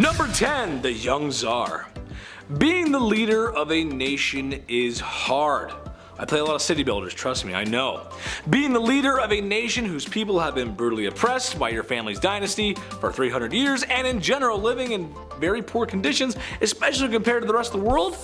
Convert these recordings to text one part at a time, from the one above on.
Number 10. The young czar. Being the leader of a nation is hard. I play a lot of city builders, trust me, I know. Being the leader of a nation whose people have been brutally oppressed by your family's dynasty for 300 years and in general living in very poor conditions, especially compared to the rest of the world,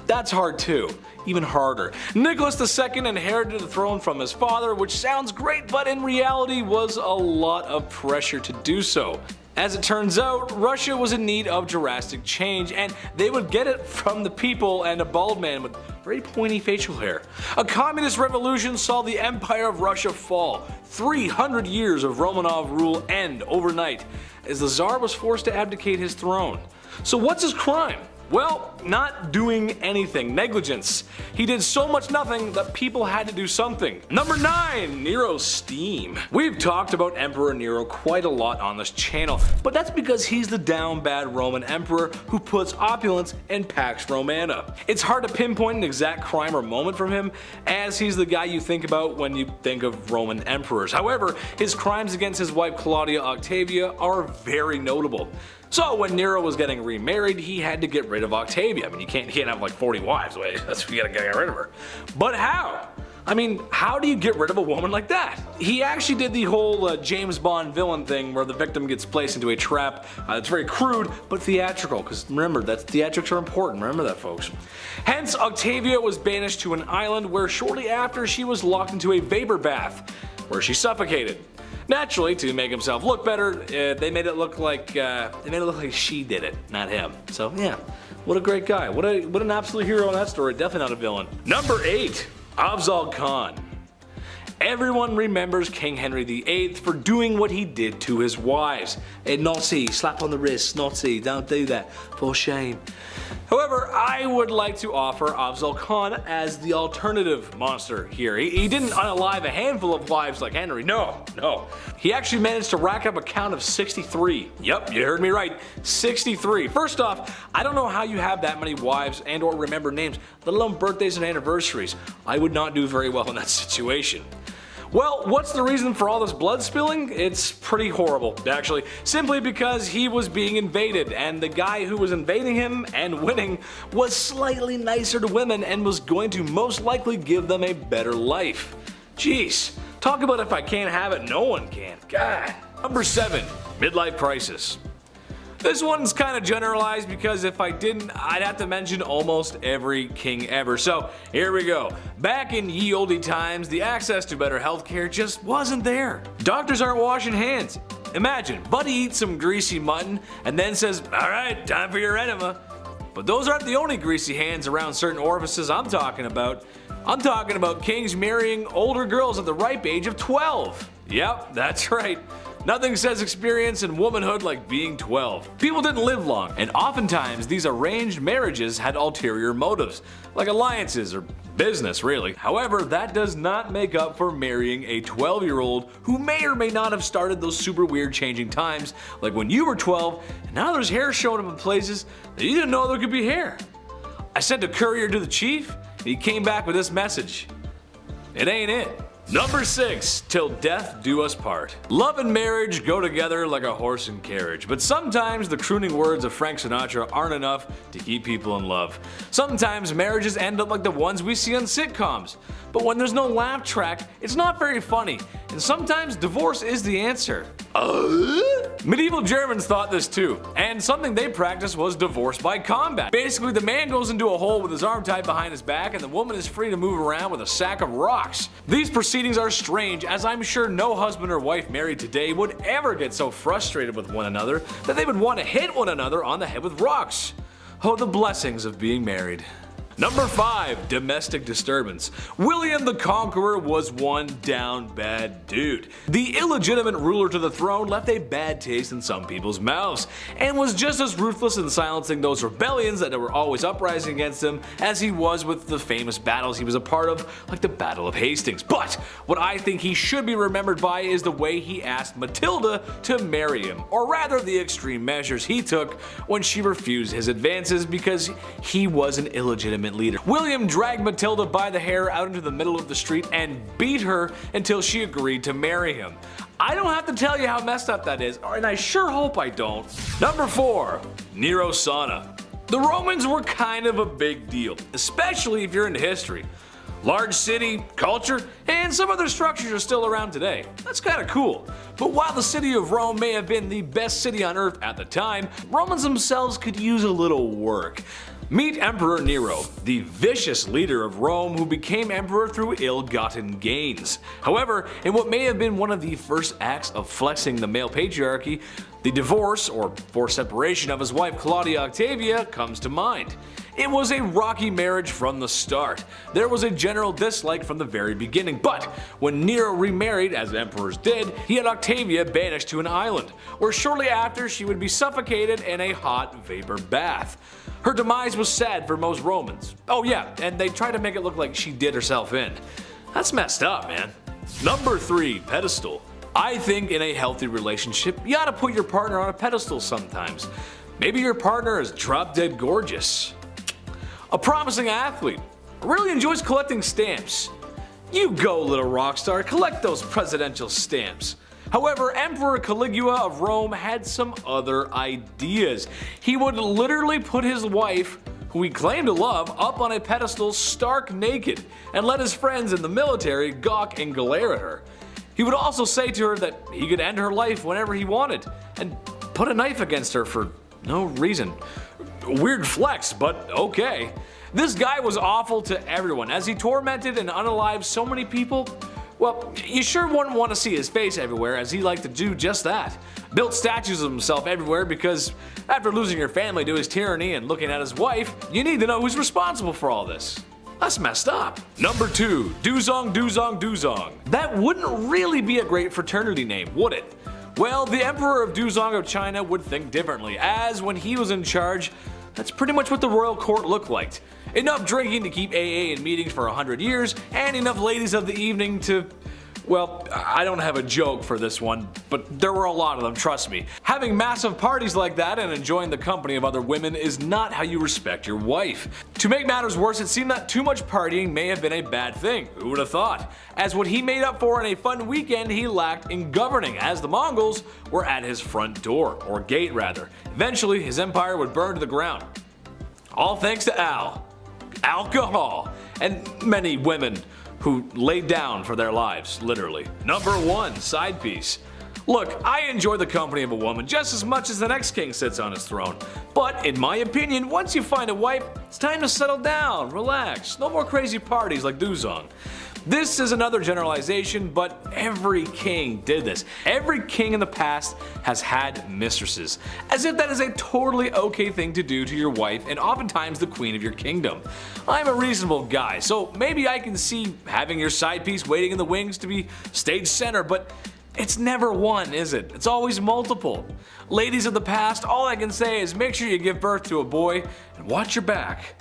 that's hard too. Even harder. Nicholas II inherited the throne from his father, which sounds great, but in reality was a lot of pressure to do so. As it turns out, Russia was in need of drastic change, and they would get it from the people and a bald man with very pointy facial hair. A communist revolution saw the Empire of Russia fall. 300 years of Romanov rule end overnight, as the Tsar was forced to abdicate his throne. So what's his crime? Well, not doing anything. Negligence. He did so much nothing that people had to do something. Number 9. Nero's steam. We've talked about Emperor Nero quite a lot on this channel, but that's because he's the down bad Roman emperor who puts opulence in Pax Romana. It's hard to pinpoint an exact crime or moment from him, as he's the guy you think about when you think of Roman emperors. However, his crimes against his wife Claudia Octavia are very notable. So when Nero was getting remarried, he had to get rid of Octavia. I mean, you can't have like 40 wives. That's you gotta get rid of her. But how? I mean, how do you get rid of a woman like that? He actually did the whole James Bond villain thing where the victim gets placed into a trap. It's very crude, but theatrical, because remember, theatrics are important. Remember that, folks. Hence, Octavia was banished to an island where shortly after she was locked into a vapor bath, where she suffocated. Naturally, to make himself look better, they made it look like she did it, not him. So yeah, what a great guy. What an absolute hero in that story. Definitely not a villain. Number 8. Afzal Khan. Everyone remembers King Henry VIII for doing what he did to his wives. Naughty, slap on the wrist, naughty, don't do that, for shame. However, I would like to offer Afzal Khan as the alternative monster here. He didn't unalive a handful of wives like Henry, no. He actually managed to rack up a count of 63. Yep, you heard me right, 63. First off, I don't know how you have that many wives and or remember names, let alone birthdays and anniversaries. I would not do very well in that situation. Well, what's the reason for all this blood spilling? It's pretty horrible, actually. Simply because he was being invaded, and the guy who was invading him and winning was slightly nicer to women and was going to most likely give them a better life. Jeez, talk about if I can't have it, no one can. God. Number 7. Midlife crisis. This one's kind of generalized because if I didn't, I'd have to mention almost every king ever. So here we go. Back in ye olde times, the access to better healthcare just wasn't there. Doctors aren't washing hands. Imagine, Buddy eats some greasy mutton and then says, "Alright, time for your enema." But those aren't the only greasy hands around certain orifices I'm talking about. I'm talking about kings marrying older girls at the ripe age of 12. Yep, that's right. Nothing says experience in womanhood like being 12. People didn't live long, and oftentimes these arranged marriages had ulterior motives, like alliances or business really. However, that does not make up for marrying a 12-year-old who may or may not have started those super weird changing times, like when you were 12 and now there's hair showing up in places that you didn't know there could be hair. I sent a courier to the chief, and he came back with this message. It ain't it. Number 6. Till death do us part. Love and marriage go together like a horse and carriage, but sometimes the crooning words of Frank Sinatra aren't enough to keep people in love. Sometimes marriages end up like the ones we see on sitcoms, but when there's no laugh track, it's not very funny, and sometimes divorce is the answer. Medieval Germans thought this too, and something they practiced was divorce by combat. Basically, the man goes into a hole with his arm tied behind his back, and the woman is free to move around with a sack of rocks. These proceedings are strange, as I'm sure no husband or wife married today would ever get so frustrated with one another that they would want to hit one another on the head with rocks. Oh, the blessings of being married. Number 5. Domestic disturbance. William the Conqueror was one down bad dude. The illegitimate ruler to the throne left a bad taste in some people's mouths, and was just as ruthless in silencing those rebellions that were always uprising against him as he was with the famous battles he was a part of, like the Battle of Hastings. But what I think he should be remembered by is the way he asked Matilda to marry him, or rather the extreme measures he took when she refused his advances because he was an illegitimate legitimate leader. William dragged Matilda by the hair out into the middle of the street and beat her until she agreed to marry him. I don't have to tell you how messed up that is, and I sure hope I don't. Number 4. Nero Sauna. The Romans were kind of a big deal, especially if you're into history. Large city, culture, and some other structures are still around today. That's kinda cool. But while the city of Rome may have been the best city on earth at the time, Romans themselves could use a little work. Meet Emperor Nero, the vicious leader of Rome who became emperor through ill-gotten gains. However, in what may have been one of the first acts of flexing the male patriarchy, the divorce, or forced separation of his wife Claudia Octavia, comes to mind. It was a rocky marriage from the start. There was a general dislike from the very beginning, but when Nero remarried, as emperors did, he had Octavia banished to an island, where shortly after she would be suffocated in a hot vapor bath. Her demise was sad for most Romans. Oh yeah, and they tried to make it look like she did herself in. That's messed up, man. Number 3. Pedestal. I think in a healthy relationship, you ought to put your partner on a pedestal sometimes. Maybe your partner is drop dead gorgeous. A promising athlete. Really enjoys collecting stamps. You go, little rock star, collect those presidential stamps. However, Emperor Caligula of Rome had some other ideas. He would literally put his wife, who he claimed to love, up on a pedestal stark naked, and let his friends in the military gawk and glare at her. He would also say to her that he could end her life whenever he wanted, and put a knife against her for no reason. Weird flex, but okay. This guy was awful to everyone, as he tormented and unalived so many people. Well, you sure wouldn't want to see his face everywhere, as he liked to do just that. Built statues of himself everywhere because after losing your family to his tyranny and looking at his wife, you need to know who's responsible for all this. That's messed up. Number 2. Duzong Duzong Duzong. That wouldn't really be a great fraternity name, would it? Well, the Emperor of Duzong of China would think differently, as when he was in charge, that's pretty much what the royal court looked like. Enough drinking to keep AA in meetings for 100 years, and enough ladies of the evening to... Well, I don't have a joke for this one, but there were a lot of them, trust me. Having massive parties like that and enjoying the company of other women is not how you respect your wife. To make matters worse, it seemed that too much partying may have been a bad thing, who would have thought? As what he made up for in a fun weekend he lacked in governing, as the Mongols were at his front door, or gate rather. Eventually his empire would burn to the ground. All thanks to alcohol, and many women who laid down for their lives, literally. Number 1. Side piece. Look, I enjoy the company of a woman just as much as the next king sits on his throne. But in my opinion, once you find a wife, it's time to settle down, relax, no more crazy parties like Duzong. This is another generalization, but every king did this. Every king in the past has had mistresses, as if that is a totally okay thing to do to your wife and oftentimes the queen of your kingdom. I'm a reasonable guy, so maybe I can see having your side piece waiting in the wings to be stage center, but it's never one, is it? It's always multiple. Ladies of the past, all I can say is make sure you give birth to a boy and watch your back.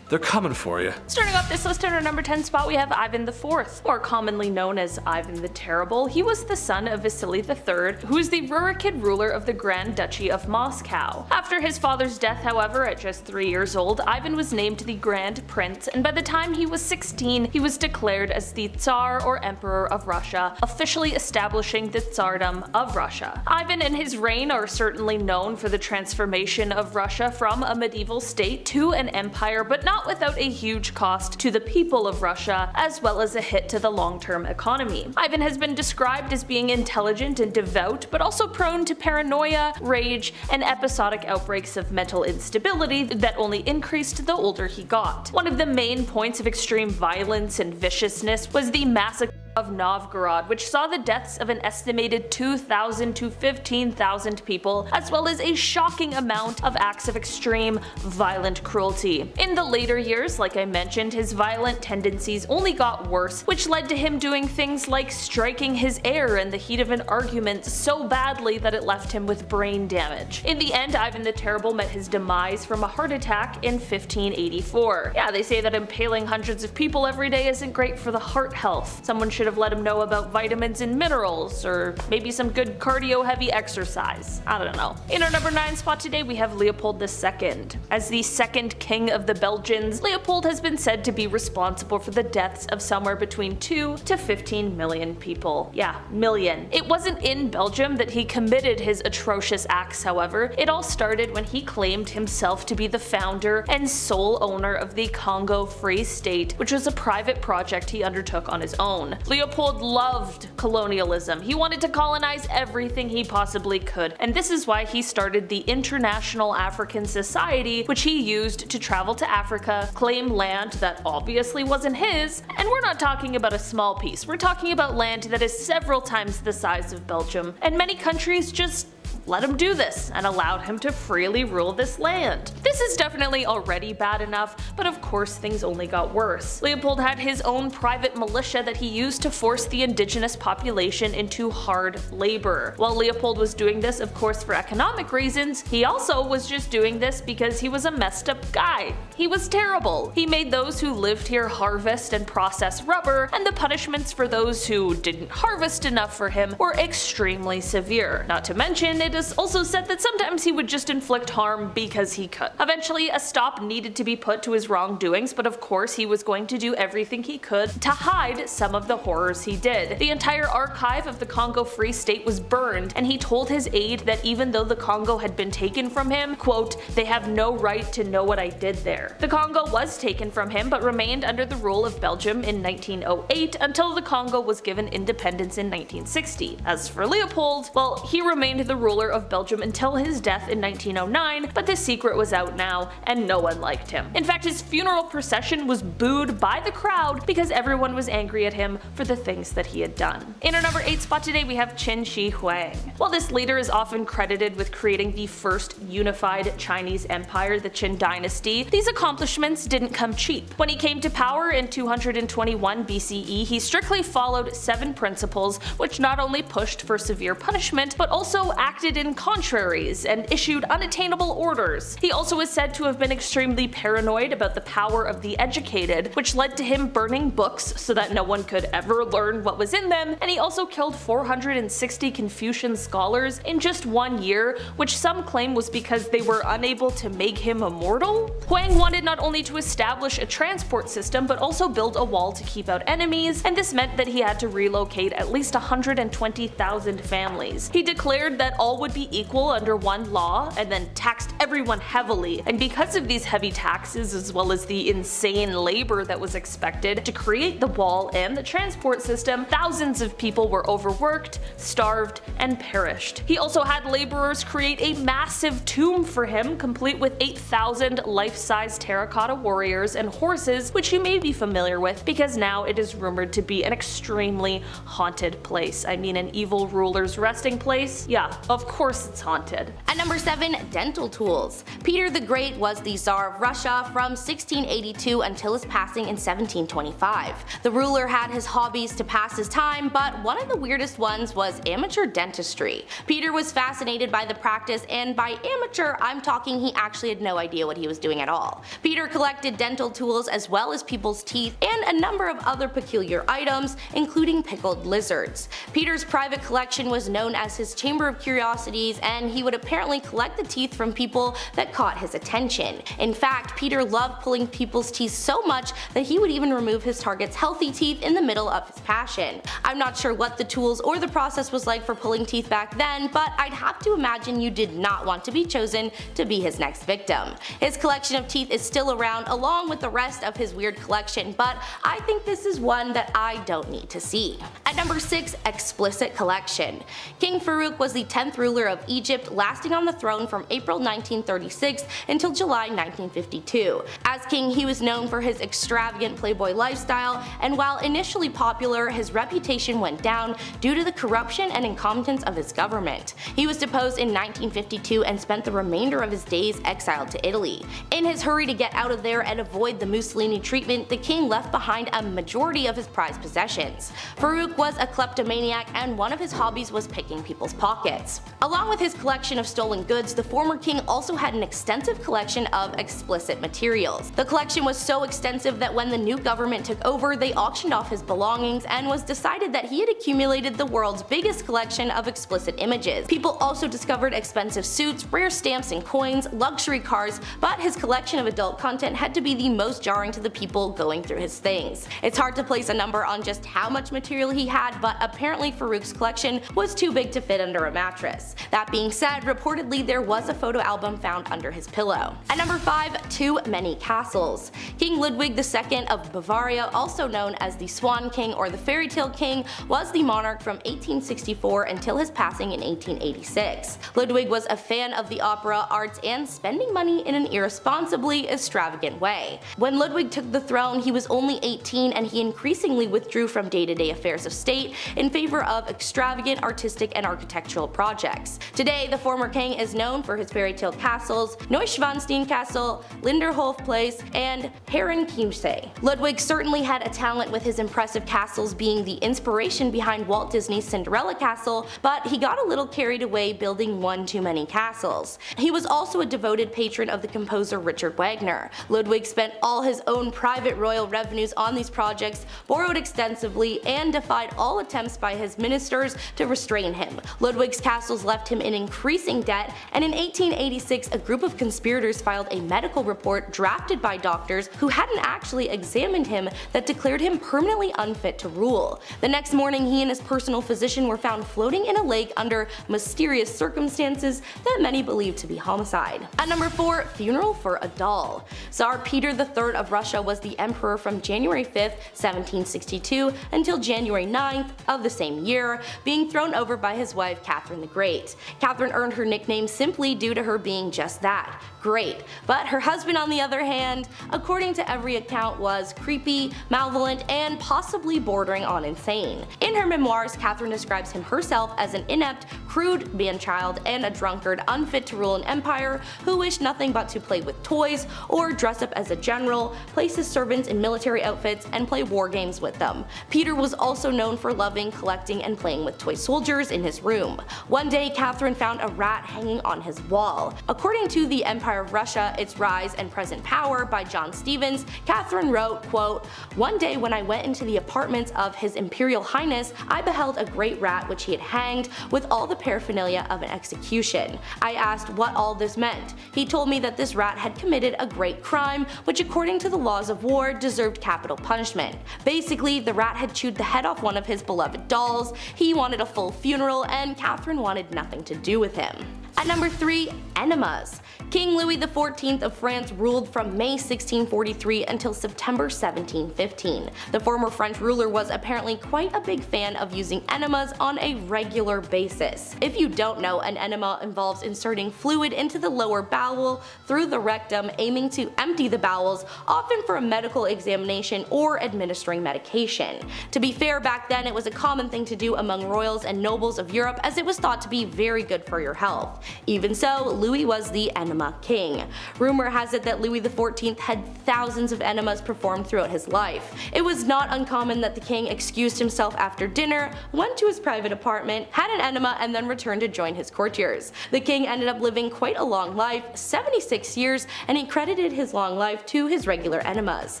They're coming for you. Starting off this list at our number 10 spot, we have Ivan IV, more commonly known as Ivan the Terrible. He was the son of Vasily III, who is the Rurikid ruler of the Grand Duchy of Moscow. After his father's death, however, at just 3 years old, Ivan was named the Grand Prince, and by the time he was 16, he was declared as the Tsar or Emperor of Russia, officially establishing the Tsardom of Russia. Ivan and his reign are certainly known for the transformation of Russia from a medieval state to an empire, but not without a huge cost to the people of Russia, as well as a hit to the long-term economy. Ivan has been described as being intelligent and devout, but also prone to paranoia, rage, and episodic outbreaks of mental instability that only increased the older he got. One of the main points of extreme violence and viciousness was the massacre of Novgorod, which saw the deaths of an estimated 2,000 to 15,000 people, as well as a shocking amount of acts of extreme, violent cruelty. In the later years, like I mentioned, his violent tendencies only got worse, which led to him doing things like striking his heir in the heat of an argument so badly that it left him with brain damage. In the end, Ivan the Terrible met his demise from a heart attack in 1584. Yeah, they say that impaling hundreds of people every day isn't great for the heart health. Someone should should have let him know about vitamins and minerals, or maybe some good cardio-heavy exercise. I don't know. In our number 9 spot today, we have Leopold II. As the second king of the Belgians, Leopold has been said to be responsible for the deaths of somewhere between 2 to 15 million people. Yeah, million. It wasn't in Belgium that he committed his atrocious acts, however. It all started when he claimed himself to be the founder and sole owner of the Congo Free State, which was a private project he undertook on his own. Leopold loved colonialism. He wanted to colonize everything he possibly could, and this is why he started the International African Society, which he used to travel to Africa, claim land that obviously wasn't his, and we're not talking about a small piece, we're talking about land that is several times the size of Belgium, and many countries just let him do this and allowed him to freely rule this land. This is definitely already bad enough, but of course things only got worse. Leopold had his own private militia that he used to force the indigenous population into hard labor. While Leopold was doing this, of course, for economic reasons, he also was just doing this because he was a messed up guy. He was terrible. He made those who lived here harvest and process rubber, and the punishments for those who didn't harvest enough for him were extremely severe. Not to mention, it is also said that sometimes he would just inflict harm because he could. Eventually, a stop needed to be put to his wrongdoings, but of course he was going to do everything he could to hide some of the horrors he did. The entire archive of the Congo Free State was burned, and he told his aide that even though the Congo had been taken from him, quote, "they have no right to know what I did there." The Congo was taken from him, but remained under the rule of Belgium in 1908 until the Congo was given independence in 1960. As for Leopold, well, he remained the ruler of Belgium until his death in 1909, but the secret was out now, and no one liked him. In fact, his funeral procession was booed by the crowd because everyone was angry at him for the things that he had done. In our number 8 spot today, we have Qin Shi Huang. While this leader is often credited with creating the first unified Chinese empire, the Qin dynasty, these accomplishments didn't come cheap. When he came to power in 221 BCE, he strictly followed 7 principles, which not only pushed for severe punishment, but also acted in contraries and issued unattainable orders. He also is said to have been extremely paranoid about the power of the educated, which led to him burning books so that no one could ever learn what was in them, and he also killed 460 Confucian scholars in just 1 year, which some claim was because they were unable to make him immortal. Huang wanted not only to establish a transport system, but also build a wall to keep out enemies, and this meant that he had to relocate at least 120,000 families. He declared that all would be equal under one law, and then taxed everyone heavily, and because of these heavy taxes as well as the insane labor that was expected to create the wall and the transport system, thousands of people were overworked, starved, and perished. He also had laborers create a massive tomb for him, complete with 8,000 life-size terracotta warriors and horses, which you may be familiar with because now it is rumored to be an extremely haunted place. I mean, an evil ruler's resting place? Yeah, of course it's haunted. At number 7, dental tools. Peter the Great was the Tsar of Russia from 1682 until his passing in 1725. The ruler had his hobbies to pass his time, but one of the weirdest ones was amateur dentistry. Peter was fascinated by the practice, and by amateur I'm talking he actually had no idea what he was doing at all. Peter collected dental tools as well as people's teeth and a number of other peculiar items, including pickled lizards. Peter's private collection was known as his Chamber of Curiosities, and he would apparently collect the teeth from people that caught his attention. In fact, Peter loved pulling people's teeth so much that he would even remove his target's healthy teeth in the middle of his passion. I'm not sure what the tools or the process was like for pulling teeth back then, but I'd have to imagine you did not want to be chosen to be his next victim. His collection of teeth is still around along with the rest of his weird collection, but I think this is one that I don't need to see. At number 6, explicit collection. King Farouk was the 10th ruler of Egypt, lasting on the throne from April 1936 until July 1952. As king, he was known for his extravagant playboy lifestyle, and while initially popular, his reputation went down due to the corruption and incompetence of his government. He was deposed in 1952 and spent the remainder of his days exiled to Italy. In his hurry to get out of there and avoid the Mussolini treatment, the king left behind a majority of his prized possessions. Farouk was a kleptomaniac, and one of his hobbies was picking people's pockets. Along with his collection of stolen goods, the former king also had an extensive collection of explicit materials. The collection was so extensive that when the new government took over, they auctioned off his belongings and was decided that he had accumulated the world's biggest collection of explicit images. People also discovered expensive suits, rare stamps and coins, luxury cars, but his collection of adult content had to be the most jarring to the people going through his things. It's hard to place a number on just how much material he had, but apparently Farouk's collection was too big to fit under a mattress. That being said, reportedly there was a photo album found under his pillow. At number 5, too many castles. King Ludwig II of Bavaria, also known as the Swan King or the Fairy Tale King, was the monarch from 1864 until his passing in 1886. Ludwig was a fan of the opera, arts, and spending money in an irresponsibly extravagant way. When Ludwig took the throne, he was only 18 and he increasingly withdrew from day-to-day affairs of state in favor of extravagant artistic and architectural projects. Today, the former king is known for his fairy tale castles, Neuschwanstein Castle, Linderhof Place, and Herrenchiemsee. Ludwig certainly had a talent with his impressive castles being the inspiration behind Walt Disney's Cinderella Castle, but he got a little carried away building one too many castles. He was also a devoted patron of the composer Richard Wagner. Ludwig spent all his own private royal revenues on these projects, borrowed extensively, and defied all attempts by his ministers to restrain him. Ludwig's castles left him in increasing debt, and in 1886 a group of conspirators filed a medical report drafted by doctors who hadn't actually examined him that declared him permanently unfit to rule. The next morning he and his personal physician were found floating in a lake under mysterious circumstances that many believed to be homicide. At number 4, funeral for a doll. Tsar Peter III of Russia was the emperor from January 5th, 1762 until January 9th of the same year, being thrown over by his wife Catherine the Great. Catherine earned her nickname simply due to her being just that, great, but her husband on the other hand, according to every account, was creepy, malevolent, and possibly bordering on insane. In her memoirs, Catherine describes him herself as an inept, crude man-child and a drunkard unfit to rule an empire who wished nothing but to play with toys or dress up as a general, place his servants in military outfits, and play war games with them. Peter was also known for loving, collecting, and playing with toy soldiers in his room. One day, Catherine found a rat hanging on his wall. According to The Empire of Russia, Its Rise and Present Power by John Stevens, Catherine wrote, quote, "One day when I went into the apartments of His Imperial Highness, I beheld a great rat which he had hanged with all the paraphernalia of an execution. I asked what all this meant. He told me that this rat had committed a great crime, which according to the laws of war deserved capital punishment. Basically, the rat had chewed the head off one of his beloved dolls, he wanted a full funeral, and Catherine wanted nothing to do with him." At number 3, enemas. King Louis XIV of France ruled from May 1643 until September 1715. The former French ruler was apparently quite a big fan of using enemas on a regular basis. If you don't know, an enema involves inserting fluid into the lower bowel through the rectum, aiming to empty the bowels, often for a medical examination or administering medication. To be fair, back then it was a common thing to do among royals and nobles of Europe, as it was thought to be very good for your health. Even so, Louis was the enema king. Rumor has it that Louis XIV had thousands of enemas performed throughout his life. It was not uncommon that the king excused himself after dinner, went to his private apartment, had an enema, and then returned to join his courtiers. The king ended up living quite a long life, 76 years, and he credited his long life to his regular enemas.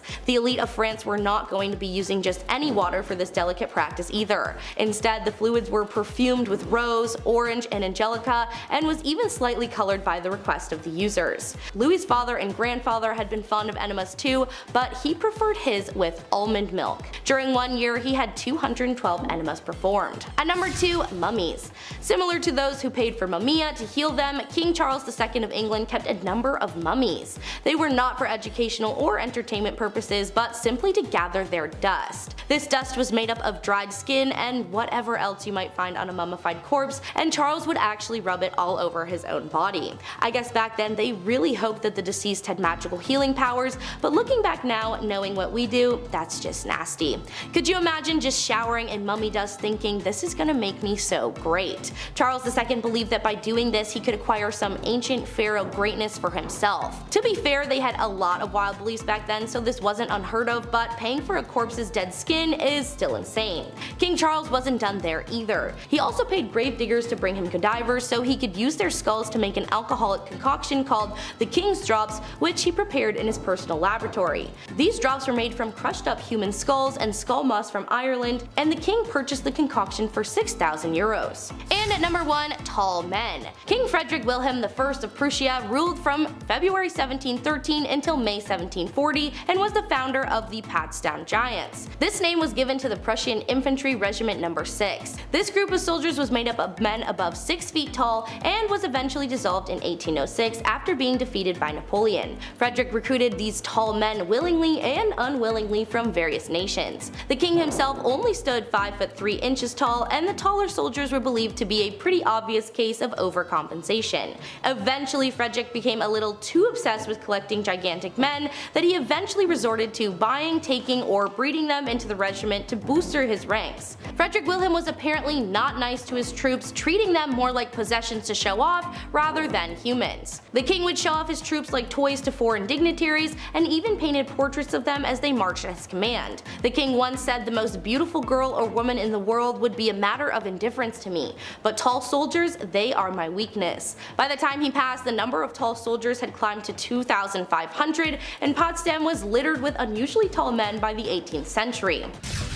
The elite of France were not going to be using just any water for this delicate practice either. Instead, the fluids were perfumed with rose, orange, and angelica, and was even slightly colored by the request of the users. Louis's father and grandfather had been fond of enemas too, but he preferred his with almond milk. During one year, he had 212 enemas performed. At number 2, mummies. Similar to those who paid for mumia to heal them, King Charles II of England kept a number of mummies. They were not for educational or entertainment purposes, but simply to gather their dust. This dust was made up of dried skin and whatever else you might find on a mummified corpse, and Charles would actually rub it all over his own body. I guess back then they really hoped that the deceased had magical healing powers, but looking back now, knowing what we do, that's just nasty. Could you imagine just showering in mummy dust thinking, this is gonna make me so great? Charles II believed that by doing this he could acquire some ancient pharaoh greatness for himself. To be fair, they had a lot of wild beliefs back then, so this wasn't unheard of, but paying for a corpse's dead skin is still insane. King Charles wasn't done there either. He also paid grave diggers to bring him cadavers so he could use their skulls to make an alcoholic concoction called the King's Drops, which he prepared in his personal laboratory. These drops were made from crushed up human skulls and skull moss from Ireland, and the king purchased the concoction for 6,000 euros. And at number 1, tall men. King Frederick Wilhelm I of Prussia ruled from February 1713 until May 1740 and was the founder of the Potsdam Giants. This name was given to the Prussian Infantry Regiment No. 6. This group of soldiers was made up of men above 6 feet tall and was eventually dissolved in 1806 after being defeated by Napoleon. Frederick recruited these tall men willingly and unwillingly from various nations. The king himself only stood 5 foot 3 inches tall, and the taller soldiers were believed to be a pretty obvious case of overcompensation. Eventually, Frederick became a little too obsessed with collecting gigantic men that he eventually resorted to buying, taking, or breeding them into the regiment to booster his ranks. Frederick Wilhelm was apparently not nice to his troops, treating them more like possessions to show off rather than humans. The king would show off his troops like toys to foreign dignitaries, and even painted portraits of them as they marched at his command. The king once said, "The most beautiful girl or woman in the world would be a matter of indifference to me, but tall soldiers, they are my weakness." By the time he passed, the number of tall soldiers had climbed to 2,500, and Potsdam was littered with unusually tall men by the 18th century.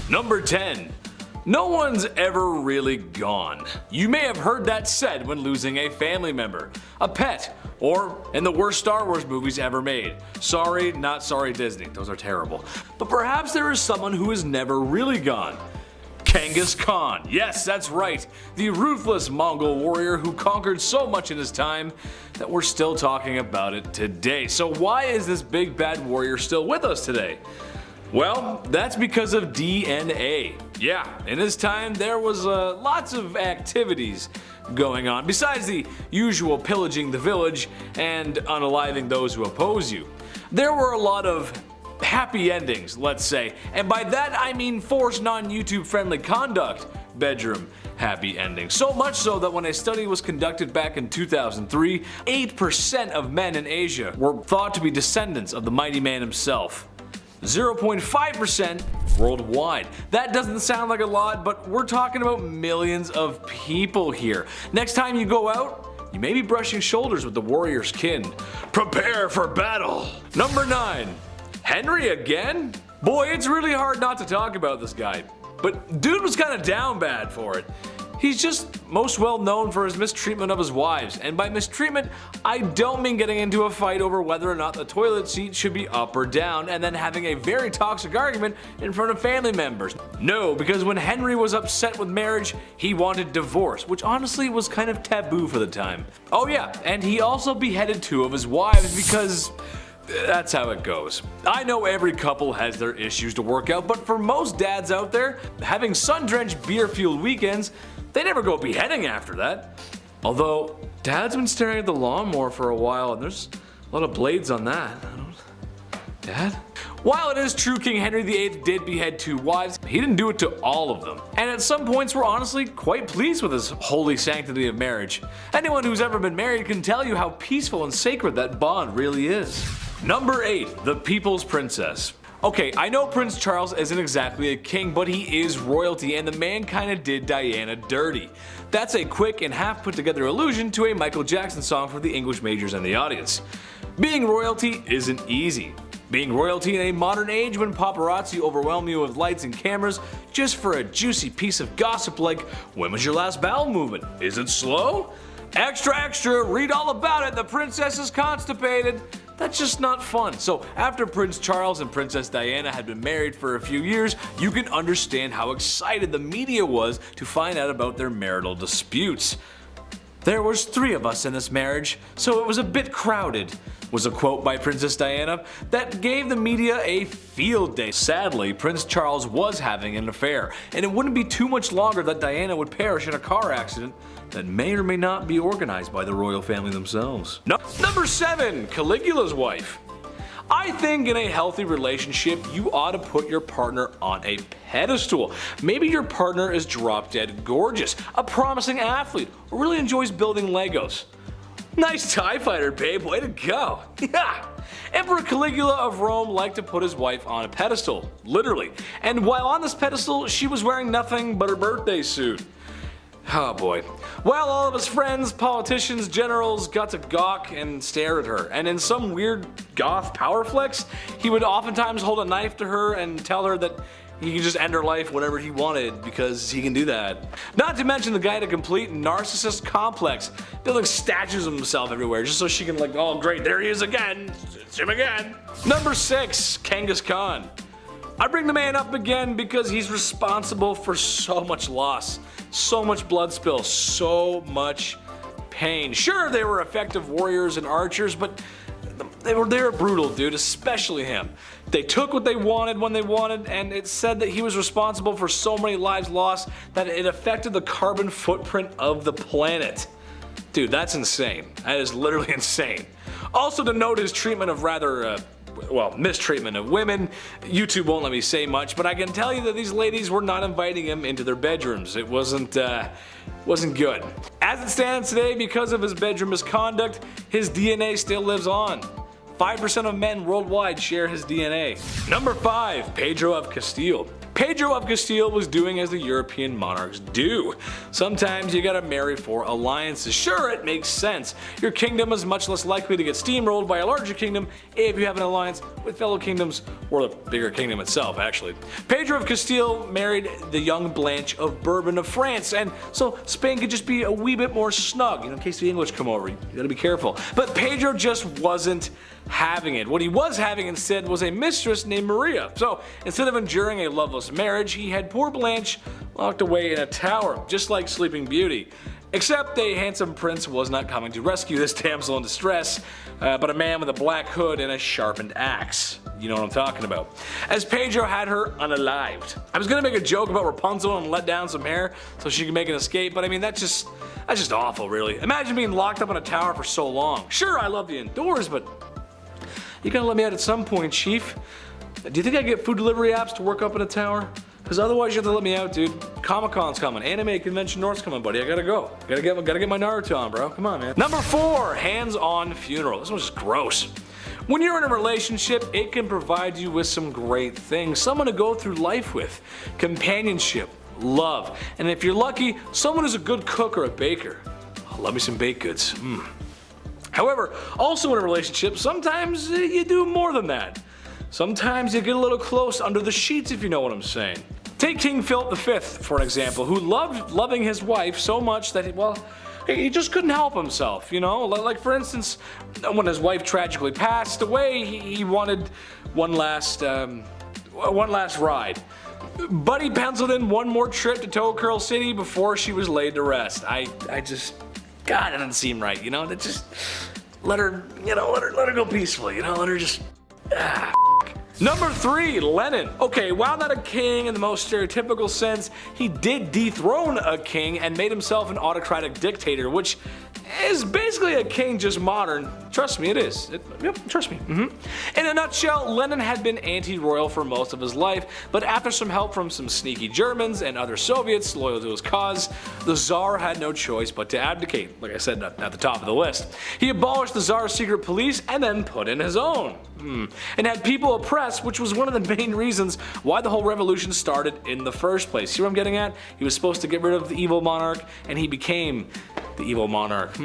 Number 10. No one's ever really gone. You may have heard that said when losing a family member, a pet, or in the worst Star Wars movies ever made. Sorry, not sorry Disney, those are terrible. But perhaps there is someone who is never really gone. Genghis Khan. Yes, that's right. The ruthless Mongol warrior who conquered so much in his time that we're still talking about it today. So why is this big bad warrior still with us today? Well, that's because of DNA. Yeah, in his time there was lots of activities going on, besides the usual pillaging the village and unaliving those who oppose you. There were a lot of happy endings, let's say, and by that I mean forced non-YouTube friendly conduct bedroom happy endings. So much so that when a study was conducted back in 2003, 8% of men in Asia were thought to be descendants of the mighty man himself. 0.5% worldwide. That doesn't sound like a lot, but we're talking about millions of people here. Next time you go out, you may be brushing shoulders with the warrior's kin. Prepare for battle! Number 9. Henry again? Boy, it's really hard not to talk about this guy. But dude was kinda down bad for it. He's just most well known for his mistreatment of his wives, and by mistreatment, I don't mean getting into a fight over whether or not the toilet seat should be up or down and then having a very toxic argument in front of family members. No, because when Henry was upset with marriage, he wanted divorce, which honestly was kind of taboo for the time. Oh yeah, and he also beheaded 2 of his wives because that's how it goes. I know every couple has their issues to work out, but for most dads out there, having sun-drenched beer-fueled weekends, they never go beheading after that. Although, Dad's been staring at the lawnmower for a while and there's a lot of blades on that. Dad? While it is true King Henry VIII did behead 2 wives, he didn't do it to all of them. And at some points we're honestly quite pleased with his holy sanctity of marriage. Anyone who's ever been married can tell you how peaceful and sacred that bond really is. Number 8. The People's Princess. Okay, I know Prince Charles isn't exactly a king, but he is royalty, and the man kinda did Diana dirty. That's a quick and half put together allusion to a Michael Jackson song for the English majors and the audience. Being royalty isn't easy. Being royalty in a modern age when paparazzi overwhelm you with lights and cameras just for a juicy piece of gossip like, when was your last bowel movement? Is it slow? Extra extra, read all about it, the princess is constipated. That's just not fun. So after Prince Charles and Princess Diana had been married for a few years, you can understand how excited the media was to find out about their marital disputes. There was 3 of us in this marriage, so it was a bit crowded. was a quote by Princess Diana that gave the media a field day. Sadly, Prince Charles was having an affair, and it wouldn't be too much longer that Diana would perish in a car accident that may or may not be organized by the royal family themselves. Number 7. Caligula's wife. I think in a healthy relationship, you ought to put your partner on a pedestal. Maybe your partner is drop dead gorgeous, a promising athlete, or really enjoys building Legos. Nice TIE fighter, babe, way to go. Yeah. Emperor Caligula of Rome liked to put his wife on a pedestal, literally. And while on this pedestal, she was wearing nothing but her birthday suit. Oh boy. While all of his friends, politicians, generals got to gawk and stare at her, and in some weird goth power flex, he would oftentimes hold a knife to her and tell her that he could just end her life whenever he wanted because he can do that. Not to mention the guy had a complete narcissist complex, building statues of himself everywhere just so she can like, oh great, there he is again, it's him again. Number 6, Genghis Khan. I bring the man up again because he's responsible for so much loss, so much blood spill, so much pain. Sure, they were effective warriors and archers, but they were brutal, dude, especially him. They took what they wanted when they wanted, and it said that he was responsible for so many lives lost that it affected the carbon footprint of the planet. Dude, that's insane. That is literally insane. Also to note his treatment of rather, mistreatment of women. YouTube won't let me say much, but I can tell you that these ladies were not inviting him into their bedrooms. It wasn't good. As it stands today, because of his bedroom misconduct, his DNA still lives on. 5% of men worldwide share his DNA. Number 5, Pedro of Castile. Pedro of Castile was doing as the European monarchs do. Sometimes you gotta marry for alliances. Sure, it makes sense. Your kingdom is much less likely to get steamrolled by a larger kingdom if you have an alliance with fellow kingdoms, or the bigger kingdom itself, actually. Pedro of Castile married the young Blanche of Bourbon of France, and so Spain could just be a wee bit more snug, in case the English come over. You gotta be careful. But Pedro just wasn't having it. What he was having instead was a mistress named Maria. So instead of enduring a loveless marriage, he had poor Blanche locked away in a tower, just like Sleeping Beauty. Except a handsome prince was not coming to rescue this damsel in distress, but a man with a black hood and a sharpened axe. You know what I'm talking about. As Pedro had her unalived. I was gonna make a joke about Rapunzel and let down some hair so she could make an escape, but I mean that's just awful, really. Imagine being locked up in a tower for so long. Sure, I love the indoors, but you gotta let me out at some point, Chief. Do you think I get food delivery apps to work up in a tower? Because otherwise you have to let me out, dude. Comic-Con's coming. Anime Convention North's coming, buddy. I gotta go. Gotta get my Naruto on, bro. Come on, man. Number 4, hands-on funeral. This one's just gross. When you're in a relationship, it can provide you with some great things. Someone to go through life with. Companionship, love, and if you're lucky, someone who's a good cook or a baker. Oh, love me some baked goods. However, also in a relationship, sometimes you do more than that. Sometimes you get a little close under the sheets, if you know what I'm saying. Take King Philip V, for an example, who loved loving his wife so much that he just couldn't help himself, you know? Like for instance, when his wife tragically passed away, he wanted one last ride. But he penciled in one more trip to Toe Curl City before she was laid to rest. God, that doesn't seem right, you know? That just let her go peacefully, you know? Let her just. Number 3, Lenin. Okay, while not a king in the most stereotypical sense, he did dethrone a king and made himself an autocratic dictator, which is basically a king just modern. Trust me, it is. Yep, trust me. In a nutshell, Lenin had been anti-royal for most of his life, but after some help from some sneaky Germans and other Soviets loyal to his cause, the Tsar had no choice but to abdicate, like I said at the top of the list. He abolished the Tsar's secret police and then put in his own. And had people oppressed, which was one of the main reasons why the whole revolution started in the first place. See what I'm getting at? He was supposed to get rid of the evil monarch, and he became the evil monarch.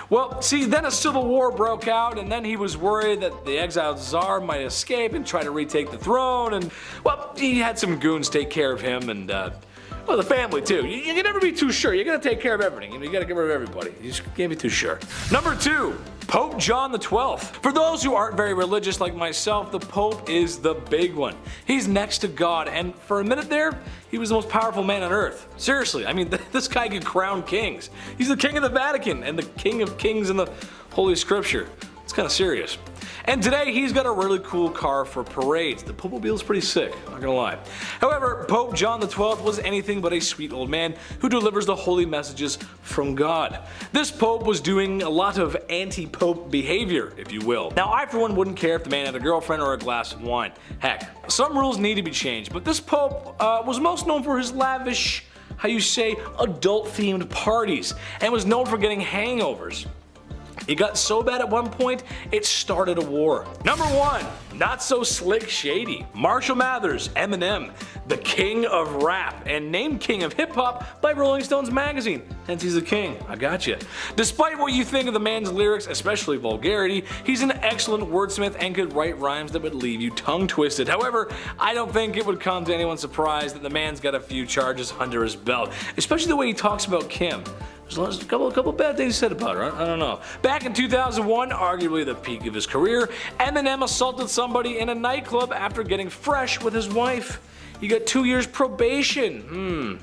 Well, see, then a civil war broke out, and then he was worried that the exiled Tsar might escape and try to retake the throne, and, well, he had some goons take care of him, and, well, the family too. You can never be too sure. You gotta take care of everything. You gotta get rid of everybody. You just can't be too sure. Number 2, Pope John XII. For those who aren't very religious like myself, the Pope is the big one. He's next to God, and for a minute there, he was the most powerful man on earth. Seriously, I mean, this guy could crown kings. He's the king of the Vatican and the king of kings in the Holy Scripture. It's kind of serious. And today he's got a really cool car for parades. The Popemobile is pretty sick, not gonna lie. However, Pope John XII was anything but a sweet old man who delivers the holy messages from God. This Pope was doing a lot of anti-Pope behavior, if you will. Now I for one wouldn't care if the man had a girlfriend or a glass of wine. Heck, some rules need to be changed, but this Pope was most known for his lavish, how you say, adult-themed parties, and was known for getting hangovers. It got so bad at one point, it started a war. Number 1. Not so slick shady. Marshall Mathers, Eminem, the king of rap, and named king of hip hop by Rolling Stones magazine. Hence he's a king, I gotcha. Despite what you think of the man's lyrics, especially vulgarity, he's an excellent wordsmith and could write rhymes that would leave you tongue twisted. However, I don't think it would come to anyone's surprise that the man's got a few charges under his belt, especially the way he talks about Kim. There's a couple bad things said about her, I don't know. Back in 2001, arguably the peak of his career, Eminem assaulted somebody in a nightclub after getting fresh with his wife. He got 2 years probation.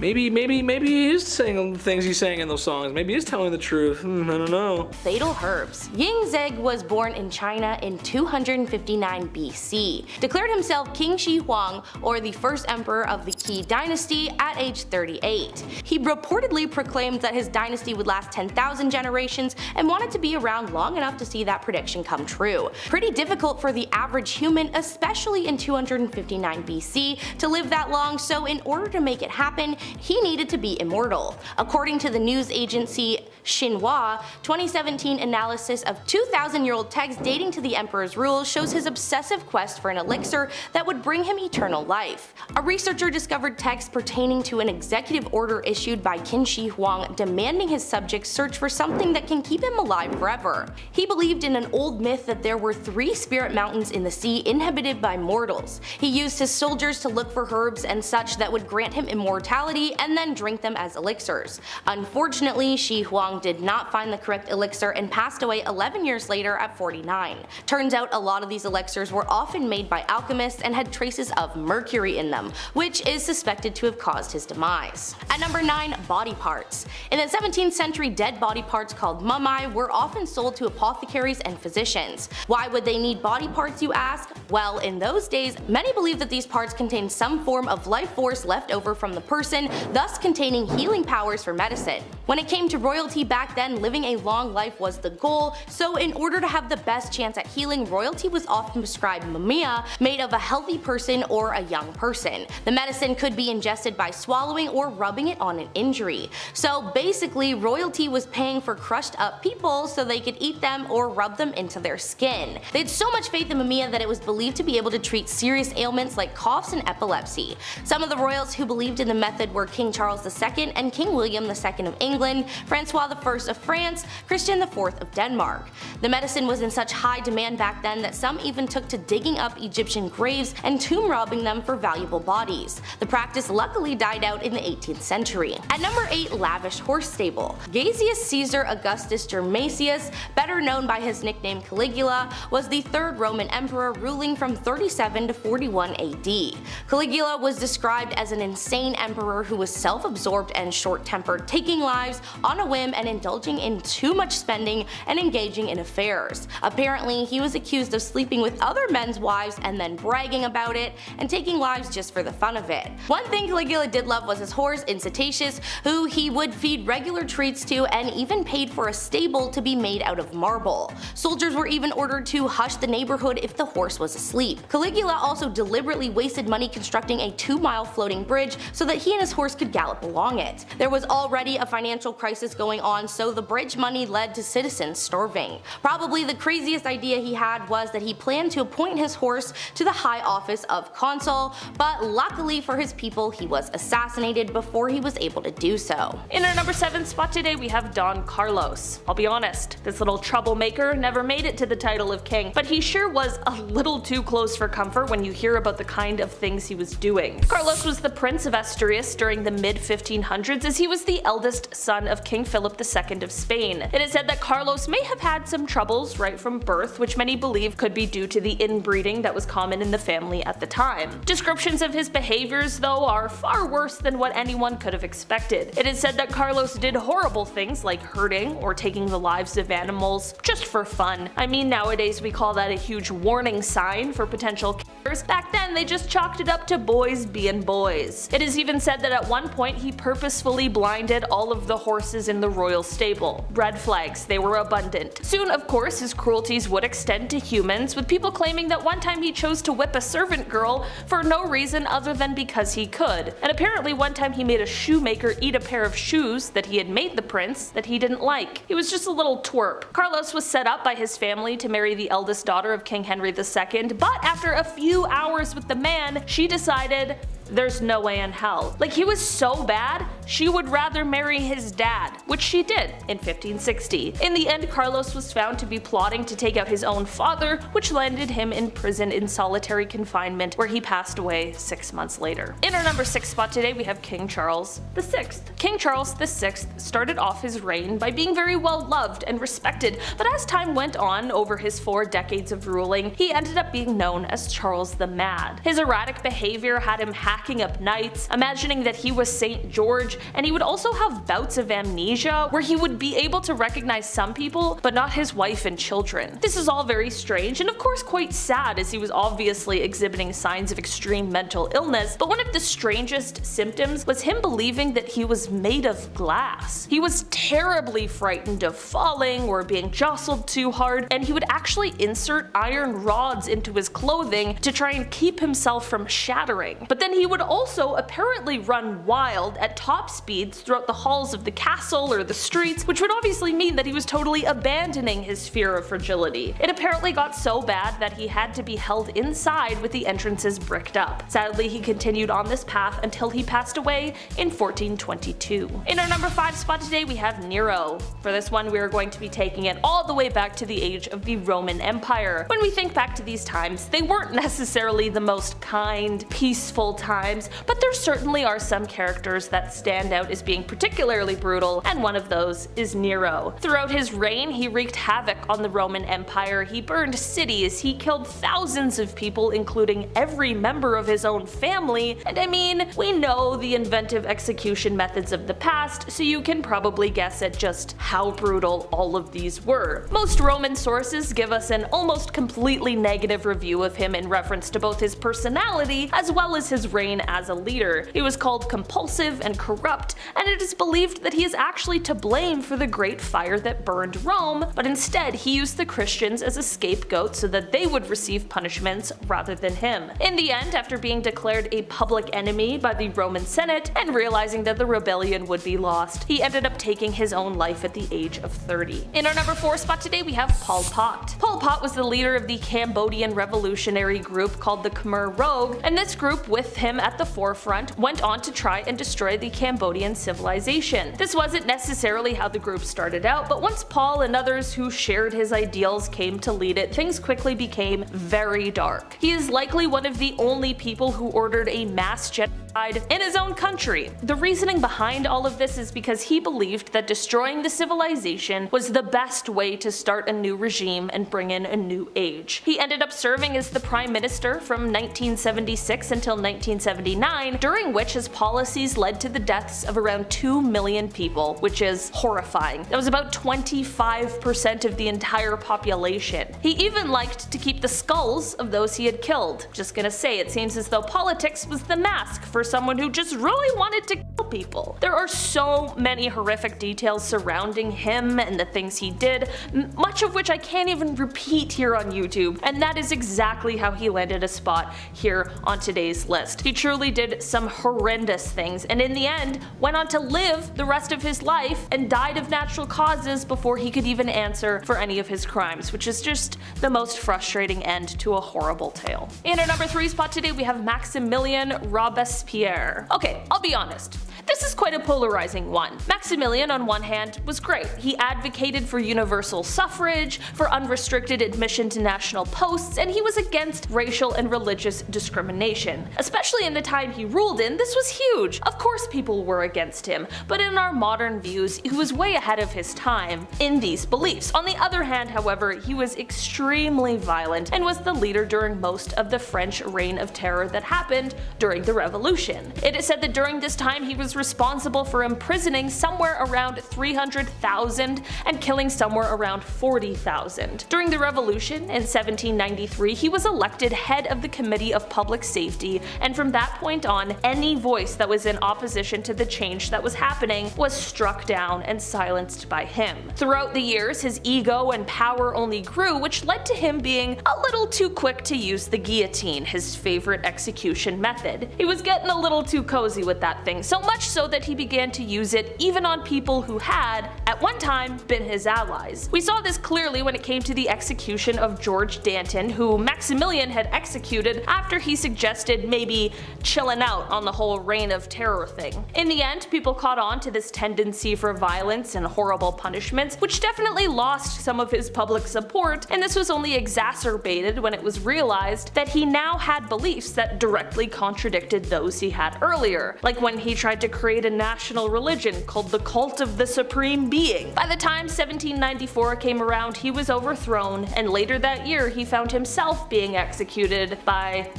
Maybe he is saying the things he's saying in those songs. Maybe he's telling the truth. I don't know. Fatal herbs. Ying Zheng was born in China in 259 BC. Declared himself King Shi Huang, or the first emperor of the Qi dynasty, at age 38. He reportedly proclaimed that his dynasty would last 10,000 generations and wanted to be around long enough to see that prediction come true. Pretty difficult for the average human, especially in 259 BC, to live that long, so in order to make it happen, he needed to be immortal. According to the news agency Xinhua, 2017 analysis of 2,000-year-old texts dating to the emperor's rule shows his obsessive quest for an elixir that would bring him eternal life. A researcher discovered texts pertaining to an executive order issued by Qin Shi Huang demanding his subjects search for something that can keep him alive forever. He believed in an old myth that there were 3 spirit mountains in the sea inhabited by mortals. He used his soldiers to look for herbs and such that would grant him immortality and then drink them as elixirs. Unfortunately, Shi Huang did not find the correct elixir and passed away 11 years later at 49. Turns out a lot of these elixirs were often made by alchemists and had traces of mercury in them, which is suspected to have caused his demise. At number 9, body parts. In the 17th century, dead body parts called mummi were often sold to apothecaries and physicians. Why would they need body parts, you ask? Well, in those days, many believed that these parts contained some form of life force left over from the person, thus containing healing powers for medicine. When it came to royalty back then, living a long life was the goal, so in order to have the best chance at healing, royalty was often prescribed mumia made of a healthy person or a young person. The medicine could be ingested by swallowing or rubbing it on an injury. So basically, royalty was paying for crushed up people so they could eat them or rub them into their skin. They had so much faith in mumia that it was believed to be able to treat serious ailments like coughs and epilepsy. Some of the royals who believed in the method were King Charles II and King William II of England, Francois I of France, Christian IV of Denmark. The medicine was in such high demand back then that some even took to digging up Egyptian graves and tomb robbing them for valuable bodies. The practice luckily died out in the 18th century. At number 8, lavish horse stable. Gaius Caesar Augustus Germasius, better known by his nickname Caligula, was the 3rd Roman emperor ruling from 37 to 41 AD. Caligula was described as an insane emperor who was self-absorbed and short-tempered, taking lives on a whim and indulging in too much spending and engaging in affairs. Apparently, he was accused of sleeping with other men's wives and then bragging about it and taking lives just for the fun of it. One thing Caligula did love was his horse Incitatus, who he would feed regular treats to and even paid for a stable to be made out of marble. Soldiers were even ordered to hush the neighborhood if the horse was asleep. Caligula also deliberately wasted money constructing a 2-mile floating bridge so that he and his horse could gallop along it. There was already a financial crisis going on, so the bridge money led to citizens starving. Probably the craziest idea he had was that he planned to appoint his horse to the high office of consul, but luckily for his people he was assassinated before he was able to do so. In our number 7 spot today we have Don Carlos. I'll be honest, this little troublemaker never made it to the title of king, but he sure was a little too close for comfort when you hear about the kind of things he was doing. Carlos was the Prince of Asturias during the mid-1500s as he was the eldest son of King Philip II of Spain. It is said that Carlos may have had some troubles right from birth, which many believe could be due to the inbreeding that was common in the family at the time. Descriptions of his behaviors, though, are far worse than what anyone could have expected. It is said that Carlos did horrible things like hurting or taking the lives of animals just for fun. I mean, nowadays we call that a huge warning sign for potential killers. Back then they just chalked it up to boys being boys. It is even said that at one point he purposefully blinded all of the horses in the royal stable. Red flags, they were abundant. Soon, of course, his cruelties would extend to humans, with people claiming that one time he chose to whip a servant girl for no reason other than because he could. And apparently one time he made a shoemaker eat a pair of shoes that he had made the prince that he didn't like. He was just a little twerp. Carlos was set up by his family to marry the eldest daughter of King Henry II, but after a few hours with the man, she decided there's no way in hell. Like, he was so bad, she would rather marry his dad, which she did in 1560. In the end, Carlos was found to be plotting to take out his own father, which landed him in prison in solitary confinement, where he passed away 6 months later. In our number 6 spot today, we have King Charles VI. King Charles VI started off his reign by being very well loved and respected, but as time went on over his 4 decades of ruling, he ended up being known as Charles the Mad. His erratic behavior had him hacking up knights, imagining that he was St. George, and he would also have bouts of amnesia where he would be able to recognize some people but not his wife and children. This is all very strange and of course quite sad, as he was obviously exhibiting signs of extreme mental illness, but one of the strangest symptoms was him believing that he was made of glass. He was terribly frightened of falling or being jostled too hard, and he would actually insert iron rods into his clothing to try and keep himself from shattering. But then he would also apparently run wild at top speeds throughout the halls of the castle or the streets, which would obviously mean that he was totally abandoning his fear of fragility. It apparently got so bad that he had to be held inside with the entrances bricked up. Sadly, he continued on this path until he passed away in 1422. In our number 5 spot today, we have Nero. For this one, we are going to be taking it all the way back to the age of the Roman Empire. When we think back to these times, they weren't necessarily the most kind, peaceful times, but there certainly are some characters that stand out as being particularly brutal, and one of those is Nero. Throughout his reign, he wreaked havoc on the Roman Empire. He burned cities, he killed thousands of people, including every member of his own family, and I mean, we know the inventive execution methods of the past, so you can probably guess at just how brutal all of these were. Most Roman sources give us an almost completely negative review of him in reference to both his personality as well as his reign as a leader. He was called compulsive and corrupt, and it is believed that he is actually to blame for the great fire that burned Rome, but instead he used the Christians as a scapegoat so that they would receive punishments rather than him. In the end, after being declared a public enemy by the Roman Senate and realizing that the rebellion would be lost, he ended up taking his own life at the age of 30. In our number 4 spot today, we have Pol Pot. Pol Pot was the leader of the Cambodian revolutionary group called the Khmer Rouge, and this group, with him at the forefront, went on to try and destroy the Cambodian civilization. This wasn't necessarily how the group started out, but once Paul and others who shared his ideals came to lead it, things quickly became very dark. He is likely one of the only people who ordered a mass genocide in his own country. The reasoning behind all of this is because he believed that destroying the civilization was the best way to start a new regime and bring in a new age. He ended up serving as the prime minister from 1976 until 1979, during which his policies led to the deaths of around 2 million people, which is horrifying. That was about 25% of the entire population. He even liked to keep the skulls of those he had killed. Just gonna say, it seems as though politics was the mask for someone who just really wanted to kill people. There are so many horrific details surrounding him and the things he did, much of which I can't even repeat here on YouTube, and that is exactly how he landed a spot here on today's list. He truly did some horrendous things, and in the end went on to live the rest of his life and died of natural causes before he could even answer for any of his crimes, which is just the most frustrating end to a horrible tale. In our number 3 spot today, we have Maximilien Robespierre. Okay, I'll be honest. This is quite a polarizing one. Maximilian, on one hand, was great. He advocated for universal suffrage, for unrestricted admission to national posts, and he was against racial and religious discrimination. Especially in the time he ruled in, this was huge. Of course people were against him, but in our modern views, he was way ahead of his time in these beliefs. On the other hand, however, he was extremely violent and was the leader during most of the French reign of terror that happened during the Revolution. It is said that during this time he was responsible for imprisoning somewhere around 300,000 and killing somewhere around 40,000. During the Revolution in 1793, he was elected head of the Committee of Public Safety, and from that point on, any voice that was in opposition to the change that was happening was struck down and silenced by him. Throughout the years, his ego and power only grew, which led to him being a little too quick to use the guillotine, his favorite execution method. He was getting a little too cozy with that thing, so much so that he began to use it even on people who had, at one time, been his allies. We saw this clearly when it came to the execution of George Danton, who Maximilian had executed after he suggested maybe chilling out on the whole reign of terror thing. In the end, people caught on to this tendency for violence and horrible punishments, which definitely lost some of his public support, and this was only exacerbated when it was realized that he now had beliefs that directly contradicted those he had earlier, like when he tried to create a national religion called the Cult of the Supreme Being. By the time 1794 came around, he was overthrown, and later that year he found himself being executed by,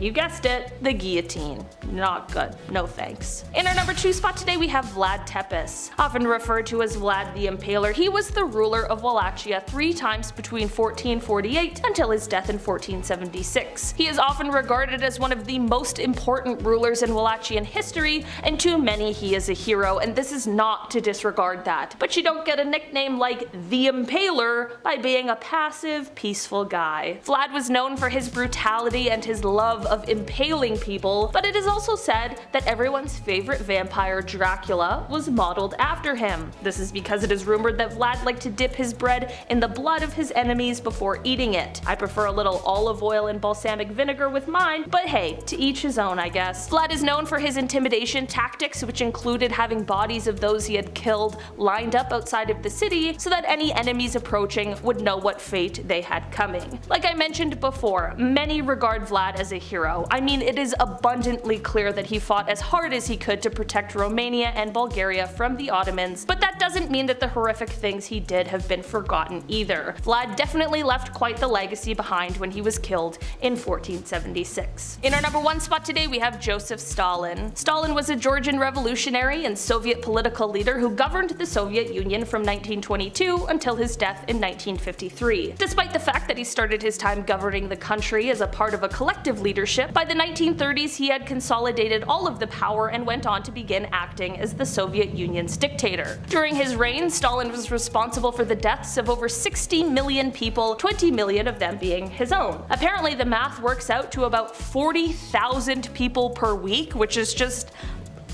you guessed it, the guillotine. Not good. No thanks. In our number 2 spot today we have Vlad Tepes. Often referred to as Vlad the Impaler, he was the ruler of Wallachia 3 times between 1448 until his death in 1476. He is often regarded as one of the most important rulers in Wallachian history, and to many he is a hero, and this is not to disregard that. But you don't get a nickname like the Impaler by being a passive, peaceful guy. Vlad was known for his brutality and his love of impaling people, but it is also said that everyone's favorite vampire, Dracula, was modeled after him. This is because it is rumored that Vlad liked to dip his bread in the blood of his enemies before eating it. I prefer a little olive oil and balsamic vinegar with mine, but hey, to each his own, I guess. Vlad is known for his intimidation tactics, which included having bodies of those he had killed lined up outside of the city so that any enemies approaching would know what fate they had coming. Like I mentioned before, many regard Vlad as a hero. I mean, it is abundantly clear that he fought as hard as he could to protect Romania and Bulgaria from the Ottomans, but that doesn't mean that the horrific things he did have been forgotten either. Vlad definitely left quite the legacy behind when he was killed in 1476. In our number 1 spot today we have Joseph Stalin. Stalin was a Georgian revolutionary and Soviet political leader who governed the Soviet Union from 1922 until his death in 1953. Despite the fact that he started his time governing the country as a part of a collective leadership, by the 1930s he had consolidated all of the power and went on to begin acting as the Soviet Union's dictator. During his reign, Stalin was responsible for the deaths of over 60 million people, 20 million of them being his own. Apparently the math works out to about 40,000 people per week, which is just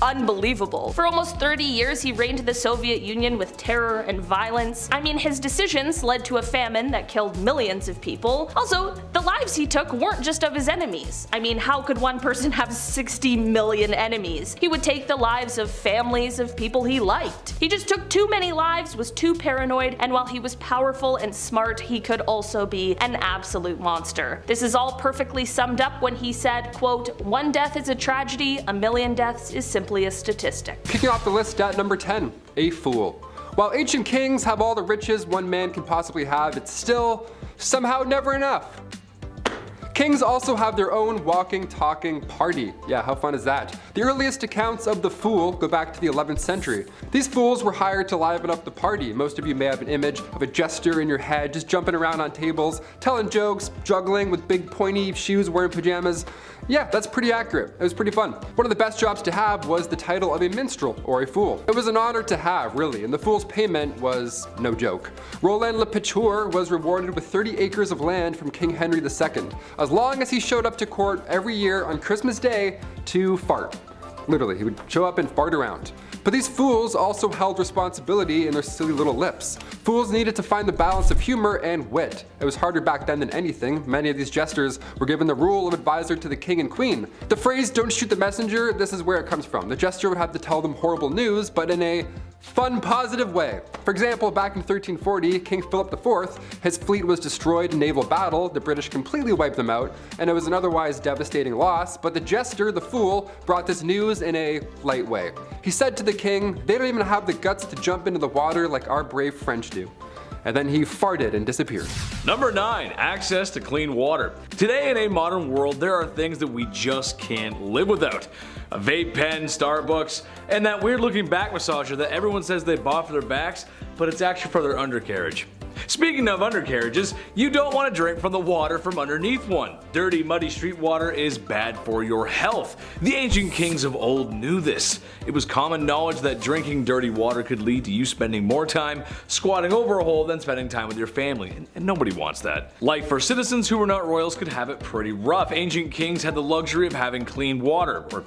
unbelievable. For almost 30 years he reigned the Soviet Union with terror and violence. I mean, his decisions led to a famine that killed millions of people. Also, the lives he took weren't just of his enemies. I mean, how could one person have 60 million enemies? He would take the lives of families of people he liked. He just took too many lives, was too paranoid, and while he was powerful and smart, he could also be an absolute monster. This is all perfectly summed up when he said, quote, "One death is a tragedy, a million deaths is simply a statistic." Kicking off the list at number 10, a fool. While ancient kings have all the riches one man can possibly have, it's still somehow never enough. Kings also have their own walking, talking party. Yeah, how fun is that? The earliest accounts of the fool go back to the 11th century. These fools were hired to liven up the party. Most of you may have an image of a jester in your head, just jumping around on tables, telling jokes, juggling with big pointy shoes, wearing pajamas. Yeah, that's pretty accurate. It was pretty fun. One of the best jobs to have was the title of a minstrel, or a fool. It was an honor to have, really, and the fool's payment was no joke. Roland Le Picheur was rewarded with 30 acres of land from King Henry II, as long as he showed up to court every year on Christmas Day to fart. Literally, he would show up and fart around. But these fools also held responsibility in their silly little lips. Fools needed to find the balance of humor and wit. It was harder back then than anything. Many of these jesters were given the role of advisor to the king and queen. The phrase "don't shoot the messenger," this is where it comes from. The jester would have to tell them horrible news, but in a fun, positive way. For example, back in 1340, King Philip IV, his fleet was destroyed in naval battle, the British completely wiped them out, and it was an otherwise devastating loss, but the jester, the fool, brought this news in a light way. He said to the king, "They don't even have the guts to jump into the water like our brave French do." And then he farted and disappeared. Number 9. Access to clean water. Today in a modern world, there are things that we just can't live without. A vape pen, Starbucks, and that weird looking back massager that everyone says they bought for their backs, but it's actually for their undercarriage. Speaking of undercarriages, you don't want to drink from the water from underneath one. Dirty, muddy street water is bad for your health. The ancient kings of old knew this. It was common knowledge that drinking dirty water could lead to you spending more time squatting over a hole than spending time with your family, and nobody wants that. Life for citizens who were not royals could have it pretty rough. Ancient kings had the luxury of having clean water, or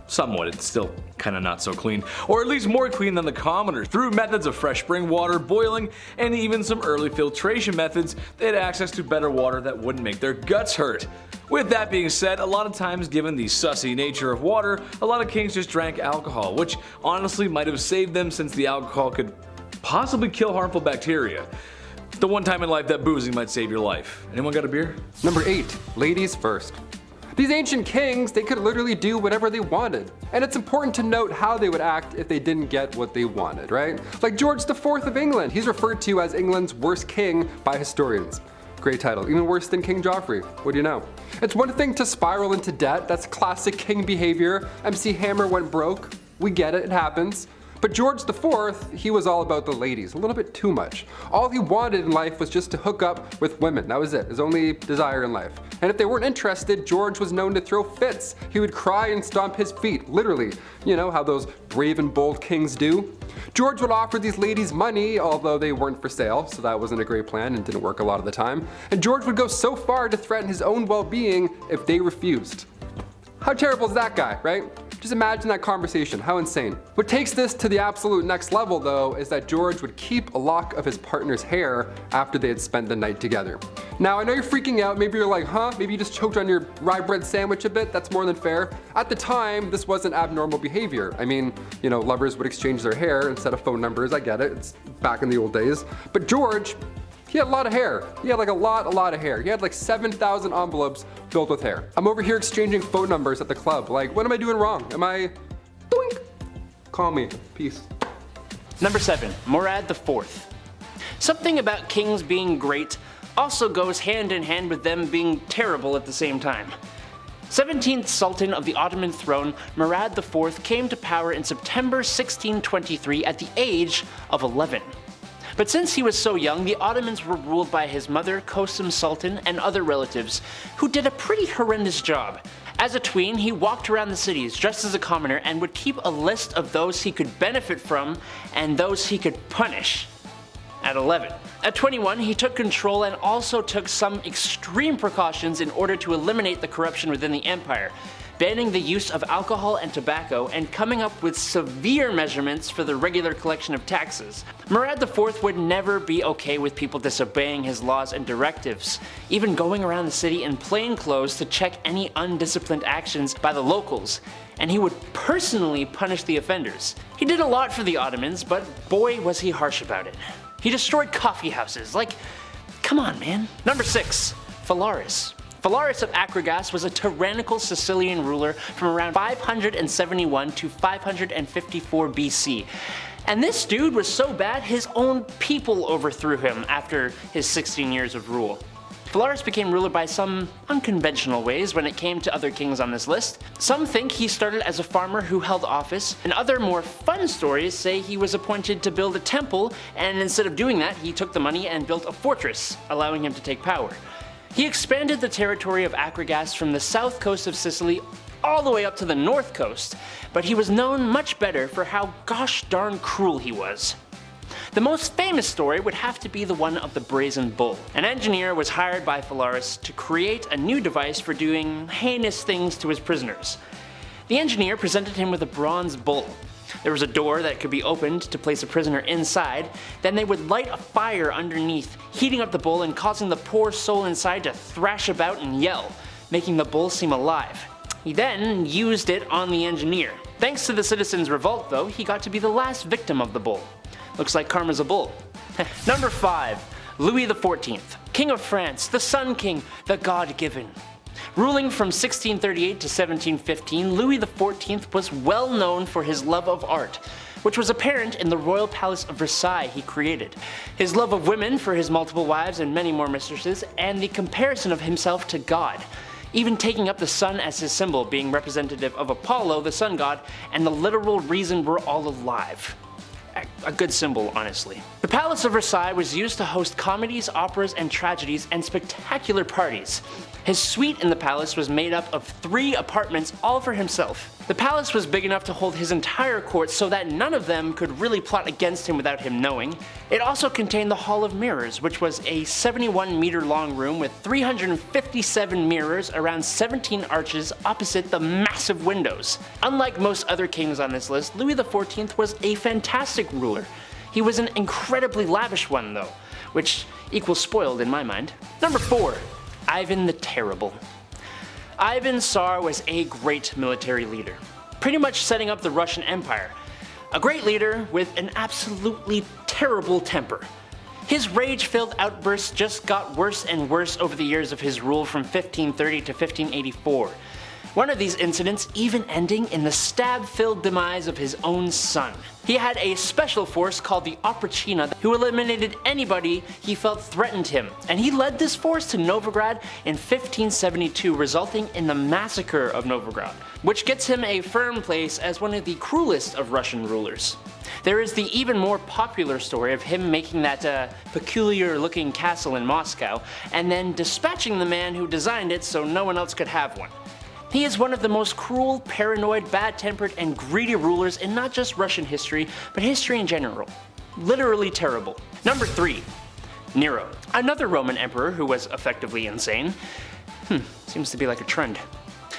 somewhat, it's still kinda not so clean, or at least more clean than the commoners. Through methods of fresh spring water, boiling, and even some early filtration methods, they had access to better water that wouldn't make their guts hurt. With that being said, a lot of times, given the sussy nature of water, a lot of kings just drank alcohol, which honestly might have saved them since the alcohol could possibly kill harmful bacteria. The one time in life that boozing might save your life. Anyone got a beer? Number 8. Ladies first. These ancient kings, they could literally do whatever they wanted. And it's important to note how they would act if they didn't get what they wanted, right? Like George IV of England, he's referred to as England's worst king by historians. Great title, even worse than King Joffrey, what do you know? It's one thing to spiral into debt, that's classic king behavior. MC Hammer went broke, we get it, it happens. But George IV, he was all about the ladies, a little bit too much. All he wanted in life was just to hook up with women, that was it, his only desire in life. And if they weren't interested, George was known to throw fits. He would cry and stomp his feet, literally. You know how those brave and bold kings do? George would offer these ladies money, although they weren't for sale, so that wasn't a great plan and didn't work a lot of the time. And George would go so far to threaten his own well-being if they refused. How terrible is that guy, right? Just imagine that conversation, how insane. What takes this to the absolute next level though is that George would keep a lock of his partner's hair after they had spent the night together. Now I know you're freaking out, maybe you're like, huh? Maybe you just choked on your rye bread sandwich a bit, that's more than fair. At the time, this wasn't abnormal behavior. I mean, you know, lovers would exchange their hair instead of phone numbers, I get it, it's back in the old days. But George, he had a lot of hair. He had like a lot of hair. He had like 7,000 envelopes filled with hair. I'm over here exchanging phone numbers at the club. Like, what am I doing wrong? Am I doink? Call me. Peace. Number 7. Murad IV. Something about kings being great also goes hand in hand with them being terrible at the same time. 17th Sultan of the Ottoman throne, Murad IV came to power in September 1623 at the age of 11. But since he was so young, the Ottomans were ruled by his mother, Kosum Sultan, and other relatives, who did a pretty horrendous job. As a tween, he walked around the cities dressed as a commoner and would keep a list of those he could benefit from and those he could punish. At 11. At 21, he took control and also took some extreme precautions in order to eliminate the corruption within the empire, banning the use of alcohol and tobacco and coming up with severe measurements for the regular collection of taxes. Murad IV would never be okay with people disobeying his laws and directives, even going around the city in plain clothes to check any undisciplined actions by the locals, and he would personally punish the offenders. He did a lot for the Ottomans, but boy was he harsh about it. He destroyed coffee houses, like, come on man. Number 6. Phalaris. Phalaris of Extravagances was a tyrannical Sicilian ruler from around 571 to 554 BC. And this dude was so bad his own people overthrew him after his 16 years of rule. Phalaris became ruler by some unconventional ways when it came to other kings on this list. Some think he started as a farmer who held office, and other more fun stories say he was appointed to build a temple, and instead of doing that, he took the money and built a fortress, allowing him to take power. He expanded the territory of Extravagances from the south coast of Sicily all the way up to the north coast, but he was known much better for how gosh darn cruel he was. The most famous story would have to be the one of the Brazen Bull. An engineer was hired by Phalaris to create a new device for doing heinous things to his prisoners. The engineer presented him with a bronze bull. There was a door that could be opened to place a prisoner inside, then they would light a fire underneath, heating up the bull and causing the poor soul inside to thrash about and yell, making the bull seem alive. He then used it on the engineer. Thanks to the citizens' revolt though, he got to be the last victim of the bull. Looks like karma's a bull. Number 5. Louis XIV, King of France, the Sun King, the God-given. Ruling from 1638 to 1715, Louis XIV was well known for his love of art, which was apparent in the royal palace of Versailles he created, his love of women for his multiple wives and many more mistresses, and the comparison of himself to God, even taking up the sun as his symbol, being representative of Apollo, the sun god, and the literal reason we're all alive. A good symbol, honestly. The Palace of Versailles was used to host comedies, operas, and tragedies, and spectacular parties. His suite in the palace was made up of 3 apartments all for himself. The palace was big enough to hold his entire court so that none of them could really plot against him without him knowing. It also contained the Hall of Mirrors, which was a 71-meter long room with 357 mirrors around 17 arches opposite the massive windows. Unlike most other kings on this list, Louis XIV was a fantastic ruler. He was an incredibly lavish one though, which equals spoiled in my mind. Number 4. Ivan the Terrible. Ivan Tsar was a great military leader, pretty much setting up the Russian Empire. A great leader with an absolutely terrible temper. His rage-filled outbursts just got worse and worse over the years of his rule from 1530 to 1584. One of these incidents even ending in the stab-filled demise of his own son. He had a special force called the Oprachina who eliminated anybody he felt threatened him, and he led this force to Novgorod in 1572, resulting in the massacre of Novgorod, which gets him a firm place as one of the cruelest of Russian rulers. There is the even more popular story of him making that peculiar looking castle in Moscow, and then dispatching the man who designed it so no one else could have one. He is one of the most cruel, paranoid, bad-tempered, and greedy rulers in not just Russian history, but history in general. Literally terrible. Number 3. Nero. Another Roman emperor who was effectively insane. Seems to be like a trend.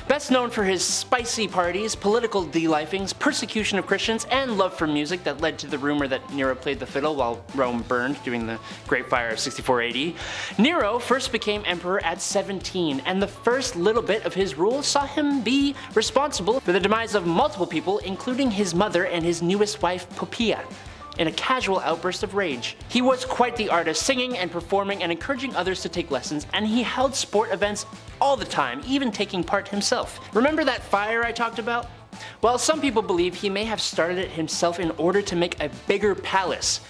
Best known for his spicy parties, political de-lifings, persecution of Christians, and love for music that led to the rumor that Nero played the fiddle while Rome burned during the Great Fire of 64 AD. Nero first became emperor at 17, and the first little bit of his rule saw him be responsible for the demise of multiple people, including his mother and his newest wife Poppaea, in a casual outburst of rage. He was quite the artist, singing and performing and encouraging others to take lessons, and he held sport events all the time, even taking part himself. Remember that fire I talked about? Well, some people believe he may have started it himself in order to make a bigger palace.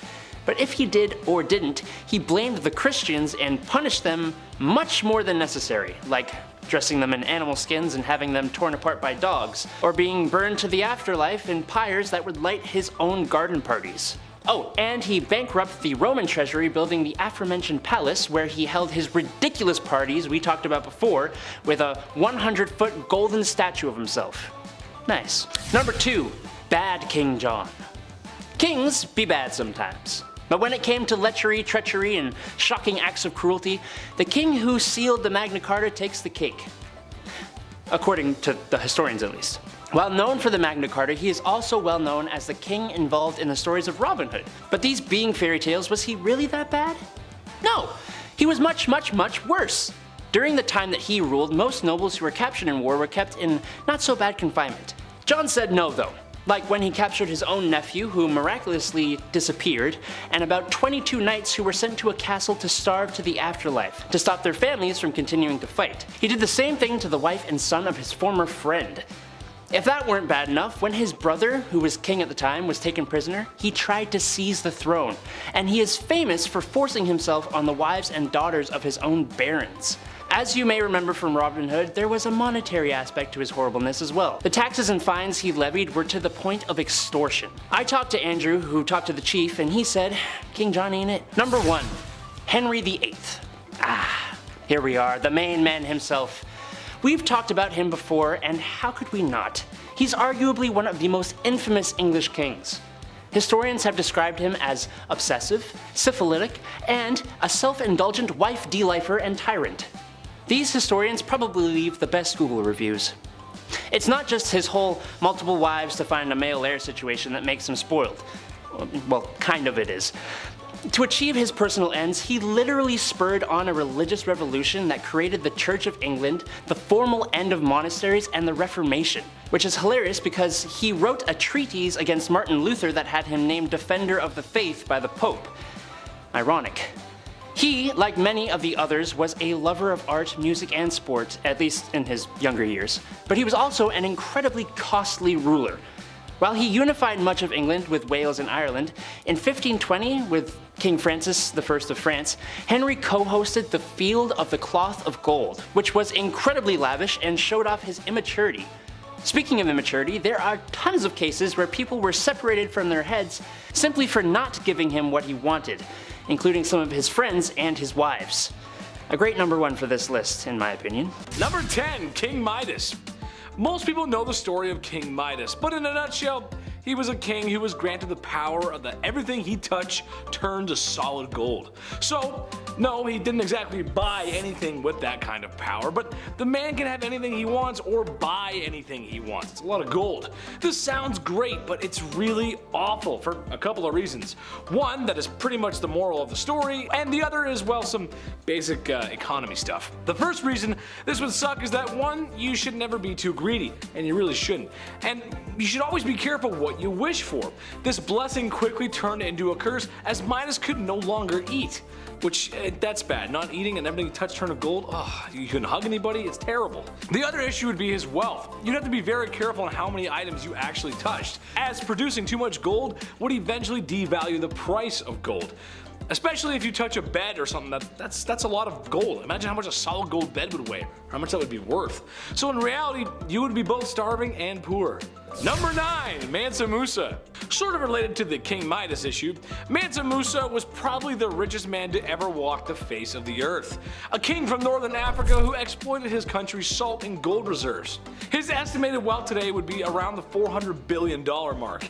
But if he did or didn't, he blamed the Christians and punished them much more than necessary, like dressing them in animal skins and having them torn apart by dogs, or being burned to the afterlife in pyres that would light his own garden parties. Oh, and he bankrupted the Roman treasury building the aforementioned palace where he held his ridiculous parties we talked about before with a 100-foot golden statue of himself. Nice. Number 2. Bad King John. Kings be bad sometimes. But when it came to lechery, treachery, and shocking acts of cruelty, the king who sealed the Magna Carta takes the cake. According to the historians at least. While known for the Magna Carta, he is also well known as the king involved in the stories of Robin Hood. But these being fairy tales, was he really that bad? No, he was much, much, much worse. During the time that he ruled, most nobles who were captured in war were kept in not so bad confinement. John said no though. Like when he captured his own nephew, who miraculously disappeared, and about 22 knights who were sent to a castle to starve to the afterlife, to stop their families from continuing to fight. He did the same thing to the wife and son of his former friend. If that weren't bad enough, when his brother, who was king at the time, was taken prisoner, he tried to seize the throne, and he is famous for forcing himself on the wives and daughters of his own barons. As you may remember from Robin Hood, there was a monetary aspect to his horribleness as well. The taxes and fines he levied were to the point of extortion. I talked to Andrew, who talked to the chief, and he said, King John ain't it. Number 1. Henry VIII. Here we are, the main man himself. We've talked about him before, and how could we not? He's arguably one of the most infamous English kings. Historians have described him as obsessive, syphilitic, and a self-indulgent wife de-lifer and tyrant. These historians probably leave the best Google reviews. It's not just his whole multiple wives to find a male heir situation that makes him spoiled. Well, kind of it is. To achieve his personal ends, he literally spurred on a religious revolution that created the Church of England, the formal end of monasteries, and the Reformation. Which is hilarious because he wrote a treatise against Martin Luther that had him named Defender of the Faith by the Pope. Ironic. He, like many of the others, was a lover of art, music, and sport, at least in his younger years. But he was also an incredibly costly ruler. While he unified much of England with Wales and Ireland, in 1520, with King Francis I of France, Henry co-hosted the Field of the Cloth of Gold, which was incredibly lavish and showed off his immaturity. Speaking of immaturity, there are tons of cases where people were separated from their heads simply for not giving him what he wanted, including some of his friends and his wives. A great number 1 for this list, in my opinion. Number 10, King Midas. Most people know the story of King Midas, but in a nutshell, he was a king who was granted the power of everything he touched turned to solid gold. So, no, he didn't exactly buy anything with that kind of power, but the man can have anything he wants or buy anything he wants. It's a lot of gold. This sounds great, but it's really awful for a couple of reasons. One, that is pretty much the moral of the story, and the other is, well, some basic economy stuff. The first reason this would suck is that, one, you should never be too greedy, and you really shouldn't. And you should always be careful what you wish for. This blessing quickly turned into a curse as Midas could no longer eat. Which, that's bad. Not eating and everything you touch turned to gold. Ugh, you couldn't hug anybody, it's terrible. The other issue would be his wealth. You'd have to be very careful on how many items you actually touched, as producing too much gold would eventually devalue the price of gold. Especially if you touch a bed or something, that's a lot of gold. Imagine how much a solid gold bed would weigh, or how much that would be worth. So in reality, you would be both starving and poor. Number 9, Mansa Musa. Sort of related to the King Midas issue, Mansa Musa was probably the richest man to ever walk the face of the earth. A king from northern Africa who exploited his country's salt and gold reserves. His estimated wealth today would be around the $400 billion mark.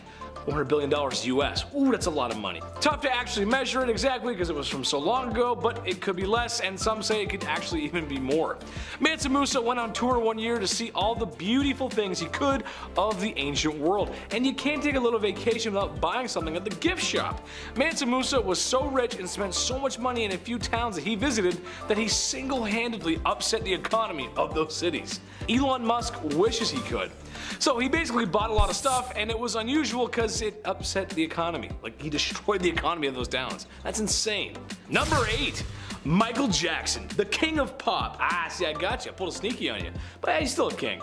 $400 billion US. Ooh, that's a lot of money. Tough to actually measure it exactly because it was from so long ago, but it could be less, and some say it could actually even be more. Mansa Musa went on tour one year to see all the beautiful things he could of the ancient world, and you can't take a little vacation without buying something at the gift shop. Mansa Musa was so rich and spent so much money in a few towns that he visited that he single-handedly upset the economy of those cities. Elon Musk wishes he could. So he basically bought a lot of stuff, and it was unusual because it upset the economy. Like, he destroyed the economy of those towns. That's insane. Number 8, Michael Jackson, the king of pop. Ah, see, I got you. I pulled a sneaky on you. But hey, he's still a king.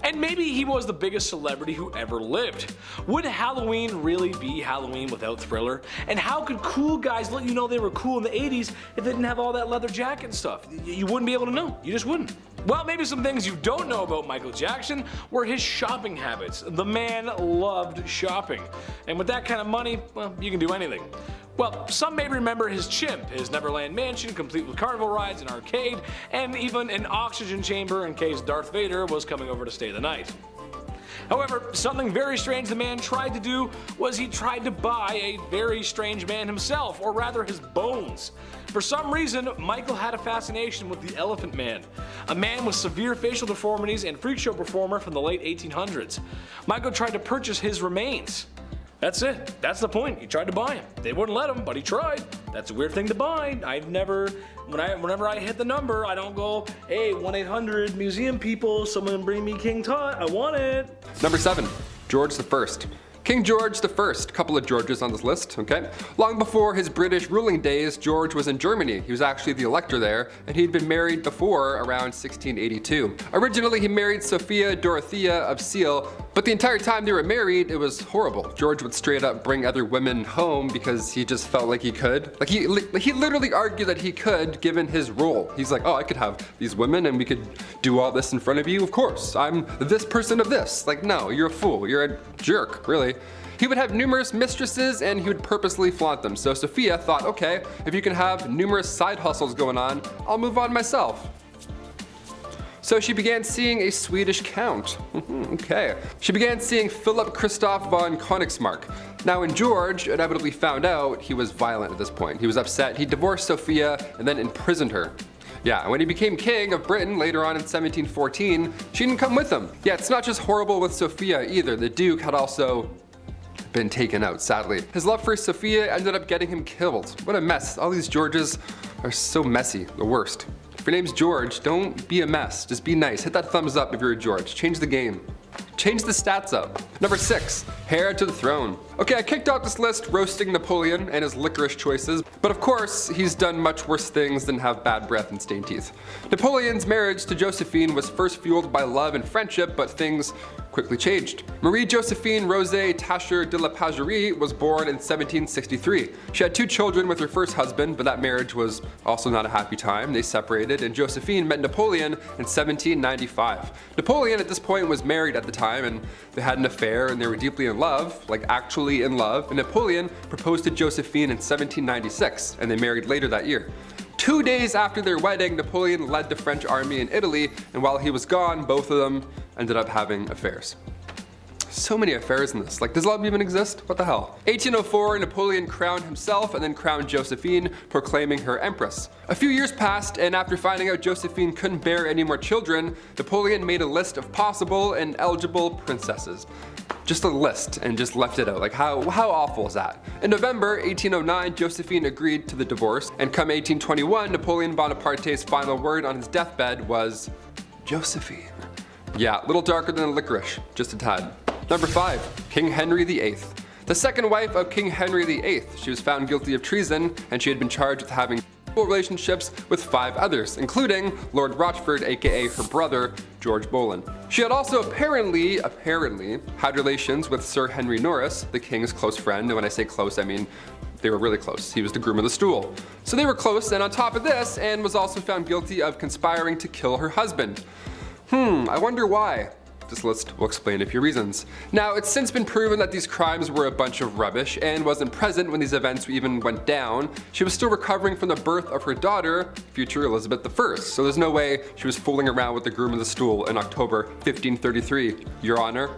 And maybe he was the biggest celebrity who ever lived. Would Halloween really be Halloween without Thriller? And how could cool guys let you know they were cool in the 80s if they didn't have all that leather jacket and stuff? You wouldn't be able to know. You just wouldn't. Well, maybe some things you don't know about Michael Jackson were his shopping habits. The man loved shopping. And with that kind of money, well, you can do anything. Well, some may remember his chimp, his Neverland mansion complete with carnival rides, an arcade, and even an oxygen chamber in case Darth Vader was coming over to stay the night. However, something very strange the man tried to do was he tried to buy a very strange man himself, or rather his bones. For some reason, Michael had a fascination with the Elephant Man, a man with severe facial deformities and freak show performer from the late 1800s. Michael tried to purchase his remains. That's it. That's the point. He tried to buy him. They wouldn't let him, but he tried. That's a weird thing to buy. Whenever I hit the number, I don't go, hey, 1-800 museum people, someone bring me King Tut. I want it. Number 7, George I. King George I, couple of Georges on this list, okay? Long before his British ruling days, George was in Germany. He was actually the elector there, and he'd been married before around 1682. Originally, he married Sophia Dorothea of Seal, but the entire time they were married, it was horrible. George would straight up bring other women home because he just felt like he could. Like he literally argued that he could, given his role. He's like, oh, I could have these women and we could do all this in front of you. Of course, I'm this person of this. Like, no, you're a fool. You're a jerk, really. He would have numerous mistresses and he would purposely flaunt them. So Sophia thought, okay, if you can have numerous side hustles going on, I'll move on myself. So she began seeing a Swedish count. Okay. She began seeing Philip Christoph von Königsmark. Now when George inevitably found out, he was violent at this point. He was upset. He divorced Sophia and then imprisoned her. Yeah, and when he became king of Britain later on in 1714, she didn't come with him. Yeah, it's not just horrible with Sophia either. The Duke had also been taken out, sadly. His love for Sophia ended up getting him killed. What a mess. All these Georges are so messy, the worst. If your name's George, don't be a mess. Just be nice. Hit that thumbs up if you're a George. Change the game. Change the stats up. Number 6, heir to the throne. Okay, I kicked out this list roasting Napoleon and his licorice choices, but of course, he's done much worse things than have bad breath and stained teeth. Napoleon's marriage to Josephine was first fueled by love and friendship, but things quickly changed. Marie-Josephine Rosé Tacher de la Pagerie was born in 1763. She had 2 children with her first husband, but that marriage was also not a happy time. They separated, and Josephine met Napoleon in 1795. Napoleon at this point was married at the time, and they had an affair, and they were deeply in love, like actually in love, and Napoleon proposed to Josephine in 1796, and they married later that year. 2 days after their wedding, Napoleon led the French army in Italy, and while he was gone, both of them ended up having affairs. So many affairs in this. Like, does love even exist? What the hell? 1804, Napoleon crowned himself and then crowned Josephine, proclaiming her empress. A few years passed, and after finding out Josephine couldn't bear any more children, Napoleon made a list of possible and eligible princesses. Just a list, and just left it out. Like, how awful is that? In November 1809, Josephine agreed to the divorce, and come 1821, Napoleon Bonaparte's final word on his deathbed was Josephine. Yeah, a little darker than a licorice, just a tad. Number 5, King Henry VIII. The second wife of King Henry VIII. She was found guilty of treason, and she had been charged with having relationships with 5 others, including Lord Rochford, aka her brother, George Boleyn. She had also apparently had relations with Sir Henry Norris, the king's close friend, and when I say close, I mean they were really close. He was the groom of the stool. So they were close, and on top of this, Anne was also found guilty of conspiring to kill her husband. I wonder why. This list will explain a few reasons. Now, it's since been proven that these crimes were a bunch of rubbish. Anne wasn't present when these events even went down. She was still recovering from the birth of her daughter, future Elizabeth I, so there's no way she was fooling around with the groom of the stool in October 1533, Your Honor.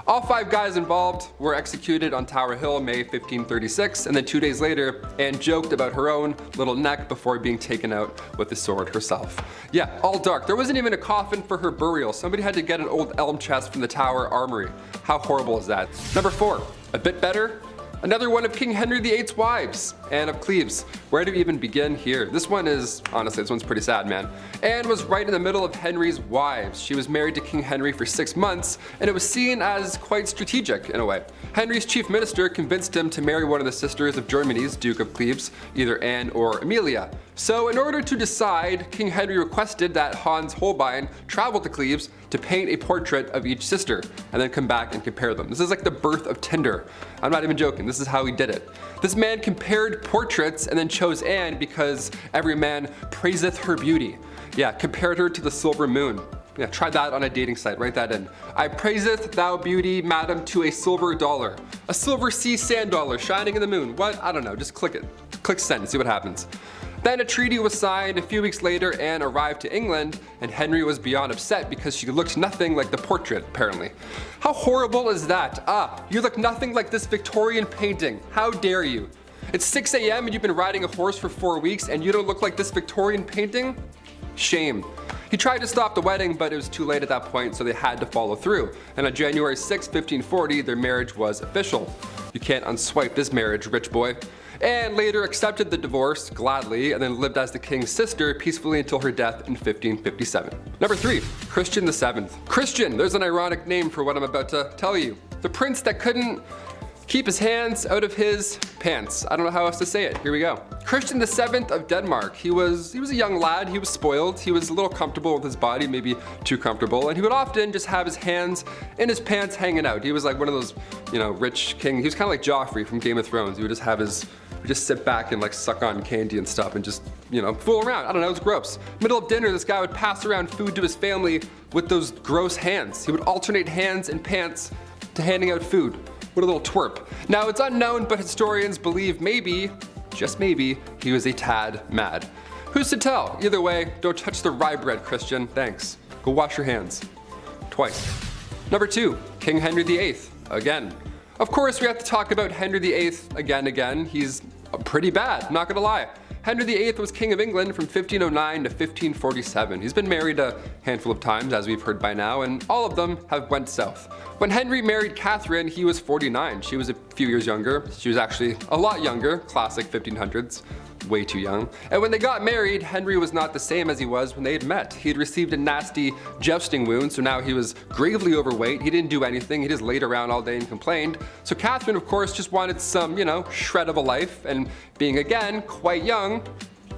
All 5 guys involved were executed on Tower Hill May 1536, and then 2 days later, Anne joked about her own little neck before being taken out with the sword herself. Yeah, all dark. There wasn't even a coffin for her burial. Somebody had to get an old elm chest from the Tower Armory. How horrible is that? Number 4, a bit better. Another one of King Henry VIII's wives, Anne of Cleves. Where do we even begin here? This one's pretty sad, man. Anne was right in the middle of Henry's wives. She was married to King Henry for 6 months, and it was seen as quite strategic in a way. Henry's chief minister convinced him to marry one of the sisters of Germany's Duke of Cleves, either Anne or Amelia. So in order to decide, King Henry requested that Hans Holbein travel to Cleves to paint a portrait of each sister, and then come back and compare them. This is like the birth of Tinder. I'm not even joking, this is how he did it. This man compared portraits and then chose Anne because every man praiseth her beauty. Yeah, compared her to the silver moon. Yeah, try that on a dating site, write that in. I praiseth thou beauty, madam, to a silver dollar. A silver sea sand dollar shining in the moon. What? I don't know, just click it. Click send and see what happens. Then a treaty was signed. A few weeks later, Anne arrived to England, and Henry was beyond upset because she looked nothing like the portrait, apparently. How horrible is that? You look nothing like this Victorian painting. How dare you? It's 6 a.m. and you've been riding a horse for 4 weeks and you don't look like this Victorian painting? Shame. He tried to stop the wedding, but it was too late at that point, so they had to follow through. And on January 6, 1540, their marriage was official. You can't unswipe this marriage, rich boy. Anne later accepted the divorce gladly and then lived as the king's sister peacefully until her death in 1557. Number 3, Christian VII. Christian, there's an ironic name for what I'm about to tell you. The prince that couldn't keep his hands out of his pants. I don't know how else to say it. Here we go. Christian VII of Denmark. He was a young lad. He was spoiled. He was a little comfortable with his body, maybe too comfortable, and he would often just have his hands in his pants hanging out. He was like one of those, rich king. He was kind of like Joffrey from Game of Thrones. He would just sit back and like suck on candy and stuff and just, fool around. I don't know, it was gross. Middle of dinner, this guy would pass around food to his family with those gross hands. He would alternate hands and pants to handing out food. What a little twerp. Now, it's unknown, but historians believe maybe, just maybe, he was a tad mad. Who's to tell? Either way, don't touch the rye bread, Christian. Thanks. Go wash your hands. Twice. Number 2, King Henry VIII. Again. Of course, we have to talk about Henry VIII again. He's pretty bad, not gonna lie. Henry VIII was King of England from 1509 to 1547. He's been married a handful of times, as we've heard by now, and all of them have went south. When Henry married Catherine, he was 49. She was a few years younger. She was actually a lot younger, classic 1500s. Way too young. And when they got married, Henry was not the same as he was when they had met. He had received a nasty jousting wound, so now he was gravely overweight. He didn't do anything, he just laid around all day and complained. So Catherine, of course, just wanted some, shred of a life, and being again quite young,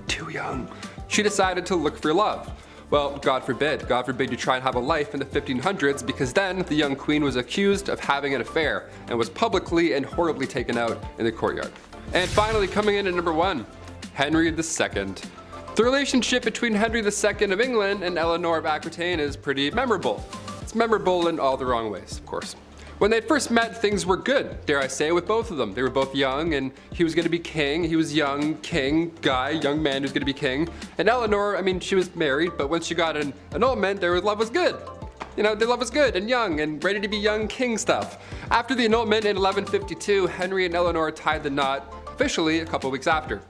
too young, she decided to look for love. Well, God forbid you try and have a life in the 1500s, because then the young queen was accused of having an affair and was publicly and horribly taken out in the courtyard. And finally, coming in at number 1, Henry II. The relationship between Henry II of England and Eleanor of Aquitaine is pretty memorable. It's memorable in all the wrong ways, of course. When they first met, things were good, dare I say, with both of them. They were both young, and he was going to be king. He was young, king, guy, young man who's going to be king. And Eleanor, she was married, but once she got an annulment, their love was good. Their love was good and young and ready to be young king stuff. After the annulment in 1152, Henry and Eleanor tied the knot officially a couple weeks after.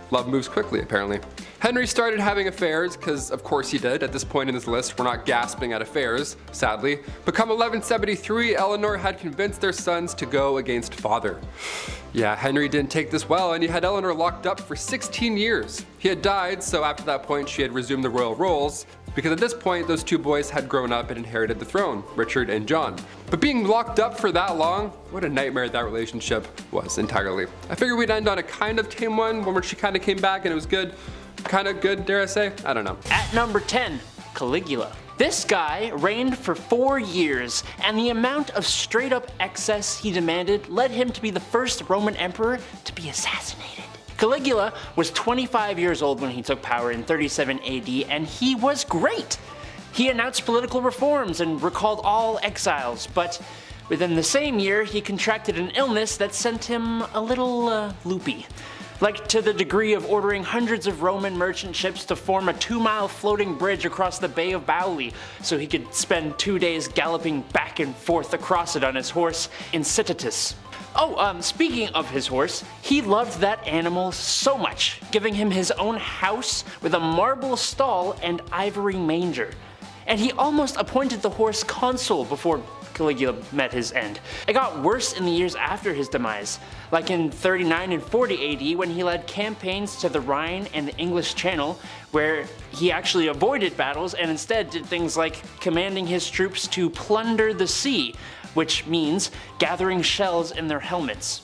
Love moves quickly, apparently. Henry started having affairs, because of course he did. At this point in this list, we're not gasping at affairs, sadly. But come 1173, Eleanor had convinced their sons to go against father. Yeah, Henry didn't take this well, and he had Eleanor locked up for 16 years. He had died, so after that point she had resumed the royal roles, because at this point those two boys had grown up and inherited the throne, Richard and John. But being locked up for that long, what a nightmare that relationship was entirely. I figured we'd end on a kind of tame one where she kind of came back and it was good. Kind of good, dare I say? I don't know. At number 10, Caligula. This guy reigned for 4 years, and the amount of straight up excess he demanded led him to be the first Roman emperor to be assassinated. Caligula was 25 years old when he took power in 37 AD, and he was great. He announced political reforms and recalled all exiles, but within the same year he contracted an illness that sent him a little loopy. Like to the degree of ordering hundreds of Roman merchant ships to form a 2-mile floating bridge across the Bay of Bauli so he could spend 2 days galloping back and forth across it on his horse Incitatus. Speaking of his horse, he loved that animal so much, giving him his own house with a marble stall and ivory manger. And he almost appointed the horse consul before Caligula met his end. It got worse in the years after his demise, like in 39 and 40 AD when he led campaigns to the Rhine and the English Channel, where he actually avoided battles and instead did things like commanding his troops to plunder the sea, which means gathering shells in their helmets.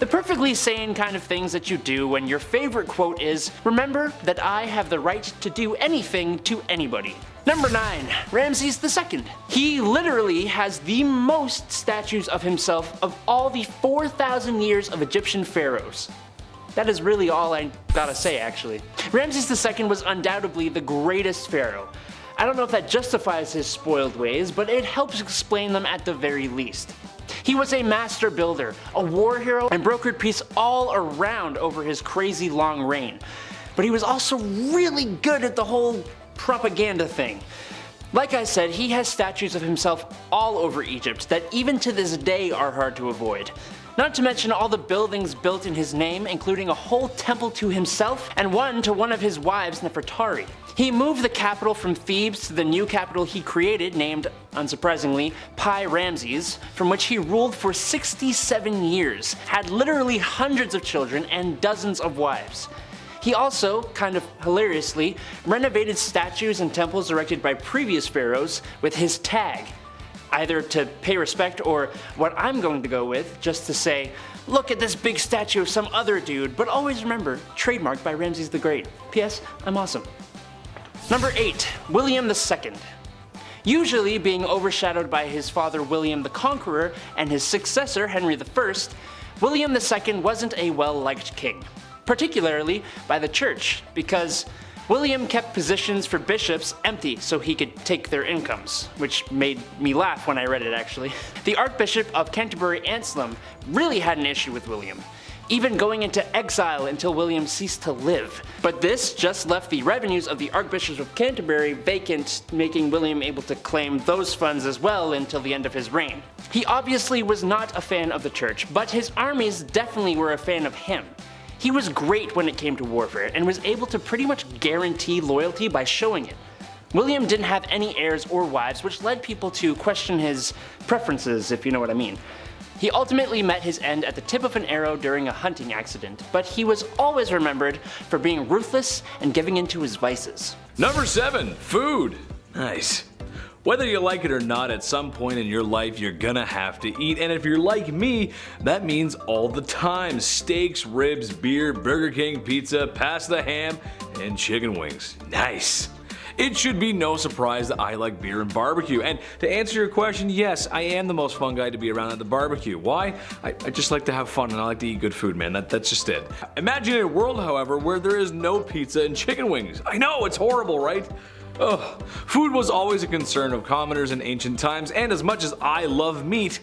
The perfectly sane kind of things that you do when your favorite quote is, "Remember that I have the right to do anything to anybody." Number 9, Ramses II. He literally has the most statues of himself of all the 4,000 years of Egyptian pharaohs. That is really all I gotta say, actually. Ramses II was undoubtedly the greatest pharaoh. I don't know if that justifies his spoiled ways, but it helps explain them at the very least. He was a master builder, a war hero, and brokered peace all around over his crazy long reign. But he was also really good at the whole propaganda thing. Like I said, he has statues of himself all over Egypt that even to this day are hard to avoid. Not to mention all the buildings built in his name, including a whole temple to himself and one to one of his wives, Nefertari. He moved the capital from Thebes to the new capital he created, named, unsurprisingly, Pi Ramses, from which he ruled for 67 years, had literally hundreds of children and dozens of wives. He also, kind of hilariously, renovated statues and temples erected by previous pharaohs with his tag, either to pay respect or what I'm going to go with, just to say, look at this big statue of some other dude, but always remember, trademarked by Ramses the Great. P.S. I'm awesome. Number 8, William II. Usually being overshadowed by his father William the Conqueror and his successor Henry I, William II wasn't a well-liked king, particularly by the church, because William kept positions for bishops empty so he could take their incomes, which made me laugh when I read it actually. The Archbishop of Canterbury Anselm really had an issue with William, even going into exile until William ceased to live. But this just left the revenues of the Archbishop of Canterbury vacant, making William able to claim those funds as well until the end of his reign. He obviously was not a fan of the church, but his armies definitely were a fan of him. He was great when it came to warfare and was able to pretty much guarantee loyalty by showing it. William didn't have any heirs or wives, which led people to question his preferences, if you know what I mean. He ultimately met his end at the tip of an arrow during a hunting accident, but he was always remembered for being ruthless and giving in to his vices. Number 7, food. Nice. Whether you like it or not, at some point in your life you're gonna have to eat, and if you're like me, that means all the time. Steaks, ribs, beer, Burger King, pizza, pasta, ham, and chicken wings. Nice. It should be no surprise that I like beer and barbecue, and to answer your question, yes, I am the most fun guy to be around at the barbecue. Why? I just like to have fun and I like to eat good food, man. That's just it. Imagine a world, however, where there is no pizza and chicken wings. I know, it's horrible, right? Ugh. Food was always a concern of commoners in ancient times, and as much as I love meat,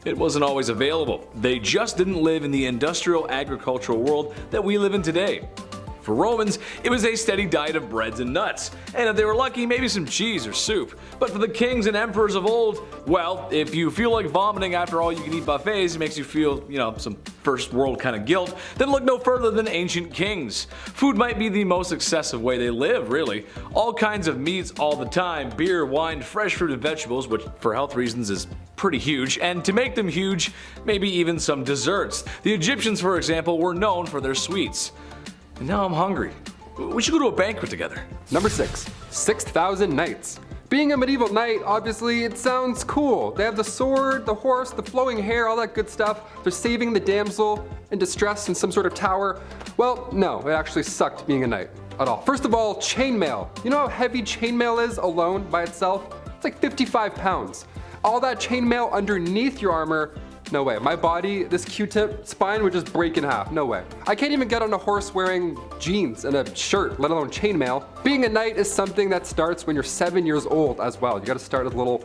it wasn't always available. They just didn't live in the industrial agricultural world that we live in today. For Romans, it was a steady diet of breads and nuts, and if they were lucky, maybe some cheese or soup. But for the kings and emperors of old, well, if you feel like vomiting after all you can eat buffets, it makes you feel, some first world kind of guilt, then look no further than ancient kings. Food might be the most excessive way they live, really. All kinds of meats all the time, beer, wine, fresh fruit and vegetables, which for health reasons is pretty huge, and to make them huge, maybe even some desserts. The Egyptians, for example, were known for their sweets. And now I'm hungry. We should go to a banquet together. Number 6, 6,000 knights. Being a medieval knight, obviously, it sounds cool. They have the sword, the horse, the flowing hair, all that good stuff. They're saving the damsel in distress in some sort of tower. Well, no, it actually sucked being a knight at all. First of all, chainmail. You know how heavy chainmail is alone by itself? It's like 55 pounds. All that chainmail underneath your armor, no way. My body, this Q-tip spine would just break in half. No way. I can't even get on a horse wearing jeans and a shirt, let alone chainmail. Being a knight is something that starts when you're 7 years old as well. You gotta start as a little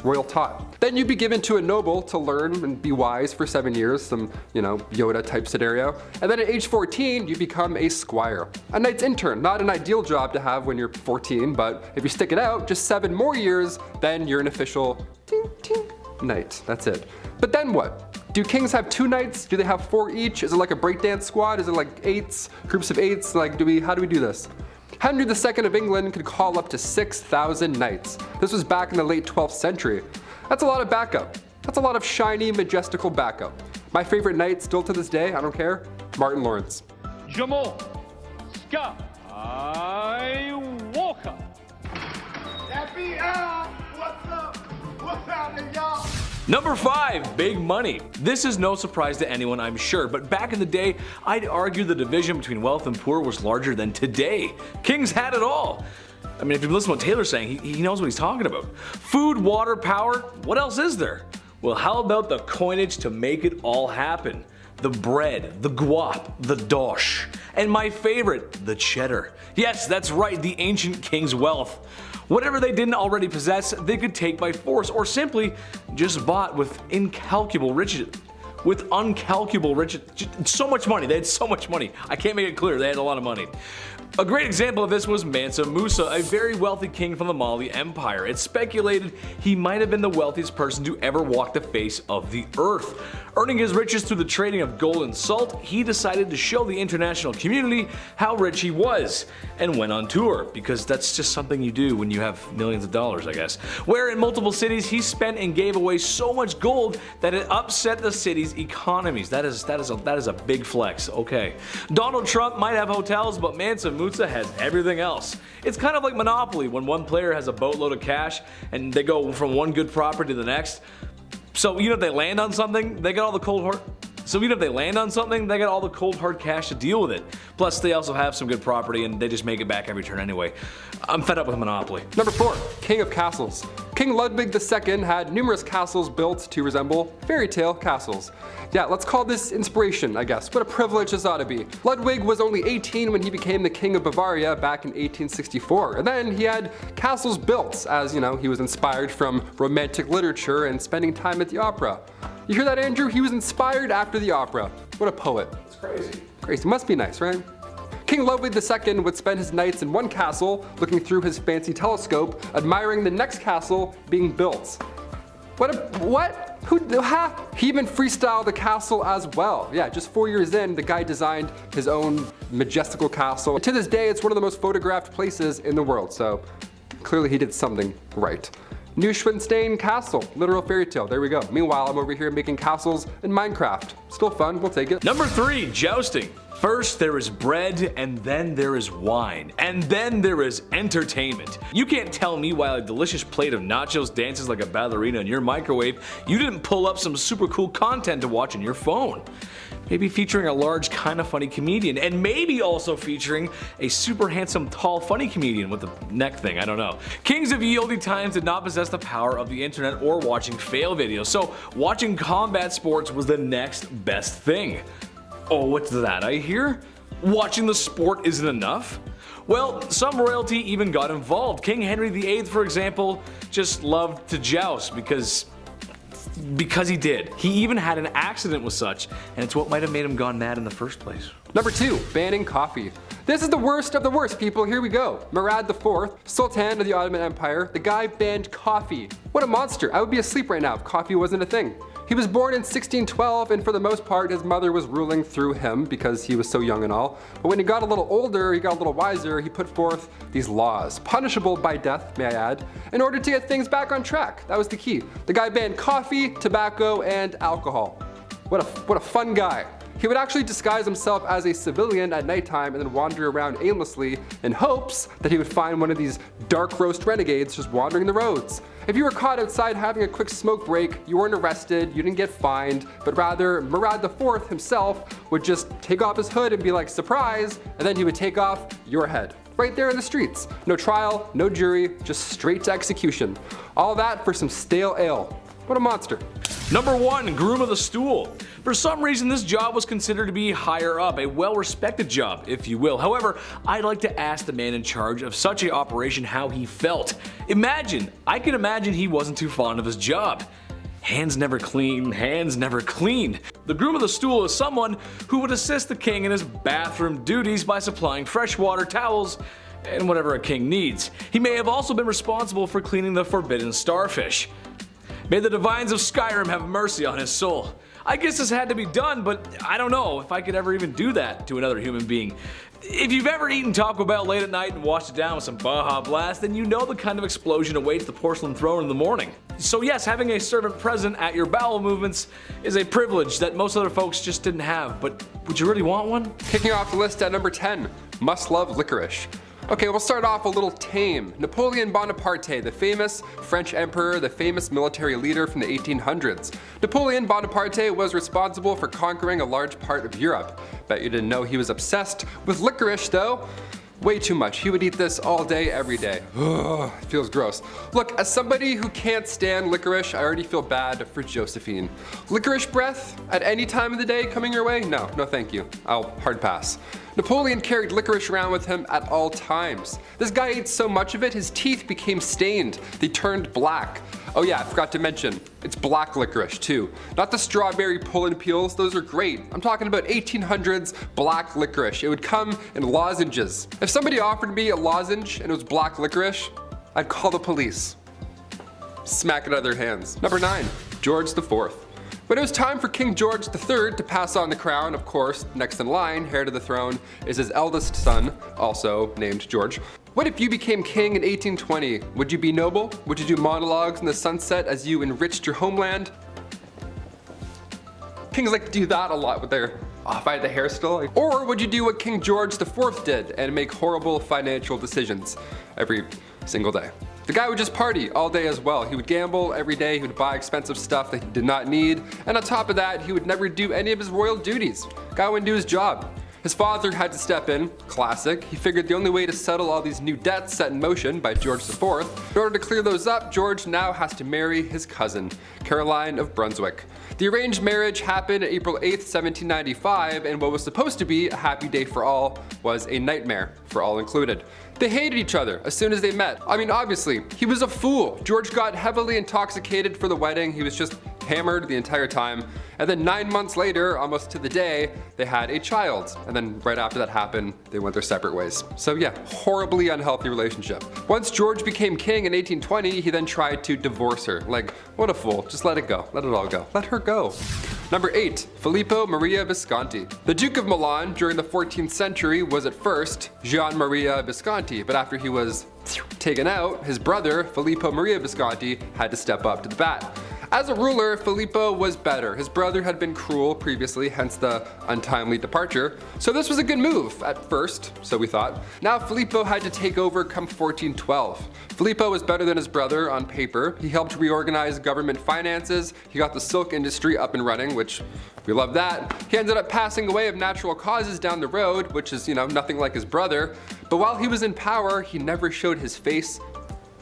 royal tot. Then you'd be given to a noble to learn and be wise for 7 years, some, Yoda type scenario. And then at age 14, you become a squire. A knight's intern, not an ideal job to have when you're 14, but if you stick it out, just 7 more years, then you're an official knight. That's it. But then what? Do kings have 2 knights? Do they have 4 each? Is it like a breakdance squad? Is it like 8s, groups of 8s? How do we do this? Henry II of England could call up to 6,000 knights. This was back in the late 12th century. That's a lot of backup. That's a lot of shiny, majestical backup. My favorite knight, still to this day, I don't care, Martin Lawrence. Jamal, Skywalker. FBI, what's up? What's happening, y'all? Number 5, big money. This is no surprise to anyone, I'm sure, but back in the day, I'd argue the division between wealth and poor was larger than today. Kings had it all. I mean, if you listen to what Taylor's saying, he knows what he's talking about. Food, water, power, what else is there? Well, how about the coinage to make it all happen? The bread, the guap, the dosh, and my favorite, the cheddar. Yes, that's right, the ancient king's wealth. Whatever they didn't already possess, they could take by force, or simply just bought with incalculable riches. With uncalculable riches. So much money. They had so much money. I can't make it clear. They had a lot of money. A great example of this was Mansa Musa, a very wealthy king from the Mali Empire. It's speculated he might have been the wealthiest person to ever walk the face of the earth. Earning his riches through the trading of gold and salt, he decided to show the international community how rich he was, and went on tour, because that's just something you do when you have millions of dollars, I guess. Where in multiple cities he spent and gave away so much gold that it upset the city's economies. That is a big flex, okay. Donald Trump might have hotels, but Mansa Musa has everything else. It's kind of like Monopoly when one player has a boatload of cash and they go from one good property to the next. So if they land on something, they got all the cold hard cash to deal with it. Plus, they also have some good property and they just make it back every turn anyway. I'm fed up with Monopoly. Number 4, King of Castles. King Ludwig II had numerous castles built to resemble fairy tale castles. Yeah, let's call this inspiration, I guess. What a privilege this ought to be. Ludwig was only 18 when he became the King of Bavaria back in 1864. And then he had castles built as, he was inspired from romantic literature and spending time at the opera. You hear that, Andrew? He was inspired after the opera. What a poet. It's crazy. Crazy. Must be nice, right? King Ludwig II would spend his nights in one castle, looking through his fancy telescope, admiring the next castle being built. What? He even freestyled the castle as well. Yeah, just 4 years in, the guy designed his own majestical castle. To this day, it's one of the most photographed places in the world, so clearly he did something right. Neuschwanstein Castle, literal fairy tale, there we go. Meanwhile, I'm over here making castles in Minecraft. Still fun, we'll take it. Number 3, jousting. First there is bread, and then there is wine, and then there is entertainment. You can't tell me while a delicious plate of nachos dances like a ballerina in your microwave, you didn't pull up some super cool content to watch on your phone. Maybe featuring a large, kinda funny comedian, and maybe also featuring a super handsome, tall, funny comedian with a neck thing, I don't know. Kings of ye olde times did not possess the power of the internet or watching fail videos, so watching combat sports was the next best thing. Oh, what's that I hear? Watching the sport isn't enough? Well, some royalty even got involved. King Henry VIII, for example, just loved to joust because he did. He even had an accident with such, and it's what might have made him gone mad in the first place. Number 2, banning coffee. This is the worst of the worst, people. Here we go. Murad IV, Sultan of the Ottoman Empire, the guy banned coffee. What a monster. I would be asleep right now if coffee wasn't a thing. He was born in 1612, and for the most part, his mother was ruling through him because he was so young and all. But when he got a little older, he got a little wiser, he put forth these laws, punishable by death, may I add, in order to get things back on track. That was the key. The guy banned coffee, tobacco, and alcohol. What a fun guy. He would actually disguise himself as a civilian at nighttime and then wander around aimlessly in hopes that he would find one of these dark roast renegades just wandering the roads. If you were caught outside having a quick smoke break, you weren't arrested, you didn't get fined, but rather Murad IV himself would just take off his hood and be like, surprise, and then he would take off your head. Right there in the streets. No trial, no jury, just straight to execution. All that for some stale ale. What a monster. Number 1, groom of the stool. For some reason, this job was considered to be higher up, a well-respected job, if you will. However, I'd like to ask the man in charge of such an operation how he felt. I can imagine he wasn't too fond of his job. Hands never clean, hands never clean. The groom of the stool is someone who would assist the king in his bathroom duties by supplying fresh water, towels, and whatever a king needs. He may have also been responsible for cleaning the forbidden starfish. May the divines of Skyrim have mercy on his soul. I guess this had to be done, but I don't know if I could ever even do that to another human being. If you've ever eaten Taco Bell late at night and washed it down with some Baja Blast, then you know the kind of explosion awaits the porcelain throne in the morning. So yes, having a servant present at your bowel movements is a privilege that most other folks just didn't have, but would you really want one? Kicking off the list at number 10, must love licorice. Okay, we'll start off a little tame. Napoleon Bonaparte, the famous French emperor, the famous military leader from the 1800s. Napoleon Bonaparte was responsible for conquering a large part of Europe. Bet you didn't know he was obsessed with licorice though. Way too much. He would eat this all day, every day. Ugh, it feels gross. Look, as somebody who can't stand licorice, I already feel bad for Josephine. Licorice breath at any time of the day coming your way? No thank you. I'll hard pass. Napoleon carried licorice around with him at all times. This guy ate so much of it, his teeth became stained. They turned black. Oh yeah, I forgot to mention, it's black licorice too. Not the strawberry pull and peels, those are great. I'm talking about 1800s black licorice. It would come in lozenges. If somebody offered me a lozenge and it was black licorice, I'd call the police. Smack it out of their hands. Number 9, George IV. When it was time for King George III to pass on the crown, of course, next in line, heir to the throne, is his eldest son, also named George. What if you became king in 1820? Would you be noble? Would you do monologues in the sunset as you enriched your homeland? Kings like to do that a lot with their, if I had the hair still. Or would you do what King George IV did and make horrible financial decisions every single day? The guy would just party all day as well. He would gamble every day, he would buy expensive stuff that he did not need, and on top of that, he would never do any of his royal duties. Guy wouldn't do his job. His father had to step in, classic. He figured the only way to settle all these new debts set in motion by George IV, in order to clear those up, George now has to marry his cousin, Caroline of Brunswick. The arranged marriage happened April 8th, 1795, and what was supposed to be a happy day for all was a nightmare for all included. They hated each other as soon as they met. I mean, obviously, he was a fool. George got heavily intoxicated for the wedding. He was just hammered the entire time, and then 9 months later, almost to the day, they had a child. And then right after that happened, they went their separate ways. So yeah, horribly unhealthy relationship. Once George became king in 1820, he then tried to divorce her. Like, what a fool, just let it go, let it all go, let her go. Number 8, Filippo Maria Visconti. The Duke of Milan during the 14th century was at first Gian Maria Visconti, but after he was taken out, his brother Filippo Maria Visconti had to step up to the bat. As a ruler, Filippo was better. His brother had been cruel previously, hence the untimely departure. So this was a good move at first, so we thought. Now Filippo had to take over come 1412. Filippo was better than his brother on paper. He helped reorganize government finances. He got the silk industry up and running, which we love that. He ended up passing away of natural causes down the road, which is, nothing like his brother. But while he was in power, he never showed his face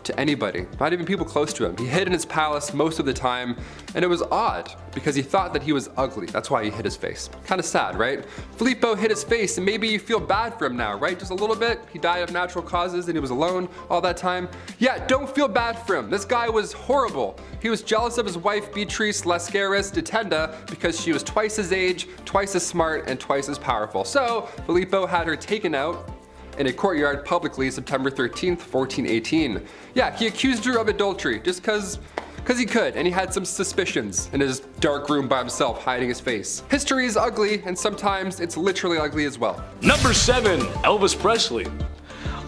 to anybody, not even people close to him. He hid in his palace most of the time, and it was odd because he thought that he was ugly. That's why he hid his face. Kind of sad, right? Filippo hid his face, and maybe you feel bad for him now, right? Just a little bit. He died of natural causes and he was alone all that time. Yeah, don't feel bad for him. This guy was horrible. He was jealous of his wife Beatrice Lascaris de Tenda because she was twice his age, twice as smart, and twice as powerful. So Filippo had her taken out in a courtyard publicly September 13th, 1418. Yeah, he accused her of adultery just cause he could, and he had some suspicions in his dark room by himself hiding his face. History is ugly, and sometimes it's literally ugly as well. Number 7, Elvis Presley.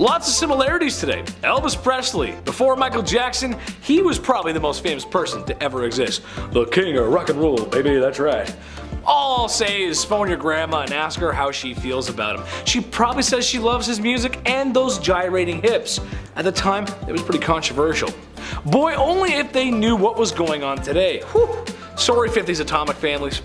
Lots of similarities today. Elvis Presley, before Michael Jackson, he was probably the most famous person to ever exist. The king of rock and roll, baby, that's right. All I'll say is phone your grandma and ask her how she feels about him. She probably says she loves his music and those gyrating hips. At the time, it was pretty controversial. Boy, only if they knew what was going on today. Whew. Sorry 50s atomic families.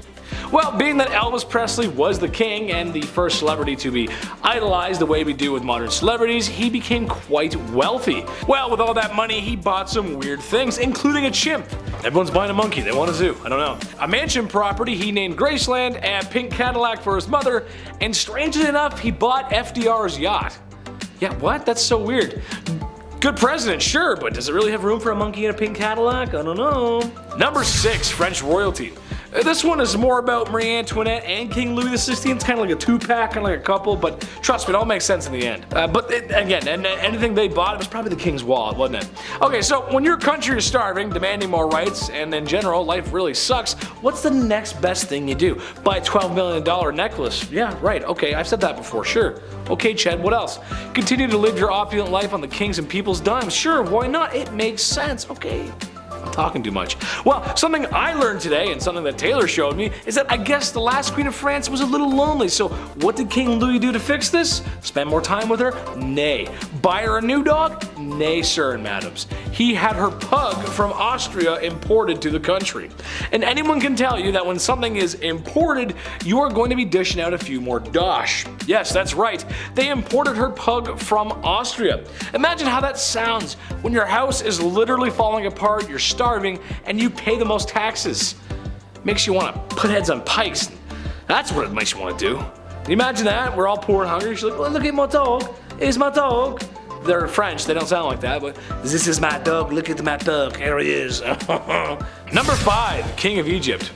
Well, being that Elvis Presley was the king and the first celebrity to be idolized the way we do with modern celebrities, he became quite wealthy. Well, with all that money, he bought some weird things, including a chimp. Everyone's buying a monkey, they want a zoo, I don't know. A mansion property he named Graceland, a pink Cadillac for his mother, and strangely enough, he bought FDR's yacht. Yeah, what? That's so weird. Good president, sure, but does it really have room for a monkey in a pink Cadillac? I don't know. Number 6, French royalty. This one is more about Marie Antoinette and King Louis XVI. It's kind of like a two-pack, kind of like a couple, but trust me, it all makes sense in the end. Again, anything they bought, it was probably the king's wallet, wasn't it? Okay, so when your country is starving, demanding more rights, and in general, life really sucks, what's the next best thing you do? Buy a $12 million necklace. Yeah, right, okay, I've said that before, sure. Okay, Chad, what else? Continue to live your opulent life on the king's and people's dimes. Sure, why not? It makes sense, okay. I'm talking too much. Well, something I learned today and something that Taylor showed me is that I guess the last queen of France was a little lonely. So what did King Louis do to fix this? Spend more time with her? Nay. Buy her a new dog? Nay, sir and madams. He had her pug from Austria imported to the country. And anyone can tell you that when something is imported, you are going to be dishing out a few more dosh. Yes, that's right. They imported her pug from Austria. Imagine how that sounds when your house is literally falling apart, you're starving, and you pay the most taxes. Makes you want to put heads on pikes. That's what it makes you want to do. Can you imagine that? We're all poor and hungry. She's like, oh, look at my dog. It's my dog. They're French, they don't sound like that, but this is my dog, look at my dog, here he is. Number 5, King of Egypt.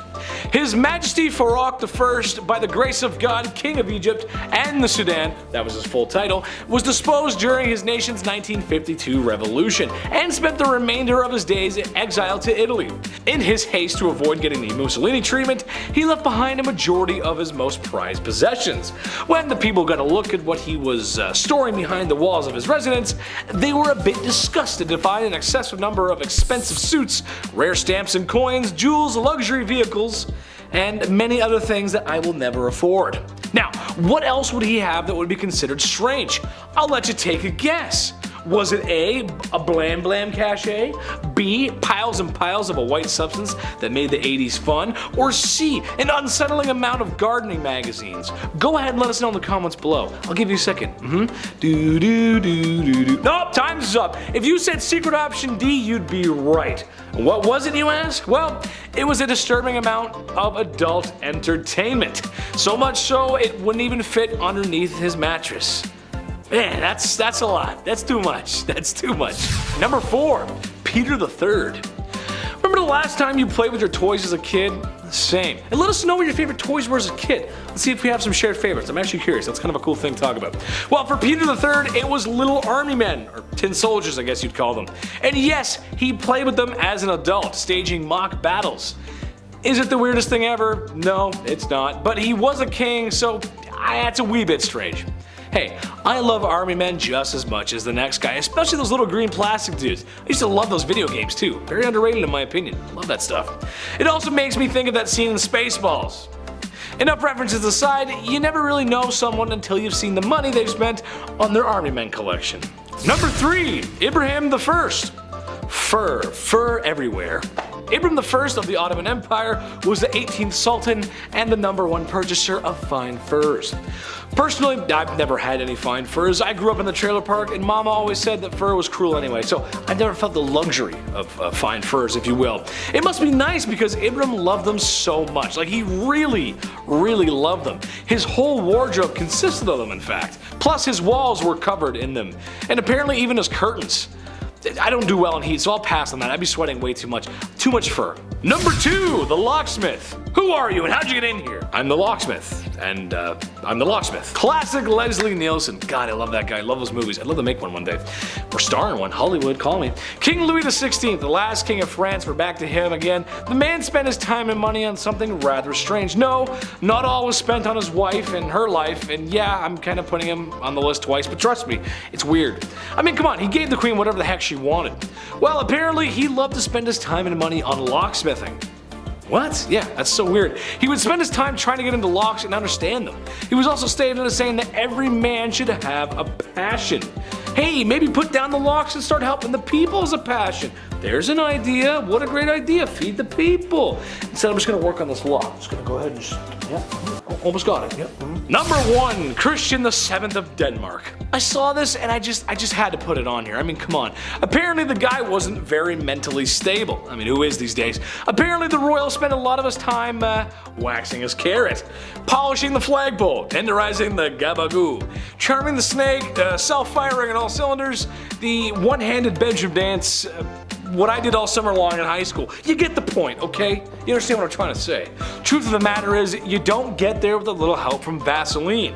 His Majesty Farouk I, by the grace of God, King of Egypt and the Sudan, that was his full title, was disposed during his nation's 1952 revolution and spent the remainder of his days in exile to Italy. In his haste to avoid getting the Mussolini treatment, he left behind a majority of his most prized possessions. When the people got a look at what he was storing behind the walls of his residence, they were a bit disgusted to find an excessive number of expensive suits, rare stamps and coins, jewels, luxury vehicles, and many other things that I will never afford. Now, what else would he have that would be considered strange? I'll let you take a guess. Was it A, a blam blam cachet, B, piles and piles of a white substance that made the 80s fun, or C, an unsettling amount of gardening magazines? Go ahead and let us know in the comments below. I'll give you a second. Nope, time's up. If you said secret option D, you'd be right. What was it, you ask? Well, it was a disturbing amount of adult entertainment. So much so, it wouldn't even fit underneath his mattress. Man, that's a lot. That's too much. That's too much. Number 4, Peter III. Remember the last time you played with your toys as a kid? Same. And let us know what your favorite toys were as a kid. Let's see if we have some shared favorites. I'm actually curious. That's kind of a cool thing to talk about. Well, for Peter III, it was little army men, or tin soldiers I guess you'd call them. And yes, he played with them as an adult, staging mock battles. Is it the weirdest thing ever? No, it's not. But he was a king, so that's a wee bit strange. Hey, I love army men just as much as the next guy, especially those little green plastic dudes. I used to love those video games too. Very underrated in my opinion. Love that stuff. It also makes me think of that scene in Spaceballs. Enough references aside, you never really know someone until you've seen the money they've spent on their army men collection. Number 3, Ibrahim I. Fur everywhere. Ibrahim I of the Ottoman Empire was the 18th Sultan and the #1 purchaser of fine furs. Personally, I've never had any fine furs. I grew up in the trailer park and Mama always said that fur was cruel anyway, so I've never felt the luxury of fine furs, if you will. It must be nice because Ibrahim loved them so much. Like, he really loved them. His whole wardrobe consisted of them, in fact. Plus, his walls were covered in them, and apparently even his curtains. I don't do well in heat, so I'll pass on that. I'd be sweating way too much. Too much fur. Number 2, the locksmith. Who are you and how'd you get in here? I'm the locksmith. And I'm the locksmith. Classic Leslie Nielsen. God, I love that guy. I love those movies. I'd love to make one day. Or star in one. Hollywood, call me. King Louis XVI, the last king of France. We're back to him again. The man spent his time and money on something rather strange. No, not all was spent on his wife and her life. And yeah, I'm kind of putting him on the list twice, but trust me, it's weird. I mean, come on, he gave the queen whatever the heck she wanted. Well, apparently he loved to spend his time and money on locksmithing. What? Yeah, that's so weird. He would spend his time trying to get into locks and understand them. He was also stated as saying that every man should have a passion. Hey, maybe put down the locks and start helping the people as a passion. There's an idea. What a great idea. Feed the people. Instead, I'm just going to work on this lock. I'm just going to go ahead and just, yeah, almost got it. Yep. Number 1, Christian VII of Denmark. I saw this and I just had to put it on here. I mean, come on. Apparently the guy wasn't very mentally stable. I mean, who is these days? Apparently the royal spent a lot of his time waxing his carrot, polishing the flagpole, tenderizing the gabagoo, charming the snake, self-firing on all cylinders, the one-handed bedroom dance, what I did all summer long in high school. You get the point, okay? You understand what I'm trying to say. Truth of the matter is, you don't get there with a little help from Vaseline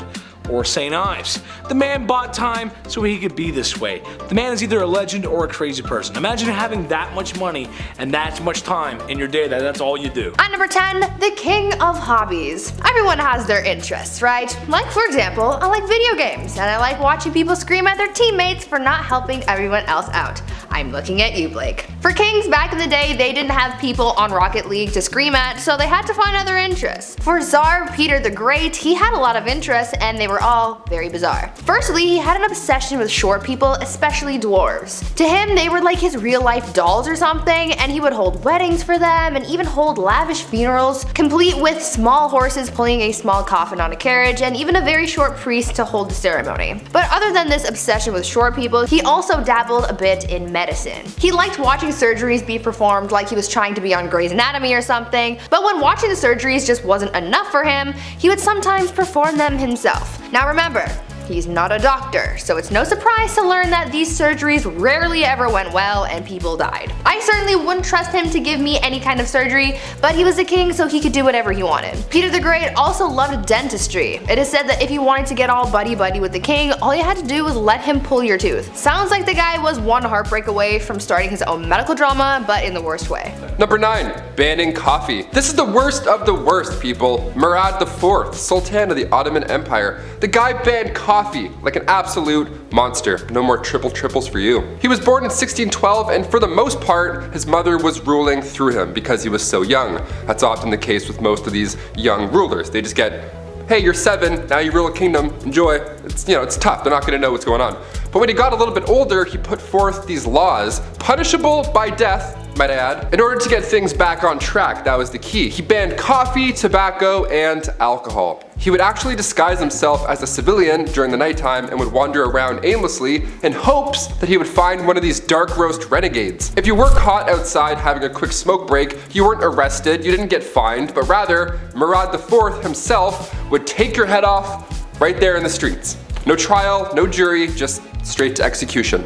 or St. Ives. The man bought time so he could be this way. The man is either a legend or a crazy person. Imagine having that much money and that much time in your day that's all you do. At number 10, the king of hobbies. Everyone has their interests, right? Like, for example, I like video games and I like watching people scream at their teammates for not helping everyone else out. I'm looking at you, Blake. For kings back in the day, they didn't have people on Rocket League to scream at, so they had to find other interests. For Tsar Peter the Great, he had a lot of interests and they were all very bizarre. Firstly, he had an obsession with short people, especially dwarves. To him, they were like his real-life dolls or something, and he would hold weddings for them and even hold lavish funerals, complete with small horses pulling a small coffin on a carriage and even a very short priest to hold the ceremony. But other than this obsession with short people, he also dabbled a bit in medicine. He liked watching surgeries be performed like he was trying to be on Grey's Anatomy or something, but when watching the surgeries just wasn't enough for him, he would sometimes perform them himself. Now remember, he's not a doctor, so it's no surprise to learn that these surgeries rarely ever went well and people died. I certainly wouldn't trust him to give me any kind of surgery, but he was a king so he could do whatever he wanted. Peter the Great also loved dentistry. It is said that if you wanted to get all buddy-buddy with the king, all you had to do was let him pull your tooth. Sounds like the guy was one heartbreak away from starting his own medical drama, but in the worst way. Number 9, banning coffee. This is the worst of the worst, people. Murad IV, Sultan of the Ottoman Empire. The guy banned coffee like an absolute monster. No more triples for you. He was born in 1612 and for the most part, his mother was ruling through him because he was so young. That's often the case with most of these young rulers. They just get, hey, you're 7, now you rule a kingdom, enjoy. It's, it's tough, they're not gonna know what's going on. But when he got a little bit older, he put forth these laws, punishable by death, might I add, in order to get things back on track. That was the key. He banned coffee, tobacco, and alcohol. He would actually disguise himself as a civilian during the nighttime and would wander around aimlessly in hopes that he would find one of these dark roast renegades. If you were caught outside having a quick smoke break, you weren't arrested, you didn't get fined, but rather, Murad IV himself would take your head off right there in the streets. No trial, no jury, just straight to execution.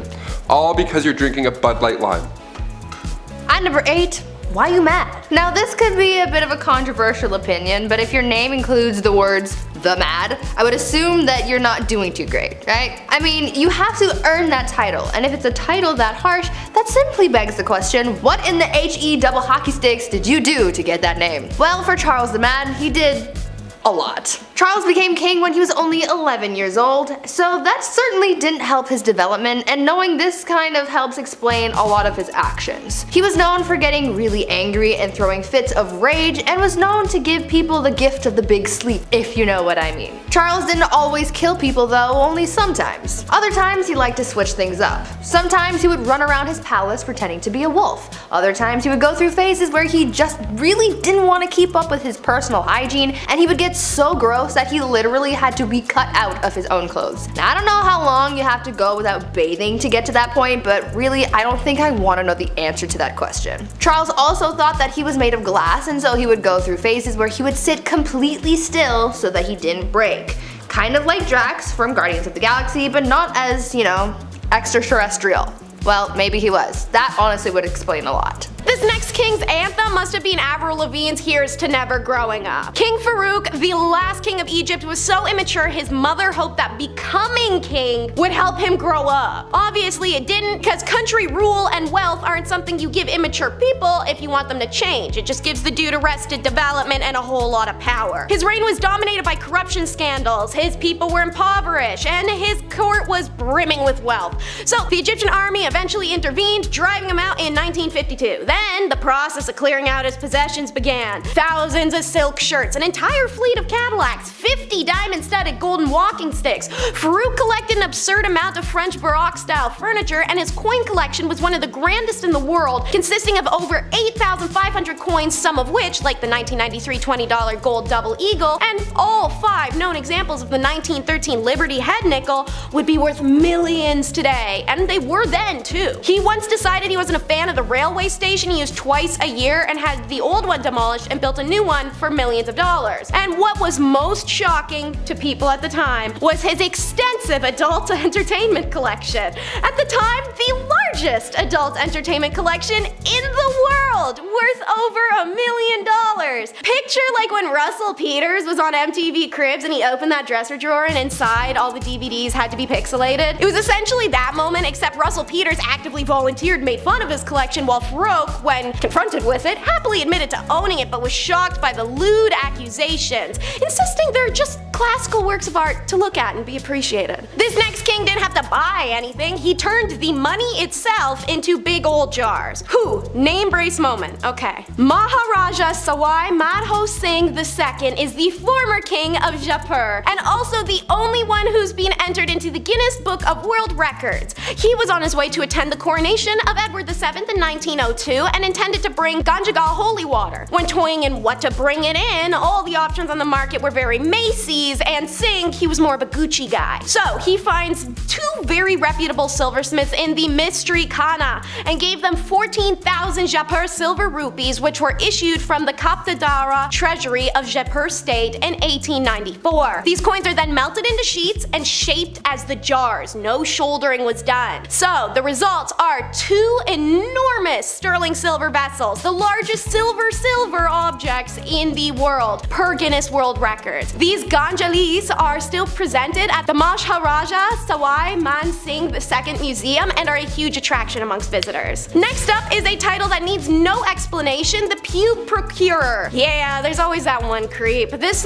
All because you're drinking a Bud Light Lime. At number 8, Why you mad? Now this could be a bit of a controversial opinion, but if your name includes the words the mad, I would assume that you're not doing too great, right? I mean, you have to earn that title, and if it's a title that harsh, that simply begs the question, what in the HE double hockey sticks did you do to get that name? Well, for Charles the Mad, he did a lot. Charles became king when he was only 11 years old, so that certainly didn't help his development, and knowing this kind of helps explain a lot of his actions. He was known for getting really angry and throwing fits of rage, and was known to give people the gift of the big sleep, if you know what I mean. Charles didn't always kill people though, only sometimes. Other times he liked to switch things up. Sometimes he would run around his palace pretending to be a wolf. Other times he would go through phases where he just really didn't want to keep up with his personal hygiene, and he would get so gross that he literally had to be cut out of his own clothes. Now I don't know how long you have to go without bathing to get to that point, but really I don't think I want to know the answer to that question. Charles also thought that he was made of glass, and so he would go through phases where he would sit completely still so that he didn't break. Kind of like Drax from Guardians of the Galaxy, but not as, you know, extraterrestrial. Well, maybe he was. That honestly would explain a lot. This next king's anthem must have been Avril Lavigne's Here's to Never Growing Up. King Farouk, the last king of Egypt, was so immature his mother hoped that becoming king would help him grow up. Obviously it didn't, because country rule and wealth aren't something you give immature people if you want them to change. It just gives the dude arrested development and a whole lot of power. His reign was dominated by corruption scandals, his people were impoverished, and his court was brimming with wealth. So the Egyptian army eventually intervened, driving him out in 1952. Then the process of clearing out his possessions began. Thousands of silk shirts, an entire fleet of Cadillacs, 50 diamond-studded golden walking sticks. Farouk collected an absurd amount of French Baroque-style furniture, and his coin collection was one of the grandest in the world, consisting of over 8,500 coins, some of which, like the 1993 $20 gold double eagle, and all 5 known examples of the 1913 Liberty head nickel, would be worth millions today, and they were then too. He once decided he wasn't a fan of the railway station he used twice a year and had the old one demolished and built a new one for millions of dollars. And what was most shocking to people at the time was his extensive adult entertainment collection. At the time, the largest adult entertainment collection in the world, worth over $1 million. Picture like when Russell Peters was on MTV Cribs and he opened that dresser drawer and inside all the DVDs had to be pixelated. It was essentially that moment, except Russell Peters actively volunteered and made fun of his collection, while Farouk, when confronted with it, happily admitted to owning it but was shocked by the lewd accusations, insisting they're just classical works of art to look at and be appreciated. This next king didn't have to buy anything, he turned the money itself into big old jars. Whew, name brace moment, okay. Maharaja Sawai Madho Singh II is the former king of Jaipur, and also the only one who's been entered into the Guinness Book of World Records. He was on his way to attend the coronation of Edward VII in 1902 and intended to bring Ganjagal holy water. When toying in what to bring it in, all the options on the market were very Macy's, and Singh, he was more of a Gucci guy. So he finds 2 very reputable silversmiths in the mystery Khana and gave them 14,000 Jaipur silver rupees, which were issued from the Kaptadara treasury of Jaipur state in 1894. These coins are then melted into sheets and shaped as the jars. No shouldering was done. So the results are 2 enormous sterling silver vessels, the largest silver objects in the world, per Guinness World Records. These Ganjalis are still presented at the Maharaja Sawai Man Singh II Museum and are a huge attraction amongst visitors. Next up is a title that needs no explanation, the Pube Procurer. Yeah, there's always that one creep. This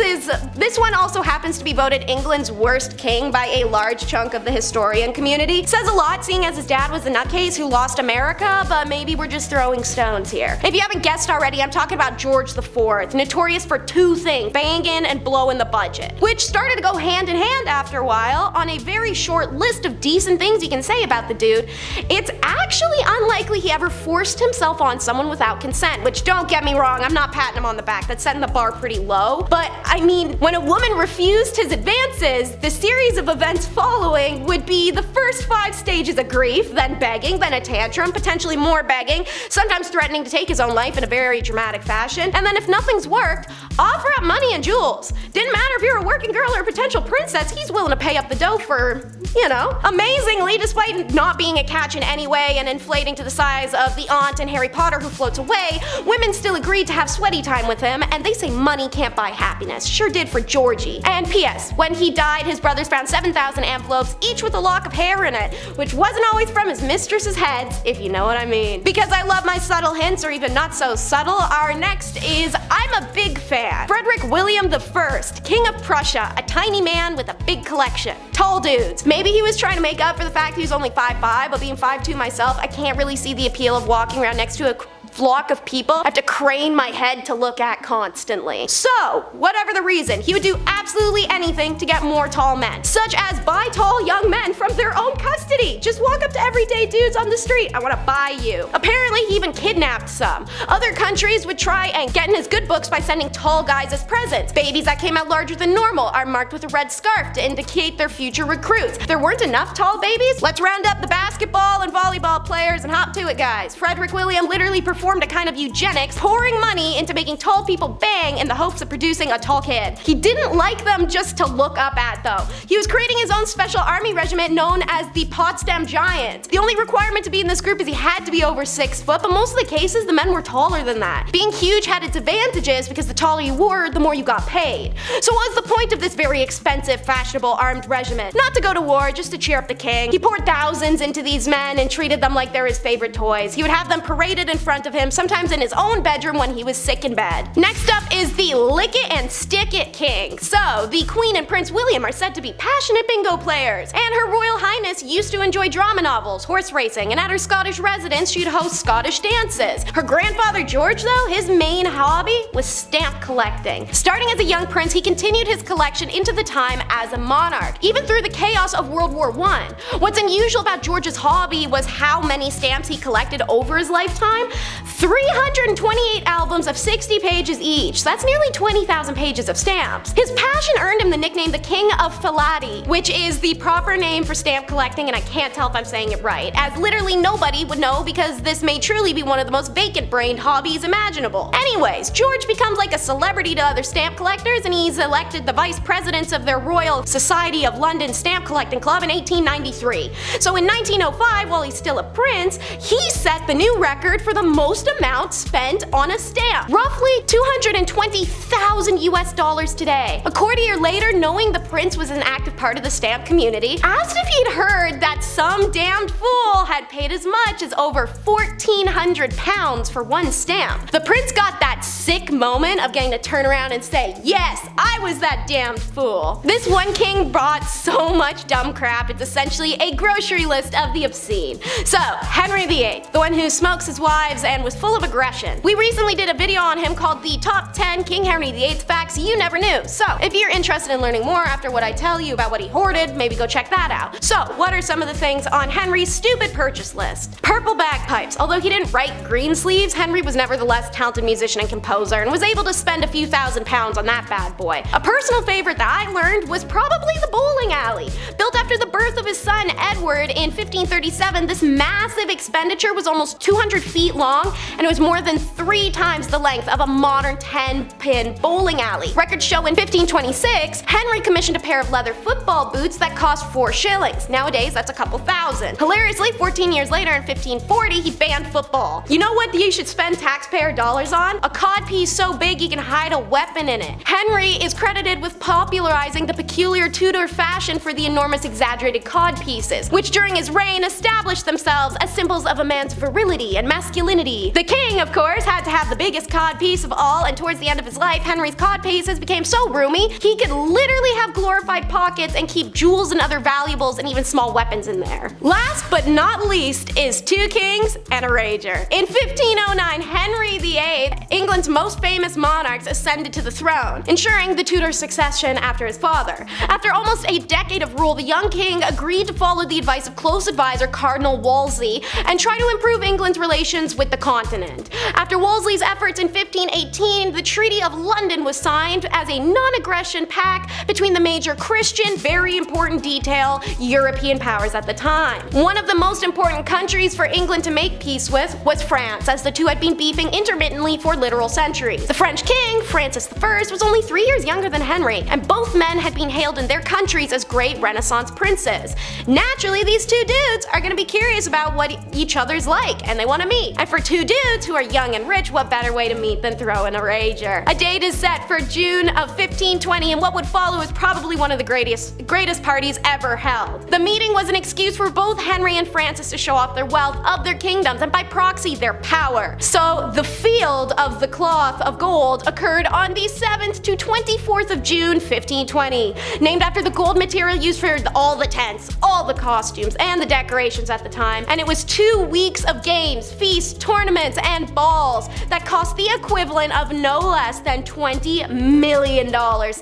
one also happens to be voted England's worst king by a large chunk of the historian community. Says a lot, seeing as his dad was the nutcase who lost America, but maybe we're just throwing stones here. If you haven't guessed already, I'm talking about George IV, notorious for 2 things, banging and blowing the budget, which started to go hand in hand after a while. On a very short list of decent things you can say about the dude, it's actually unlikely he ever forced himself on someone without consent, which, don't get me wrong, I'm not patting him on the back, that's setting the bar pretty low, but I mean, when a woman refused his advances, the series of events following would be the first 5 stages of grief, then begging, then a tantrum, potentially more begging, begging, sometimes threatening to take his own life in a very dramatic fashion, and then if nothing's worked, offer up money and jewels. Didn't matter if you're a working girl or a potential princess, he's willing to pay up the dough for, you know. Amazingly, despite not being a catch in any way and inflating to the size of the aunt in Harry Potter who floats away, women still agreed to have sweaty time with him, and they say money can't buy happiness. Sure did for Georgie. And P.S. when he died, his brothers found 7,000 envelopes, each with a lock of hair in it, which wasn't always from his mistress's heads, if you know what I mean. Because I love my subtle hints, or even not so subtle, our next is I'm a big fan. Frederick William I, King of Prussia, a tiny man with a big collection. Tall dudes. Maybe he was trying to make up for the fact he was only 5'5", but being 5'2" myself, I can't really see the appeal of walking around next to a flock of people I have to crane my head to look at constantly. So, whatever the reason, he would do absolutely anything to get more tall men, such as buy tall young men from their own custody. Just walk up to everyday dudes on the street, I want to buy you. Apparently he even kidnapped some. Other countries would try and get in his good books by sending tall guys as presents. Babies that came out larger than normal are marked with a red scarf to indicate their future recruits. If there weren't enough tall babies, let's round up the basketball and volleyball players and hop to it, guys. Frederick William literally performed a kind of eugenics, pouring money into making tall people bang in the hopes of producing a tall kid. He didn't like them just to look up at though. He was creating his own special army regiment known as the Potsdam Giants. The only requirement to be in this group is he had to be over 6 foot, but most of the cases the men were taller than that. Being huge had its advantages because the taller you were, the more you got paid. So what was the point of this very expensive, fashionable armed regiment? Not to go to war, just to cheer up the king. He poured thousands into these men and treated them like they're his favorite toys. He would have them paraded in front of him, sometimes in his own bedroom when he was sick in bed. Next up is the lick it and stick it king. So, the Queen and Prince William are said to be passionate bingo players, and Her Royal Highness used to enjoy drama novels, horse racing, and at her Scottish residence she'd host Scottish dances. Her grandfather George though, his main hobby was stamp collecting. Starting as a young prince, he continued his collection into the time as a monarch, even through the chaos of World War I. What's unusual about George's hobby was how many stamps he collected over his lifetime. 328 albums of 60 pages each. That's nearly 20,000 pages of stamps. His passion earned him the nickname the King of Philately, which is the proper name for stamp collecting, and I can't tell if I'm saying it right, as literally nobody would know because this may truly be one of the most vacant-brained hobbies imaginable. Anyways, George becomes like a celebrity to other stamp collectors, and he's elected the vice president of their Royal Society of London Stamp Collecting Club in 1893. So in 1905, while he's still a prince, he set the new record for the most amount spent on a stamp. Roughly $220,000 US today. A quarter year later, knowing the prince was an active part of the stamp community, asked if he'd heard that some damned fool had paid as much as over 1,400 pounds for one stamp. The prince got that sick moment of getting to turn around and say, yes, I was that damned fool. This one king bought so much dumb crap, it's essentially a grocery list of the obscene. So, Henry VIII, the one who smokes his wives and was full of aggression. We recently did a video on him called the Top 10 King Henry VIII Facts You Never Knew. So, if you're interested in learning more after what I tell you about what he hoarded, maybe go check that out. So, what are some of the things on Henry's stupid purchase list? Purple bagpipes. Although he didn't write green sleeves, Henry was nevertheless a talented musician and composer and was able to spend a few £1,000s on that bad boy. A personal favorite that I learned was probably the bowling alley. Built after the birth of his son Edward in 1537, this massive expenditure was almost 200 feet long, and it was more than 3 times the length of a modern 10-pin bowling alley. Records show in 1526, Henry commissioned a pair of leather football boots that cost 4 shillings. Nowadays, that's a couple thousand. Hilariously, 14 years later in 1540, he banned football. You know what you should spend taxpayer dollars on? A codpiece so big you can hide a weapon in it. Henry is credited with popularizing the peculiar Tudor fashion for the enormous exaggerated codpieces, which during his reign established themselves as symbols of a man's virility and masculinity. The king, of course, had to have the biggest codpiece of all, and towards the end of his life, Henry's codpieces became so roomy, he could literally have glorified pockets and keep jewels and other valuables and even small weapons in there. Last but not least is 2 kings and a rager. In 1509, Henry VIII, England's most famous monarchs, ascended to the throne, ensuring the Tudor succession after his father. After almost a decade of rule, the young king agreed to follow the advice of close advisor Cardinal Wolsey and try to improve England's relations with the continent. continent. After Wolsey's efforts in 1518, the Treaty of London was signed as a non-aggression pact between the major Christian, very important detail, European powers at the time. One of the most important countries for England to make peace with was France, as the two had been beefing intermittently for literal centuries. The French king, Francis I, was only 3 years younger than Henry, and both men had been hailed in their countries as great Renaissance princes. Naturally, these two dudes are gonna be curious about what each other's like, and they wanna meet. And for two dudes who are young and rich, what better way to meet than throw in a rager? A date is set for June of 1520, and what would follow is probably one of the greatest parties ever held. The meeting was an excuse for both Henry and Francis to show off their wealth of their kingdoms, and by proxy, their power. So the Field of the Cloth of Gold occurred on the 7th to 24th of June 1520, named after the gold material used for all the tents, all the costumes, and the decorations at the time. And it was 2 weeks of games, feasts, tournaments, and balls that cost the equivalent of no less than $20 million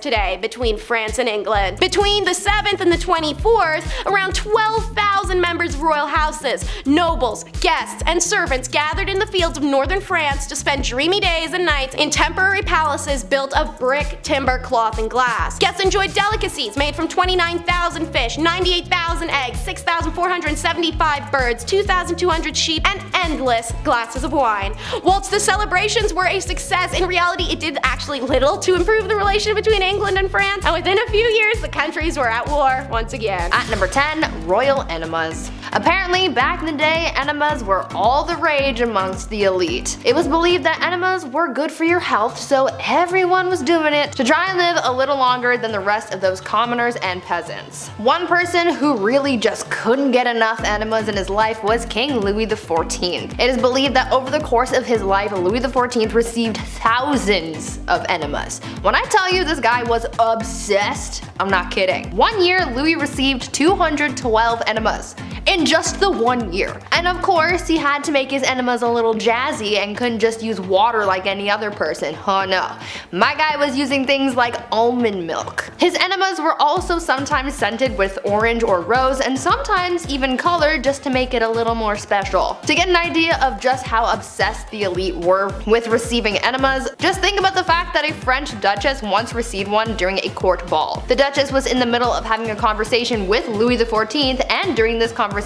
today between France and England. Between the 7th and the 24th, around 12,000 members of royal houses, nobles, guests, and servants gathered in the fields of northern France to spend dreamy days and nights in temporary palaces built of brick, timber, cloth, and glass. Guests enjoyed delicacies made from 29,000 fish, 98,000 eggs, 6,475 birds, 2,200 sheep, and endless glasses of wine. Whilst the celebrations were a success, in reality it did actually little to improve the relation between England and France, and within a few years the countries were at war once again. At number 10, royal enemas. Apparently, back in the day, enemas were all the rage amongst the elite. It was believed that enemas were good for your health, so everyone was doing it to try and live a little longer than the rest of those commoners and peasants. One person who really just couldn't get enough enemas in his life was King Louis XIV. It is believed that over the course of his life, Louis XIV received thousands of enemas. When I tell you this guy was obsessed, I'm not kidding. One year, Louis received 212 enemas. In just the 1 year. And of course, he had to make his enemas a little jazzy and couldn't just use water like any other person. Oh no. My guy was using things like almond milk. His enemas were also sometimes scented with orange or rose, and sometimes even colored just to make it a little more special. To get an idea of just how obsessed the elite were with receiving enemas, just think about the fact that a French duchess once received one during a court ball. The duchess was in the middle of having a conversation with Louis XIV, and during this conversation,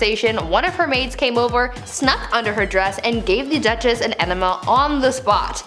one of her maids came over, snuck under her dress, and gave the duchess an enema on the spot.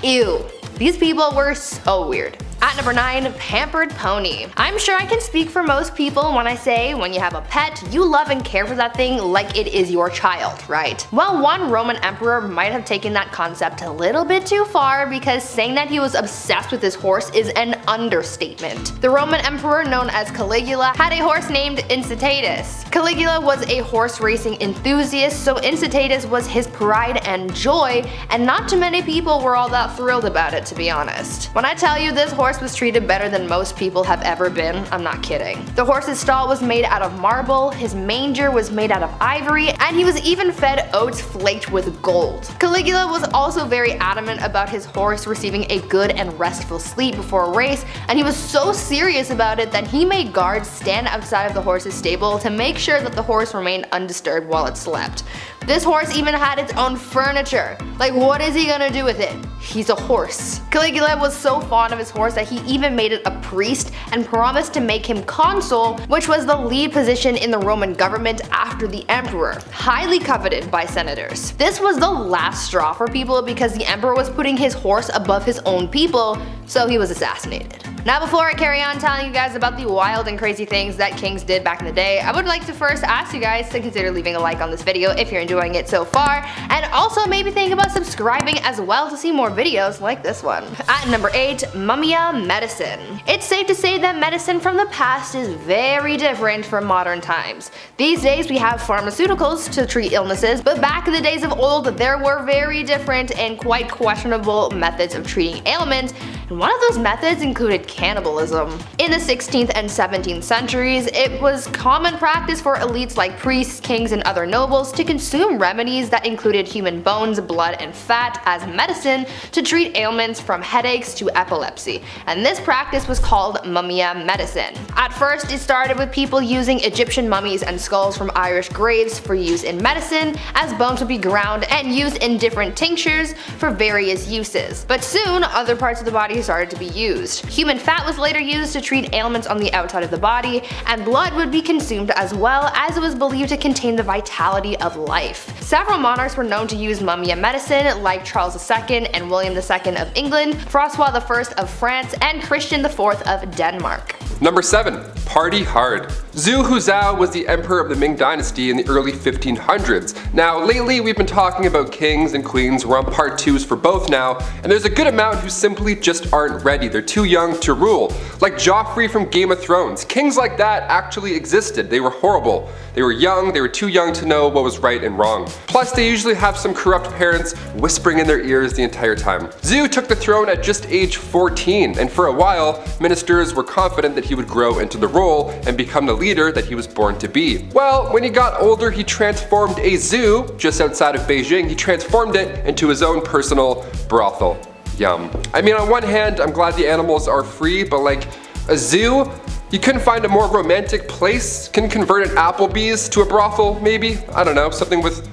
Ew. These people were so weird. At number 9, pampered pony. I'm sure I can speak for most people when I say when you have a pet, you love and care for that thing like it is your child, right? Well, one Roman emperor might have taken that concept a little bit too far, because saying that he was obsessed with his horse is an understatement. The Roman emperor known as Caligula had a horse named Incitatus. Caligula was a horse racing enthusiast, so Incitatus was his pride and joy, and not too many people were all that thrilled about it, to be honest. When I tell you this horse was treated better than most people have ever been, I'm not kidding. The horse's stall was made out of marble, his manger was made out of ivory, and he was even fed oats flaked with gold. Caligula was also very adamant about his horse receiving a good and restful sleep before a race, and he was so serious about it that he made guards stand outside of the horse's stable to make sure that the horse remained undisturbed while it slept. This horse even had its own furniture. Like, what is he gonna do with it? He's a horse. Caligula was so fond of his horse that he even made it a priest and promised to make him consul, which was the lead position in the Roman government after the emperor, highly coveted by senators. This was the last straw for people because the emperor was putting his horse above his own people, so he was assassinated. Now, before I carry on telling you guys about the wild and crazy things that kings did back in the day, I would like to first ask you guys to consider leaving a like on this video if you're enjoying it so far, and also maybe think about subscribing as well to see more videos like this one. At number 8, Mumia medicine. It's safe to say that medicine from the past is very different from modern times. These days we have pharmaceuticals to treat illnesses, but back in the days of old there were very different and quite questionable methods of treating ailments, and one of those methods included cannibalism. In the 16th and 17th centuries, it was common practice for elites like priests, kings, and other nobles to consume remedies that included human bones, blood, and fat as medicine to treat ailments from headaches to epilepsy, and this practice was called mumia medicine. At first, it started with people using Egyptian mummies and skulls from Irish graves for use in medicine, as bones would be ground and used in different tinctures for various uses. But soon, other parts of the body started to be used. Human fat was later used to treat ailments on the outside of the body, and blood would be consumed as well, as it was believed to contain the vitality of life. Several monarchs were known to use mumia medicine, like Charles II and William II of England, Francois I of France, and Christian IV of Denmark. Number 7. Party hard. Zhu Huzhou was the emperor of the Ming Dynasty in the early 1500s. Now, lately we've been talking about kings and queens. We're on part 2s for both now, and there's a good amount who simply just aren't ready. They're too young to rule. Like Joffrey from Game of Thrones. Kings like that actually existed. They were horrible. They were young, they were too young to know what was right and wrong. Plus, they usually have some corrupt parents whispering in their ears the entire time. Zhu took the throne at just age 14, and for a while, ministers were confident that he would grow into the role and become the leader that he was born to be. Well, when he got older, he transformed a zoo just outside of Beijing. He transformed it into his own personal brothel. Yum. I mean, on one hand, I'm glad the animals are free, but like a zoo? You couldn't find a more romantic place? Can convert an Applebee's to a brothel, maybe? I don't know, something with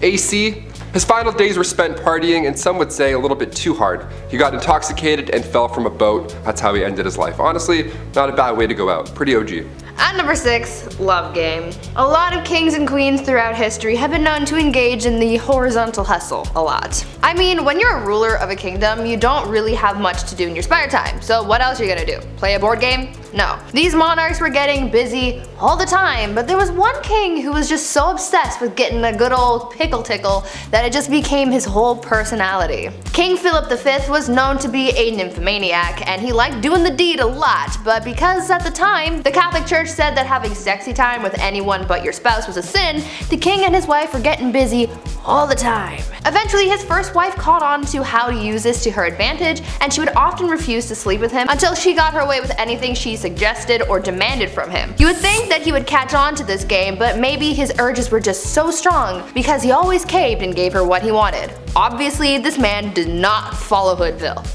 AC? His final days were spent partying, and some would say a little bit too hard. He got intoxicated and fell from a boat. That's how he ended his life. Honestly, not a bad way to go out. Pretty OG. At number 6, love game. A lot of kings and queens throughout history have been known to engage in the horizontal hustle a lot. I mean, when you're a ruler of a kingdom, you don't really have much to do in your spare time, so what else are you gonna do? Play a board game? No. These monarchs were getting busy all the time, but there was one king who was just so obsessed with getting a good old pickle tickle that it just became his whole personality. King Philip V was known to be a nymphomaniac, and he liked doing the deed a lot, but because at the time, the Catholic Church said that having sexy time with anyone but your spouse was a sin, the king and his wife were getting busy all the time. Eventually, his first wife caught on to how to use this to her advantage, and she would often refuse to sleep with him until she got her way with anything she suggested or demanded from him. You would think that he would catch on to this game, but maybe his urges were just so strong because he always caved and gave her what he wanted. Obviously, this man did not follow Hoodville.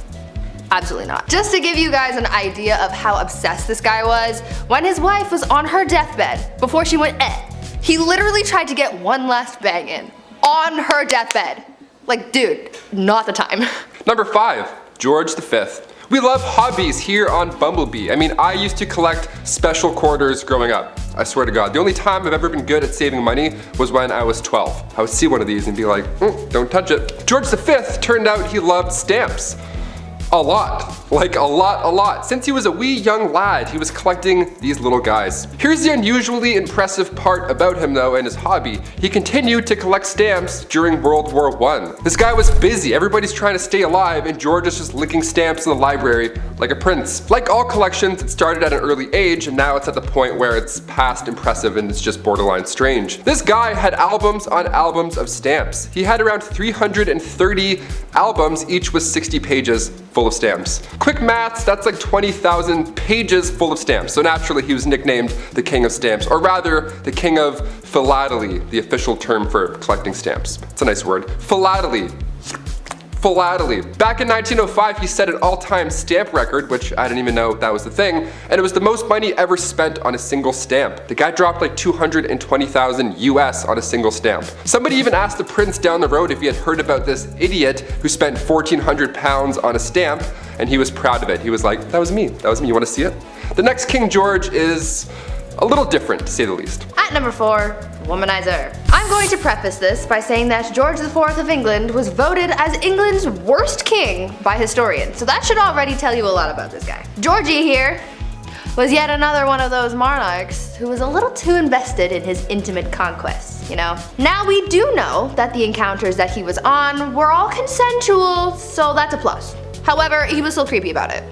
Absolutely not. Just to give you guys an idea of how obsessed this guy was, when his wife was on her deathbed, before she went he literally tried to get one last bang in. On her deathbed. Like, dude, not the time. Number 5. George V. We love hobbies here on Bumblebee. I mean, I used to collect special quarters growing up. I swear to God. The only time I've ever been good at saving money was when I was 12. I would see one of these and be like, don't touch it. George V turned out he loved stamps. A lot. Like a lot. Since he was a wee young lad, he was collecting these little guys. Here's the unusually impressive part about him though and his hobby. He continued to collect stamps during World War I. This guy was busy, everybody's trying to stay alive, and George is just licking stamps in the library like a prince. Like all collections, it started at an early age, and now it's at the point where it's past impressive and it's just borderline strange. This guy had albums on albums of stamps. He had around 330 albums, each with 60 pages full of stamps. Quick maths, that's like 20,000 pages full of stamps. So naturally he was nicknamed the King of Stamps, or rather the King of Philately, the official term for collecting stamps. It's a nice word. Philately. Back in 1905, he set an all-time stamp record, which I didn't even know that was the thing, and it was the most money ever spent on a single stamp. The guy dropped like 220,000 US on a single stamp. Somebody even asked the prince down the road if he had heard about this idiot who spent 1,400 pounds on a stamp, and he was proud of it. He was like, that was me, you wanna see it? The next King George is a little different, to say the least. At number 4, womanizer. I'm going to preface this by saying that George IV of England was voted as England's worst king by historians, so that should already tell you a lot about this guy. Georgie here was yet another one of those monarchs who was a little too invested in his intimate conquests, you know? Now we do know that the encounters that he was on were all consensual, so that's a plus. However, he was still creepy about it.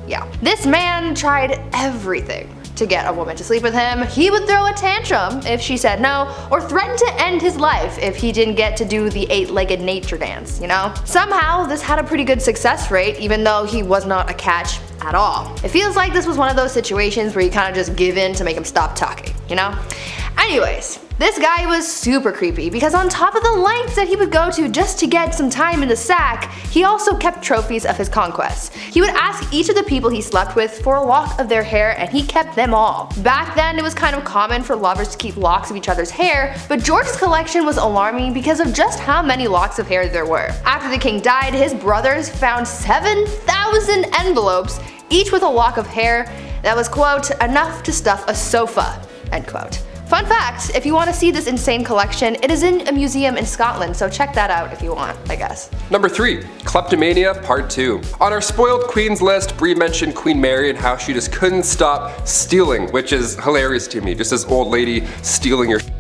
Yeah. This man tried everything to get a woman to sleep with him, he would throw a tantrum if she said no, or threaten to end his life if he didn't get to do the 8-legged nature dance, you know? Somehow, this had a pretty good success rate, even though he was not a catch at all. It feels like this was one of those situations where you kind of just give in to make him stop talking, you know? Anyways, this guy was super creepy because on top of the lengths that he would go to just to get some time in the sack, he also kept trophies of his conquests. He would ask each of the people he slept with for a lock of their hair, and he kept them all. Back then, it was kind of common for lovers to keep locks of each other's hair, but George's collection was alarming because of just how many locks of hair there were. After the king died, his brothers found 7,000 envelopes, each with a lock of hair that was, quote, enough to stuff a sofa, end quote. Fun fact, if you want to see this insane collection, it is in a museum in Scotland, so check that out if you want, I guess. Number 3, Kleptomania Part 2. On our spoiled queens list, Brie mentioned Queen Mary and how she just couldn't stop stealing, which is hilarious to me, just this old lady stealing your shit.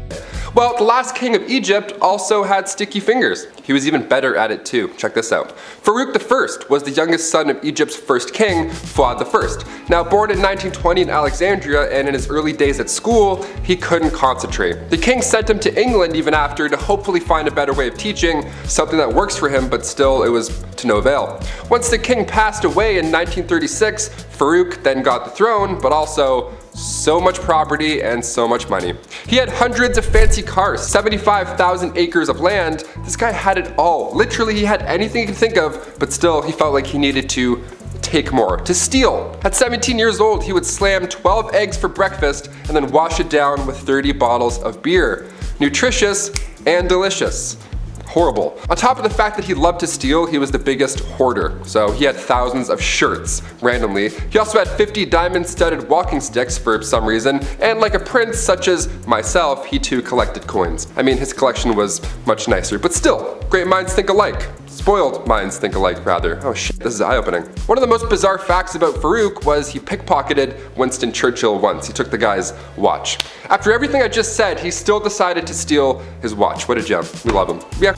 Well, the last king of Egypt also had sticky fingers. He was even better at it too. Check this out. Farouk I was the youngest son of Egypt's first king, Fuad I. Now born in 1920 in Alexandria, and in his early days at school, he couldn't concentrate. The king sent him to England even after to hopefully find a better way of teaching, something that works for him, but still it was to no avail. Once the king passed away in 1936, Farouk then got the throne, but also so much property and so much money. He had hundreds of fancy cars, 75,000 acres of land. This guy had it all. Literally, he had anything he could think of, but still he felt like he needed to take more, to steal. At 17 years old, he would slam 12 eggs for breakfast and then wash it down with 30 bottles of beer. Nutritious and delicious. Horrible. On top of the fact that he loved to steal, he was the biggest hoarder. So he had thousands of shirts, randomly. He also had 50 diamond-studded walking sticks for some reason, and like a prince such as myself, he too collected coins. I mean, his collection was much nicer, but still, great minds think alike. Spoiled minds think alike, rather. Oh shit, this is eye-opening. One of the most bizarre facts about Farouk was he pickpocketed Winston Churchill once. He took the guy's watch. After everything I just said, he still decided to steal his watch. What a gem. We love him. Yeah.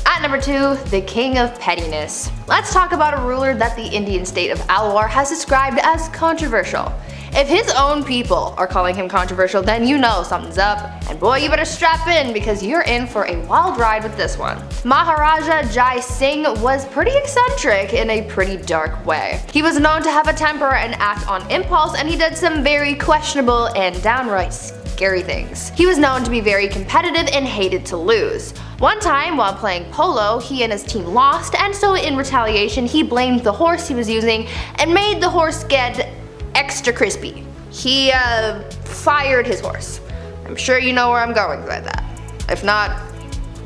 At number 2, the king of pettiness. Let's talk about a ruler that the Indian state of Alwar has described as controversial. If his own people are calling him controversial, then you know something's up, and boy, you better strap in because you're in for a wild ride with this one. Maharaja Jai Singh was pretty eccentric in a pretty dark way. He was known to have a temper and act on impulse, and he did some very questionable and downright scary things. He was known to be very competitive and hated to lose. One time while playing polo, he and his team lost, and so in retaliation he blamed the horse he was using and made the horse get extra crispy. He fired his horse. I'm sure you know where I'm going with that. If not,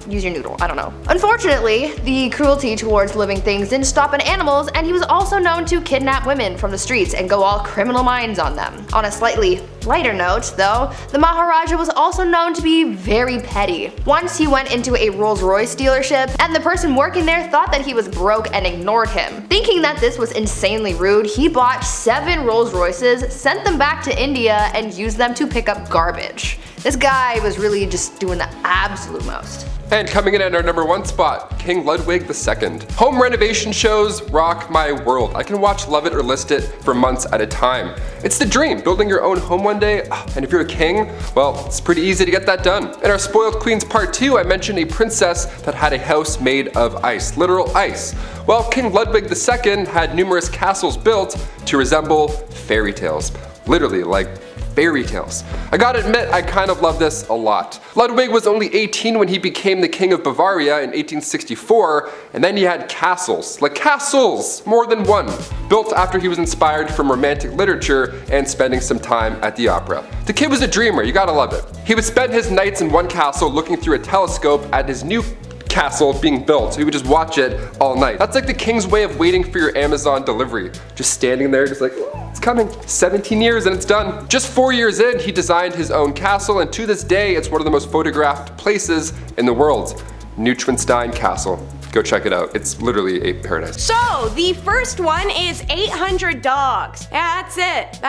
use your noodle, I don't know. Unfortunately, the cruelty towards living things didn't stop at animals, and he was also known to kidnap women from the streets and go all criminal minds on them. On a slightly lighter note, though, the Maharaja was also known to be very petty. Once he went into a Rolls-Royce dealership, and the person working there thought that he was broke and ignored him. Thinking that this was insanely rude, he bought 7 Rolls-Royces, sent them back to India, and used them to pick up garbage. This guy was really just doing the absolute most. And coming in at our number 1 spot, King Ludwig II. Home renovation shows rock my world. I can watch Love It or List It for months at a time. It's the dream, building your own home one day, and if you're a king, well, it's pretty easy to get that done. In our Spoiled Queens Part 2, I mentioned a princess that had a house made of ice, literal ice. Well, King Ludwig II had numerous castles built to resemble fairy tales. Literally, like fairy tales. I gotta admit, I kind of love this a lot. Ludwig was only 18 when he became the king of Bavaria in 1864, and then he had castles, like castles, more than one, built after he was inspired from romantic literature and spending some time at the opera. The kid was a dreamer, you gotta love it. He would spend his nights in one castle looking through a telescope at his new castle being built, so he would just watch it all night. That's like the king's way of waiting for your Amazon delivery. Just standing there, just like, oh, it's coming. 17 years and it's done. Just 4 years in, he designed his own castle, and to this day, it's one of the most photographed places in the world. Neuschwanstein Castle. Go check it out. It's literally a paradise. So the first one is 800 dogs. Yeah, that's it.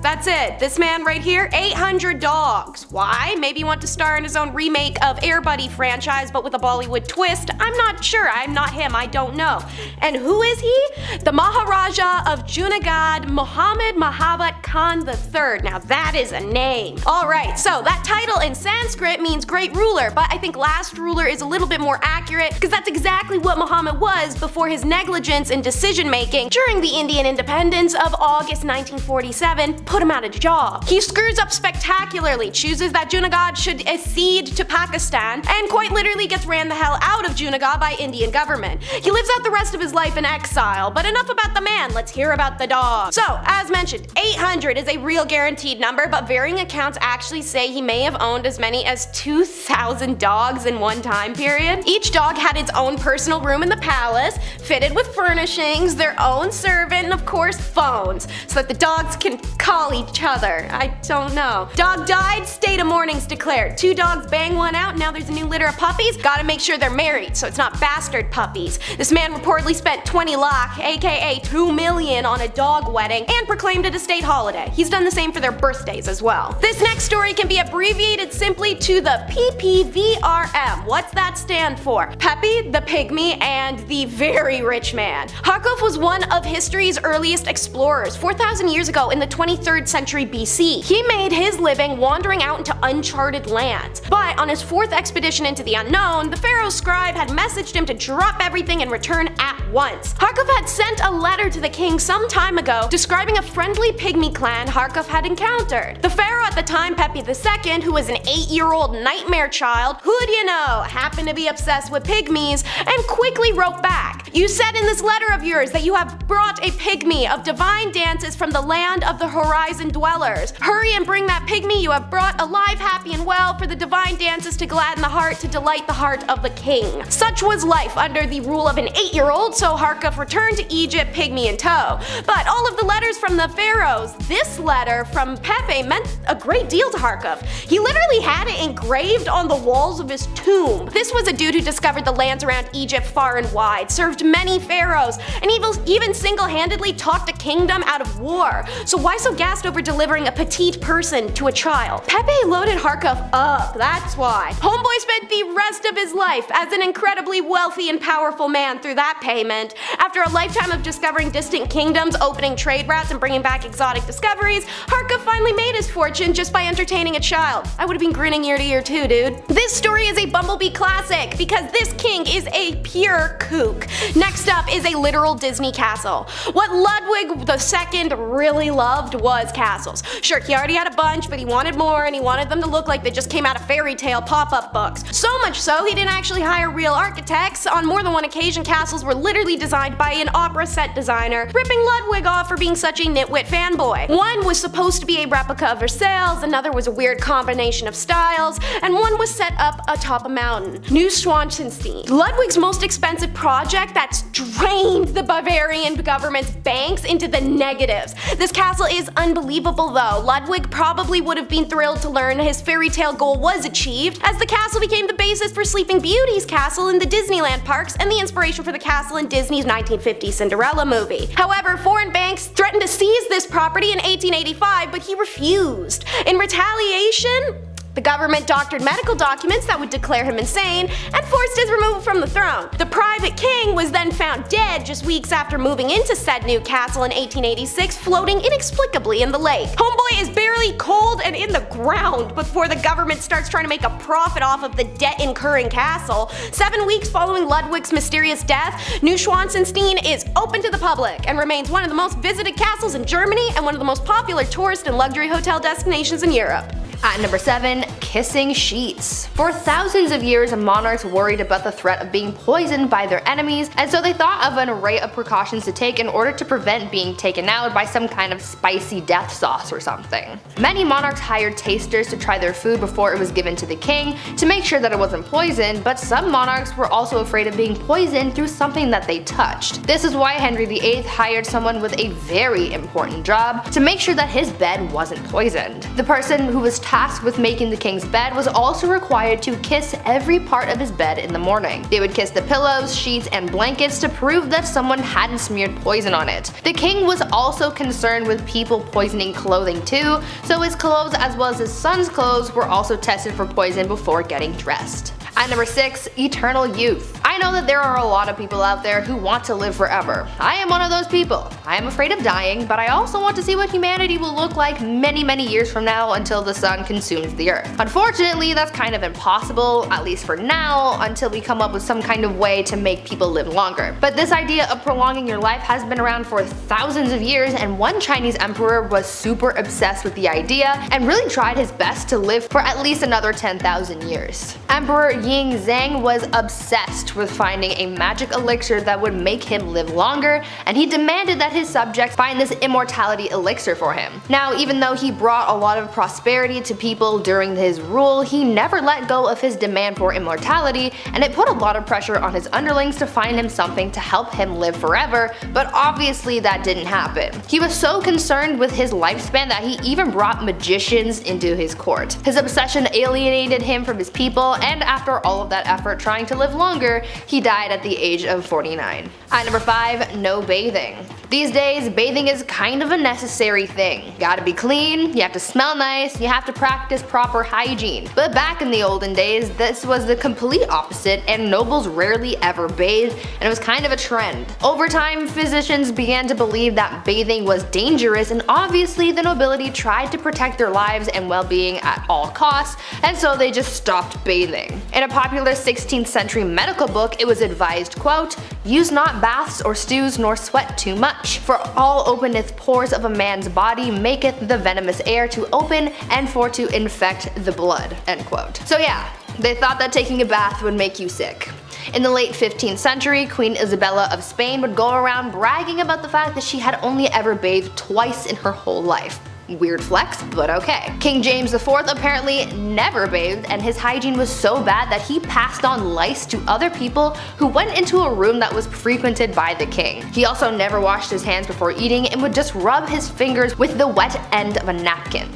That's it. This man right here, 800 dogs. Why? Maybe he want to star in his own remake of Air Buddy franchise, but with a Bollywood twist. I'm not sure. I'm not him. I don't know. And who is he? The Maharaja of Junagadh, Muhammad Mahabat Khan III. Now that is a name. Alright, so that title in Sanskrit means great ruler, but I think last ruler is a little bit more accurate because that's exactly what Muhammad was before his negligence in decision making during the Indian independence of August 1947 put him out of job. He screws up spectacularly, chooses that Junagadh should accede to Pakistan, and quite literally gets ran the hell out of Junagadh by Indian government. He lives out the rest of his life in exile, but enough about the man, let's hear about the dog. So, as mentioned, 800 is a real guaranteed number, but varying accounts actually say he may have owned as many as 2,000 dogs in one time period. Each dog had its own personal room in the palace, fitted with furnishings, their own servant, and of course phones, so that the dogs can call each other. I don't know. Dog died, state of mourning's declared. 2 dogs bang one out, now there's a new litter of puppies. Gotta make sure they're married, so it's not bastard puppies. This man reportedly spent 20 lakh, aka 2 million, on a dog wedding and proclaimed it a state holiday. He's done the same for their birthdays as well. This next story can be abbreviated simply to the PPVRM. What's that stand for? Peppy, the pygmy, and the very rich man. Harkov was one of history's earliest explorers, 4,000 years ago in the 23rd century BC. He made his living wandering out into uncharted lands. But on his 4th expedition into the unknown, the pharaoh's scribe had messaged him to drop everything and return at once. Harkov had sent a letter to the king some time ago describing a friendly pygmy clan Harkov had encountered. The pharaoh at the time, Pepi II, who was an 8-year-old nightmare child, who'd you know, happened to be obsessed with pygmies, and quickly wrote back. You said in this letter of yours that you have brought a pygmy of divine dances from the land of the horizon dwellers. Hurry and bring that pygmy you have brought alive, happy, and well for the divine dances to gladden the heart, to delight the heart of the king. Such was life under the rule of an 8-year-old, so Harkov returned to Egypt, pygmy in tow. But all of the letters from the pharaohs, this letter from Pepe meant a great deal to Harkov. He literally had it engraved on the walls of his tomb. This was a dude who discovered the lands around Egypt far and wide, served many pharaohs, and even single-handedly talked a kingdom out of war. So why so gassed over delivering a petite person to a child? Pepe loaded Harkov up, that's why. Homeboy spent the rest of his life as an incredibly wealthy and powerful man through that payment. After a lifetime of discovering distant kingdoms, opening trade routes, and bringing back exotic discoveries, Harkov finally made his fortune just by entertaining a child. I would have been grinning ear to ear too, dude. This story is a Bumblebee classic because this king is a pure kook. Next up is a literal Disney castle. What Ludwig II really loved was castles. Sure, he already had a bunch, but he wanted more, and he wanted them to look like they just came out of fairy tale pop-up books. So much so, he didn't actually hire real architects. On more than one occasion, castles were literally designed by an opera set designer, ripping Ludwig off for being such a nitwit fanboy. One was supposed to be a replica of Versailles, another was a weird combination of styles, and one was set up atop a mountain. Neuschwanstein, Ludwig's most expensive project that's drained the Bavarian government's banks into the negatives. This castle is unbelievable though. Ludwig probably would have been thrilled to learn his fairy tale goal was achieved, as the castle became the basis for Sleeping Beauty's castle in the Disneyland parks and the inspiration for the castle in Disney's 1950 Cinderella movie. However, foreign banks threatened to seize this property in 1885, but he refused. In retaliation, the government doctored medical documents that would declare him insane and forced his removal from the throne. The private king was then found dead just weeks after moving into said new castle in 1886, floating inexplicably in the lake. Homeboy is barely cold and in the ground before the government starts trying to make a profit off of the debt-incurring castle. 7 weeks following Ludwig's mysterious death, Neuschwanstein is open to the public and remains one of the most visited castles in Germany and one of the most popular tourist and luxury hotel destinations in Europe. At number 7, kissing sheets. For thousands of years, monarchs worried about the threat of being poisoned by their enemies, and so they thought of an array of precautions to take in order to prevent being taken out by some kind of spicy death sauce or something. Many monarchs hired tasters to try their food before it was given to the king to make sure that it wasn't poisoned, but some monarchs were also afraid of being poisoned through something that they touched. This is why Henry VIII hired someone with a very important job to make sure that his bed wasn't poisoned. The person who was tasked with making the king's bed was also required to kiss every part of his bed in the morning. They would kiss the pillows, sheets, and blankets to prove that someone hadn't smeared poison on it. The king was also concerned with people poisoning clothing too, so his clothes as well as his son's clothes were also tested for poison before getting dressed. At number 6, eternal youth. I know that there are a lot of people out there who want to live forever. I am one of those people. I am afraid of dying, but I also want to see what humanity will look like many years from now until the sun consumes the earth. Unfortunately, that's kind of impossible, at least for now, until we come up with some kind of way to make people live longer. But this idea of prolonging your life has been around for thousands of years, and one Chinese emperor was super obsessed with the idea and really tried his best to live for at least another 10,000 years. Emperor Ying Zhang was obsessed with finding a magic elixir that would make him live longer, and he demanded that his subjects find this immortality elixir for him. Now, even though he brought a lot of prosperity to people during his rule, he never let go of his demand for immortality, and it put a lot of pressure on his underlings to find him something to help him live forever, but obviously that didn't happen. He was so concerned with his lifespan that he even brought magicians into his court. His obsession alienated him from his people, and after all of that effort trying to live longer, he died at the age of 49. At number 5, no bathing. These days, bathing is kind of a necessary thing. You gotta be clean, you have to smell nice, you have to practice proper hygiene. But back in the olden days, this was the complete opposite, and nobles rarely ever bathed, and it was kind of a trend. Over time, physicians began to believe that bathing was dangerous, and obviously the nobility tried to protect their lives and well-being at all costs, and so they just stopped bathing. In a popular 16th century medical book, it was advised, quote, "Use not baths or stews nor sweat too much, for all openeth pores of a man's body maketh the venomous air to open and for to infect the blood," end quote. So yeah, they thought that taking a bath would make you sick. In the late 15th century, Queen Isabella of Spain would go around bragging about the fact that she had only ever bathed twice in her whole life. Weird flex, but okay. King James IV apparently never bathed, and his hygiene was so bad that he passed on lice to other people who went into a room that was frequented by the king. He also never washed his hands before eating and would just rub his fingers with the wet end of a napkin.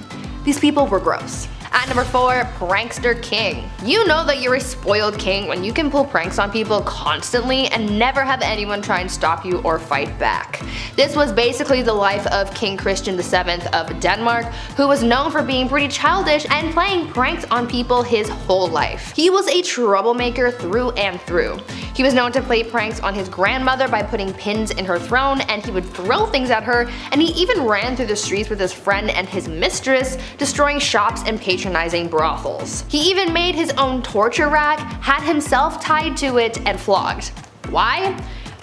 These people were gross. At number 4, prankster king. You know that you're a spoiled king when you can pull pranks on people constantly and never have anyone try and stop you or fight back. This was basically the life of King Christian VII of Denmark, who was known for being pretty childish and playing pranks on people his whole life. He was a troublemaker through and through. He was known to play pranks on his grandmother by putting pins in her throne, and he would throw things at her, and he even ran through the streets with his friend and his mistress, destroying shops and patronizing brothels. He even made his own torture rack, had himself tied to it, and flogged. Why?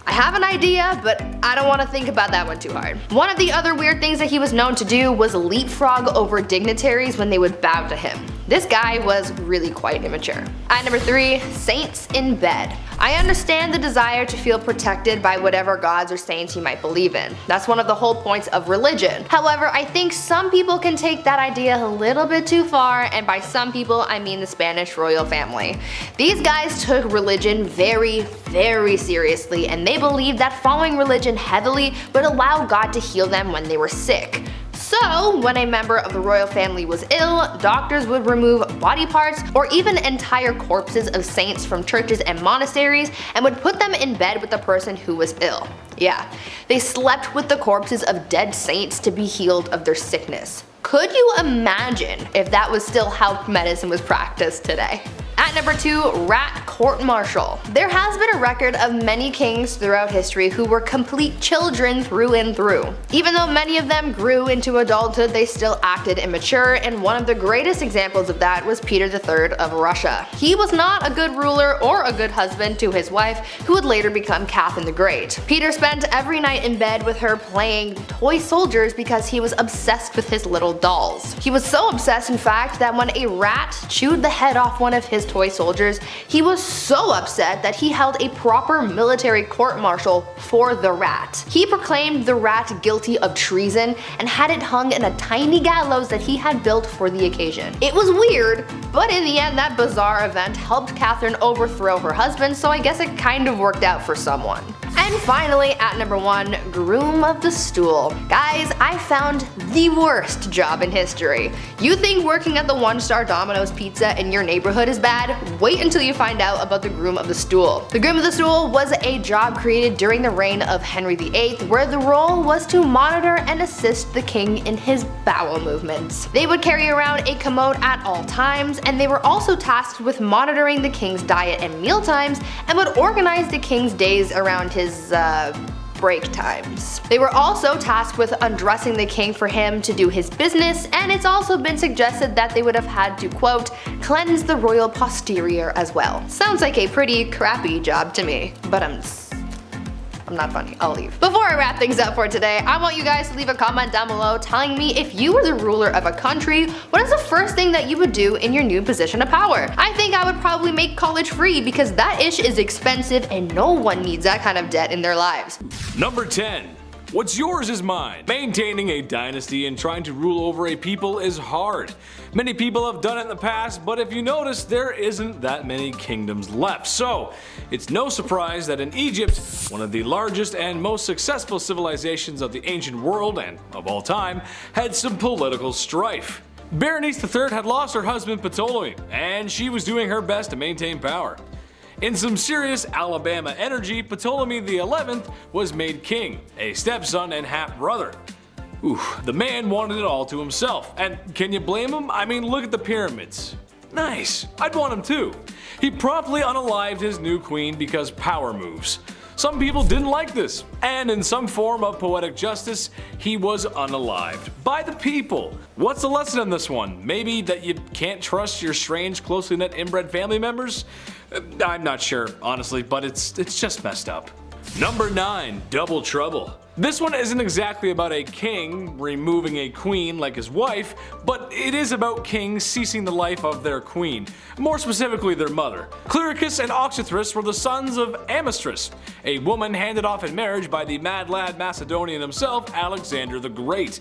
I have an idea, but I don't want to think about that one too hard. One of the other weird things that he was known to do was leapfrog over dignitaries when they would bow to him. This guy was really quite immature. At number 3, saints in bed. I understand the desire to feel protected by whatever gods or saints you might believe in. That's one of the whole points of religion. However, I think some people can take that idea a little bit too far, and by some people I mean the Spanish royal family. These guys took religion very seriously, and they believed that following religion heavily would allow God to heal them when they were sick. So, when a member of the royal family was ill, doctors would remove body parts or even entire corpses of saints from churches and monasteries and would put them in bed with the person who was ill. Yeah, they slept with the corpses of dead saints to be healed of their sickness. Could you imagine if that was still how medicine was practiced today? At number 2, rat court-martial. There has been a record of many kings throughout history who were complete children through and through. Even though many of them grew into adulthood, they still acted immature, and one of the greatest examples of that was Peter III of Russia. He was not a good ruler or a good husband to his wife, who would later become Catherine the Great. Peter spent every night in bed with her playing toy soldiers because he was obsessed with his little dolls. He was so obsessed, in fact, that when a rat chewed the head off one of his toy soldiers, he was so upset that he held a proper military court-martial for the rat. He proclaimed the rat guilty of treason and had it hung in a tiny gallows that he had built for the occasion. It was weird, but in the end that bizarre event helped Catherine overthrow her husband, so I guess it kind of worked out for someone. And finally, at number 1, groom of the stool. Guys, I found the worst job in history. You think working at the 1-star Domino's Pizza in your neighborhood is bad? Wait until you find out about the groom of the stool. The groom of the stool was a job created during the reign of Henry VIII, where the role was to monitor and assist the king in his bowel movements. They would carry around a commode at all times, and they were also tasked with monitoring the king's diet and meal times, and would organize the king's days around his break times. They were also tasked with undressing the king for him to do his business, and it's also been suggested that they would have had to, quote, cleanse the royal posterior as well. Sounds like a pretty crappy job to me, but I'm not funny, I'll leave. Before I wrap things up for today, I want you guys to leave a comment down below telling me if you were the ruler of a country, what is the first thing that you would do in your new position of power? I think I would probably make college free because that ish is expensive and no one needs that kind of debt in their lives. Number 10. What's yours is mine. Maintaining a dynasty and trying to rule over a people is hard. Many people have done it in the past, but if you notice, there isn't that many kingdoms left. So, it's no surprise that in Egypt, one of the largest and most successful civilizations of the ancient world and of all time, had some political strife. Berenice III had lost her husband Ptolemy, and she was doing her best to maintain power. In some serious Alabama energy, Ptolemy XI was made king, a stepson and half-brother. The man wanted it all to himself, and can you blame him? I mean, look at the pyramids. Nice, I'd want him too. He promptly unalived his new queen because power moves. Some people didn't like this, and in some form of poetic justice, he was unalived by the people. What's the lesson in this one? Maybe that you can't trust your strange, closely knit inbred family members? I'm not sure, honestly, but it's just messed up. Number 9. Double Trouble. This one isn't exactly about a king removing a queen like his wife, but it is about kings ceasing the life of their queen, more specifically their mother. Clyricus and Oxythris were the sons of Amistris, a woman handed off in marriage by the mad lad Macedonian himself, Alexander the Great.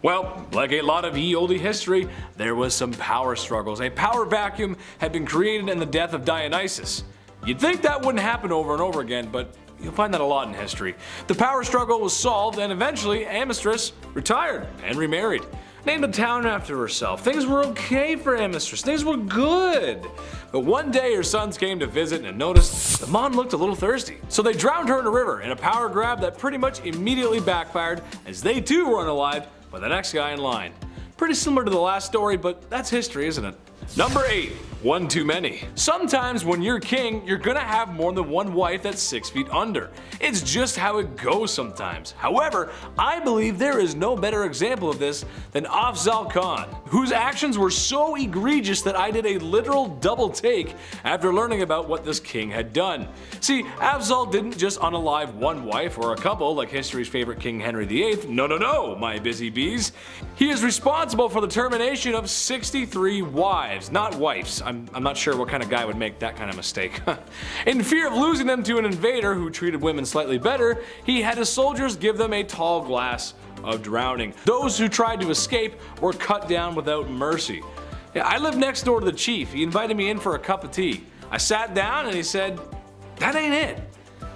Well, like a lot of ye olde history, there was some power struggles. A power vacuum had been created in the death of Dionysus. You'd think that wouldn't happen over and over again, but you'll find that a lot in history. The power struggle was solved, and eventually Amistris retired and remarried. Named a town after herself. Things were okay for Amistris. Things were good. But one day her sons came to visit and noticed the mom looked a little thirsty. So they drowned her in a river in a power grab that pretty much immediately backfired as they too were unalived by the next guy in line. Pretty similar to the last story, but that's history, isn't it? Number 8. One too many. Sometimes when you're king, you're gonna have more than one wife that's 6 feet under. It's just how it goes sometimes. However, I believe there is no better example of this than Afzal Khan, whose actions were so egregious that I did a literal double take after learning about what this king had done. See, Afzal didn't just unalive one wife or a couple like history's favorite king Henry VIII. No, my busy bees. He is responsible for the termination of 63 wives, not wives. I'm not sure what kind of guy would make that kind of mistake. In fear of losing them to an invader who treated women slightly better, he had his soldiers give them a tall glass of drowning. Those who tried to escape were cut down without mercy. I lived next door to the chief. He invited me in for a cup of tea. I sat down and he said, "That ain't it."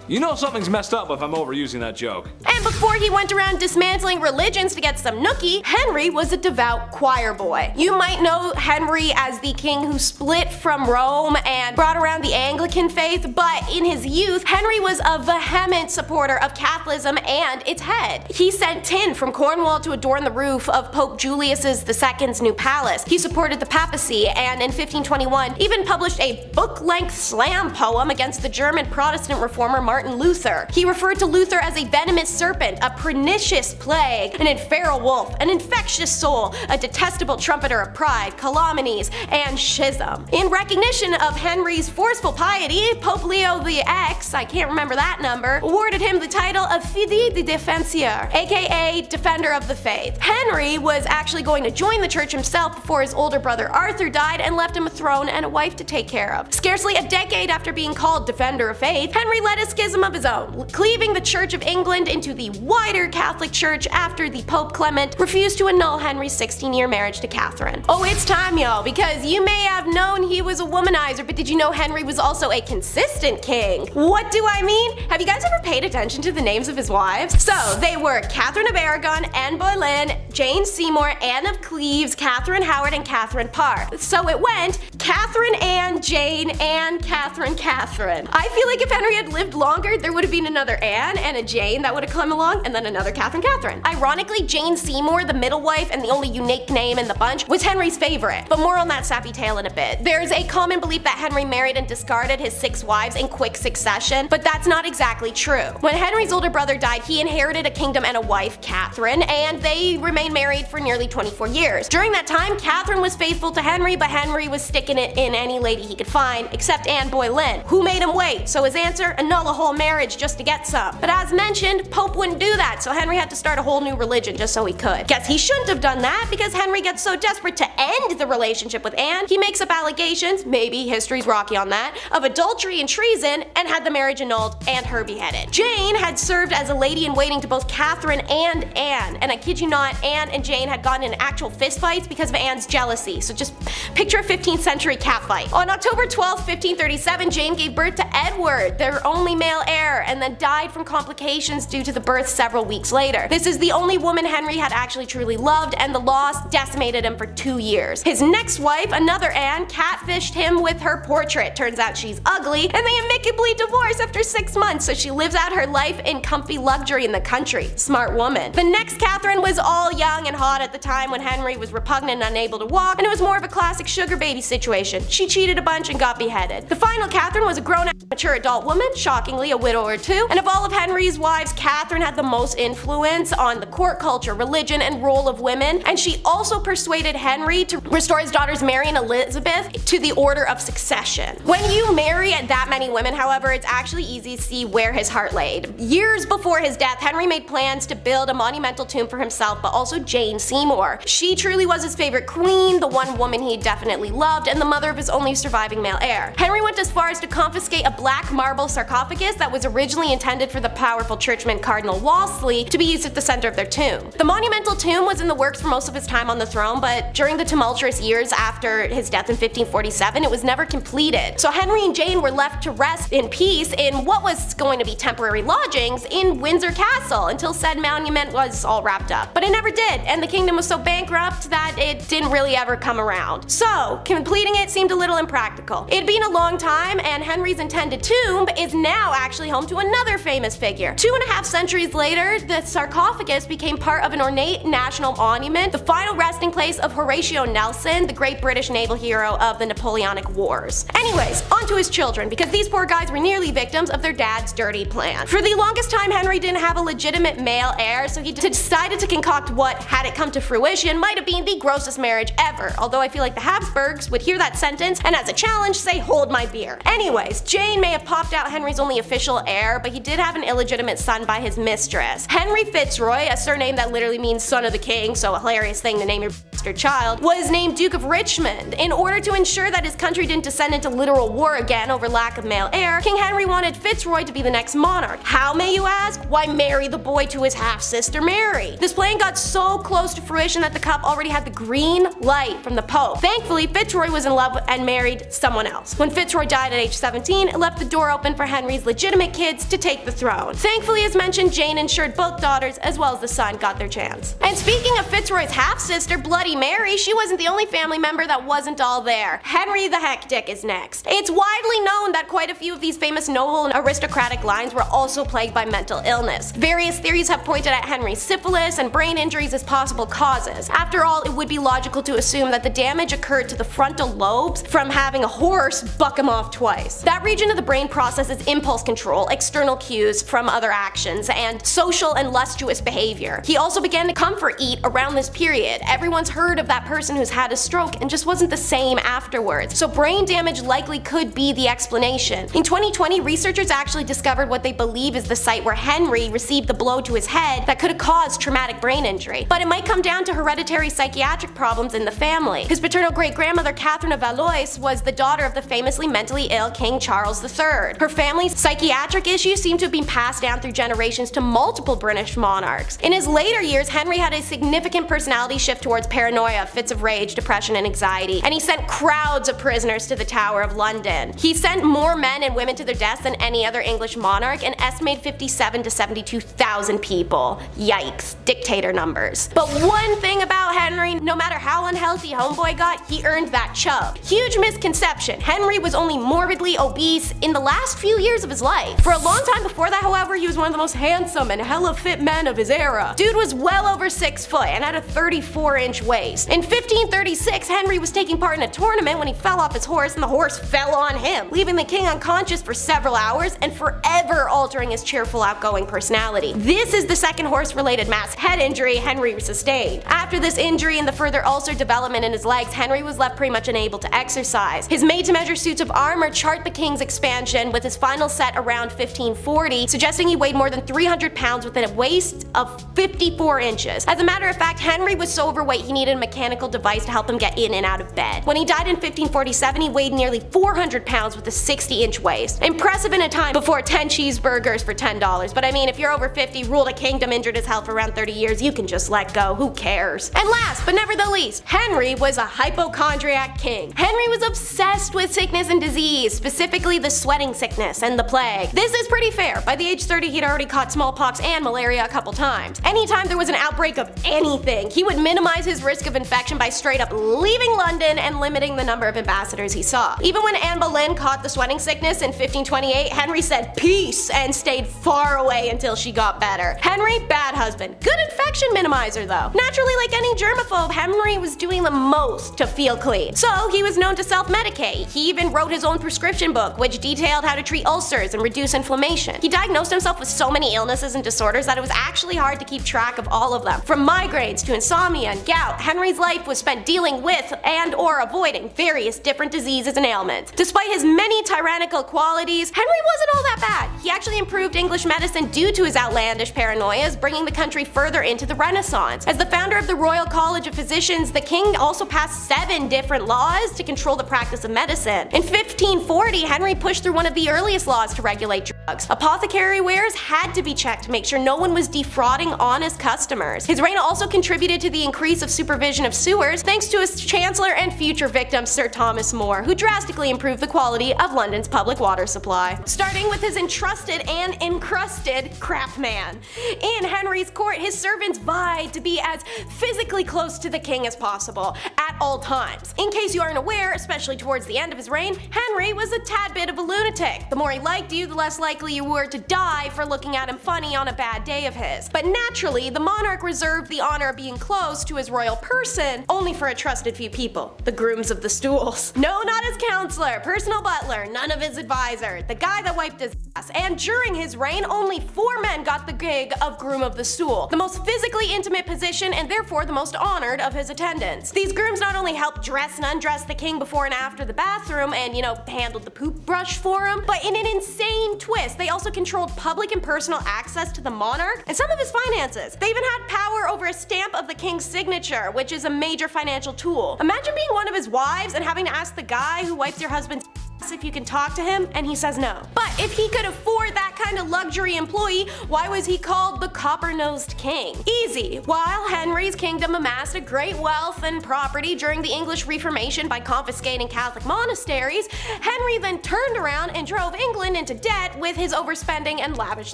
You know something's messed up if I'm overusing that joke. And before he went around dismantling religions to get some nookie, Henry was a devout choir boy. You might know Henry as the king who split from Rome and brought around the Anglican faith, but in his youth, Henry was a vehement supporter of Catholicism and its head. He sent tin from Cornwall to adorn the roof of Pope Julius II's new palace. He supported the papacy and in 1521 even published a book-length slam poem against the German Protestant reformer Martin Luther. He referred to Luther as a venomous serpent, a pernicious plague, an infernal wolf, an infectious soul, a detestable trumpeter of pride, calumnies, and schism. In recognition of Henry's forceful piety, Pope Leo X, I can't remember that number, awarded him the title of Fidei de Defensor, aka Defender of the Faith. Henry was actually going to join the church himself before his older brother Arthur died and left him a throne and a wife to take care of. Scarcely a decade after being called Defender of Faith, Henry led a schism of his own, cleaving the Church of England into the wider Catholic Church after the Pope Clement refused to annul Henry's 16-year marriage to Catherine. Oh, it's time, y'all, because you may have known he was a womanizer, but did you know Henry was also a consistent king? What do I mean? Have you guys ever paid attention to the names of his wives? So, they were Catherine of Aragon, Anne Boleyn, Jane Seymour, Anne of Cleves, Catherine Howard, and Catherine Parr. So it went Catherine, Anne, Jane, Anne, Catherine, Catherine. I feel like if Henry had lived longer, there would have been another Anne and a Jane that would have come along, and then another Catherine, Catherine. Ironically, Jane Seymour, the middle wife and the only unique name in the bunch, was Henry's favorite, but more on that sappy tale in a bit. There's a common belief that Henry married and discarded his 6 wives in quick succession, but that's not exactly true. When Henry's older brother died, he inherited a kingdom and a wife, Catherine, and they remained married for nearly 24 years. During that time, Catherine was faithful to Henry, but Henry was sticking it in any lady he could find, except Anne Boleyn, who made him wait. So his answer, annul a whole marriage just to get some. But as mentioned, Pope wouldn't do that, so Henry had to start a whole new religion just so he could. Guess he shouldn't have done that, because Henry gets so desperate to end the relationship with Anne, he makes up allegations, maybe history's rocky on that, of adultery and treason, and had the marriage annulled and her beheaded. Jane had served as a lady-in-waiting to both Catherine and Anne, and I kid you not, Anne and Jane had gotten in actual fistfights because of Anne's jealousy, so just picture a 15th century catfight. On October 12, 1537, Jane gave birth to Edward, their only male heir, and then died from complications due to the birth several weeks later. This is the only woman Henry had actually truly loved, and the loss decimated him for 2 years. His next wife, another Anne, catfished him with her portrait. Turns out she's ugly, and they amicably divorce after 6 months, so she lives out her life in comfy luxury in the country. Smart woman. The next Catherine was all young and hot at the time when Henry was repugnant and unable to walk, and it was more of a classic sugar baby situation. She cheated a bunch and got beheaded. The final Catherine was a grown-up, mature adult woman, shockingly a widow or two, and of all of Henry's wives, Catherine had the most influence on the court culture, religion, and role of women, and she also persuaded Henry to restore his daughters Mary and Elizabeth to the order of succession. When you marry that many women, however, it's actually easy to see where his heart laid. Years before his death, Henry made plans to build a monumental tomb for himself, but also Jane Seymour. She truly was his favorite queen, the one woman he definitely loved, and the mother of his only surviving male heir. Henry went as far as to confiscate a black marble sarcophagus that was originally intended for the powerful churchman Cardinal Wolsey to be used at the center of their tomb. The monumental tomb was in the works for most of his time on the throne, but during the tumultuous years after his death in 1547, it was never completed. So Henry and Jane were left to rest in peace in what was going to be temporary lodgings in Windsor Castle until said monument was all wrapped up. But it never did, and the kingdom was so bankrupt that it didn't really ever come around. So, completing it seemed a little impractical. It had been a long time, and Henry's intended tomb is now actually home to another famous figure. 2.5 centuries later, the sarcophagus became part of an ornate national monument, the final resting place of Horatio Nelson, the great British naval hero of the Napoleonic Wars. Anyways, on to his children, because these poor guys were nearly victims of their dad's dirty plan. For the longest time, Henry didn't have a legitimate male heir, so he decided to concoct what, had it come to fruition, might have been the grossest marriage ever, although I feel like the Habsburgs would hear that sentence and as a challenge say, hold my beer. Anyways, Jane may have popped out Henry's only official heir, but he did have an illegitimate son by his mistress. Henry Fitzroy, a surname that literally means son of the king, so a hilarious thing to name your bastard child, was named Duke of Richmond. In order to ensure that his country didn't descend into literal war again over lack of male heir, King Henry wanted Fitzroy to be the next monarch. How, may you ask? Why, marry the boy to his half-sister Mary. This plan got so close to fruition that the couple already had the green light from the Pope. Thankfully, Fitzroy was in love and married someone else. When Fitzroy died at age 17, it left the door open for Henry's legitimate kids to take the throne. Thankfully, as mentioned, Jane ensured both daughters as well as the son got their chance. And speaking of Fitzroy's half-sister, Bloody Mary, she wasn't the only family member that wasn't all there. Henry the Hectic is next. It's widely known that quite a few of these famous noble and aristocratic lines were also plagued by mental illness. Various theories have pointed at Henry's syphilis and brain injuries as possible causes. After all, it would be logical to assume that the damage occurred to the frontal lobes from having a horse buck him off twice. That region of the brain processes impulse control, external cues from other actions, and social and lustuous behavior. He also began to comfort eat around this period. Everyone's heard heard of that person who's had a stroke and just wasn't the same afterwards. So brain damage likely could be the explanation. In 2020, researchers actually discovered what they believe is the site where Henry received the blow to his head that could have caused traumatic brain injury. But it might come down to hereditary psychiatric problems in the family. His paternal great-grandmother Catherine of Valois was the daughter of the famously mentally ill King Charles III. Her family's psychiatric issues seem to have been passed down through generations to multiple British monarchs. In his later years, Henry had a significant personality shift towards paranoia, fits of rage, depression, and anxiety, and he sent crowds of prisoners to the Tower of London. He sent more men and women to their deaths than any other English monarch, an estimated 57 to 72,000 people. Yikes, dictator numbers. But one thing about Henry, no matter how unhealthy homeboy got, he earned that chub. Huge misconception, Henry was only morbidly obese in the last few years of his life. For a long time before that, however, he was one of the most handsome and hella fit men of his era. Dude was well over 6 foot and had a 34-inch waist. In 1536, Henry was taking part in a tournament when he fell off his horse and the horse fell on him, leaving the king unconscious for several hours and forever altering his cheerful, outgoing personality. This is the second horse-related mass head injury Henry sustained. After this injury and the further ulcer development in his legs, Henry was left pretty much unable to exercise. His made-to-measure suits of armor chart the king's expansion, with his final set around 1540, suggesting he weighed more than 300 pounds with a waist of 54 inches. As a matter of fact, Henry was so overweight he needed a mechanical device to help him get in and out of bed. When he died in 1547, he weighed nearly 400 pounds with a 60-inch waist. Impressive in a time before 10 cheeseburgers for $10, but I mean, if you're over 50, ruled a kingdom, injured his health for around 30 years, you can just let go, who cares? And last but never the least, Henry was a hypochondriac king. Henry was obsessed with sickness and disease, specifically the sweating sickness and the plague. This is pretty fair. By the age 30, he'd already caught smallpox and malaria a couple times. Anytime there was an outbreak of anything, he would minimize his risk of infection by straight up leaving London and limiting the number of ambassadors he saw. Even when Anne Boleyn caught the sweating sickness in 1528, Henry said peace and stayed far away until she got better. Henry, bad husband. Good infection minimizer though. Naturally, like any germaphobe, Henry was doing the most to feel clean. So he was known to self-medicate. He even wrote his own prescription book, which detailed how to treat ulcers and reduce inflammation. He diagnosed himself with so many illnesses and disorders that it was actually hard to keep track of all of them. From migraines to insomnia and gout, Henry's life was spent dealing with and or avoiding various different diseases and ailments. Despite his many tyrannical qualities, Henry wasn't all that bad. He actually improved English medicine due to his outlandish paranoias, bringing the country further into the Renaissance. As the founder of the Royal College of Physicians, the king also passed 7 different laws to control the practice of medicine. In 1540, Henry pushed through one of the earliest laws to regulate drugs. Apothecary wares had to be checked to make sure no one was defrauding honest customers. His reign also contributed to the increase of supervision of sewers, thanks to his chancellor and future victim Sir Thomas More, who drastically improved the quality of London's public water supply. Starting with his entrusted and encrusted craftsman. In Henry's court, his servants vied to be as physically close to the king as possible at all times. In case you aren't aware, especially towards the end of his reign, Henry was a tad bit of a lunatic. The more he liked you, the less likely you were to die for looking at him funny on a bad day of his. But naturally, the monarch reserved the honor of being close to his royal person only for a trusted few people, the grooms of the stools. No, not his counselor, personal butler, none of his advisor, the guy that wiped his ass. And during his reign, only 4 men got the gig of groom of the stool, the most physically intimate position and therefore the most honored of his attendants. These grooms not only helped dress and undress the king before and after the bathroom and, handled the poop brush for him, but in an insane twist, they also controlled public and personal access to the monarch and some of his finances. They even had power over a stamp of the king's signature, which is a major financial tool. Imagine being one of his wives and having to ask the guy who wiped your husband's if you can talk to him, and he says no. But if he could afford that kind of luxury employee, why was he called the copper-nosed king? Easy. While Henry's kingdom amassed a great wealth and property during the English Reformation by confiscating Catholic monasteries, Henry then turned around and drove England into debt with his overspending and lavish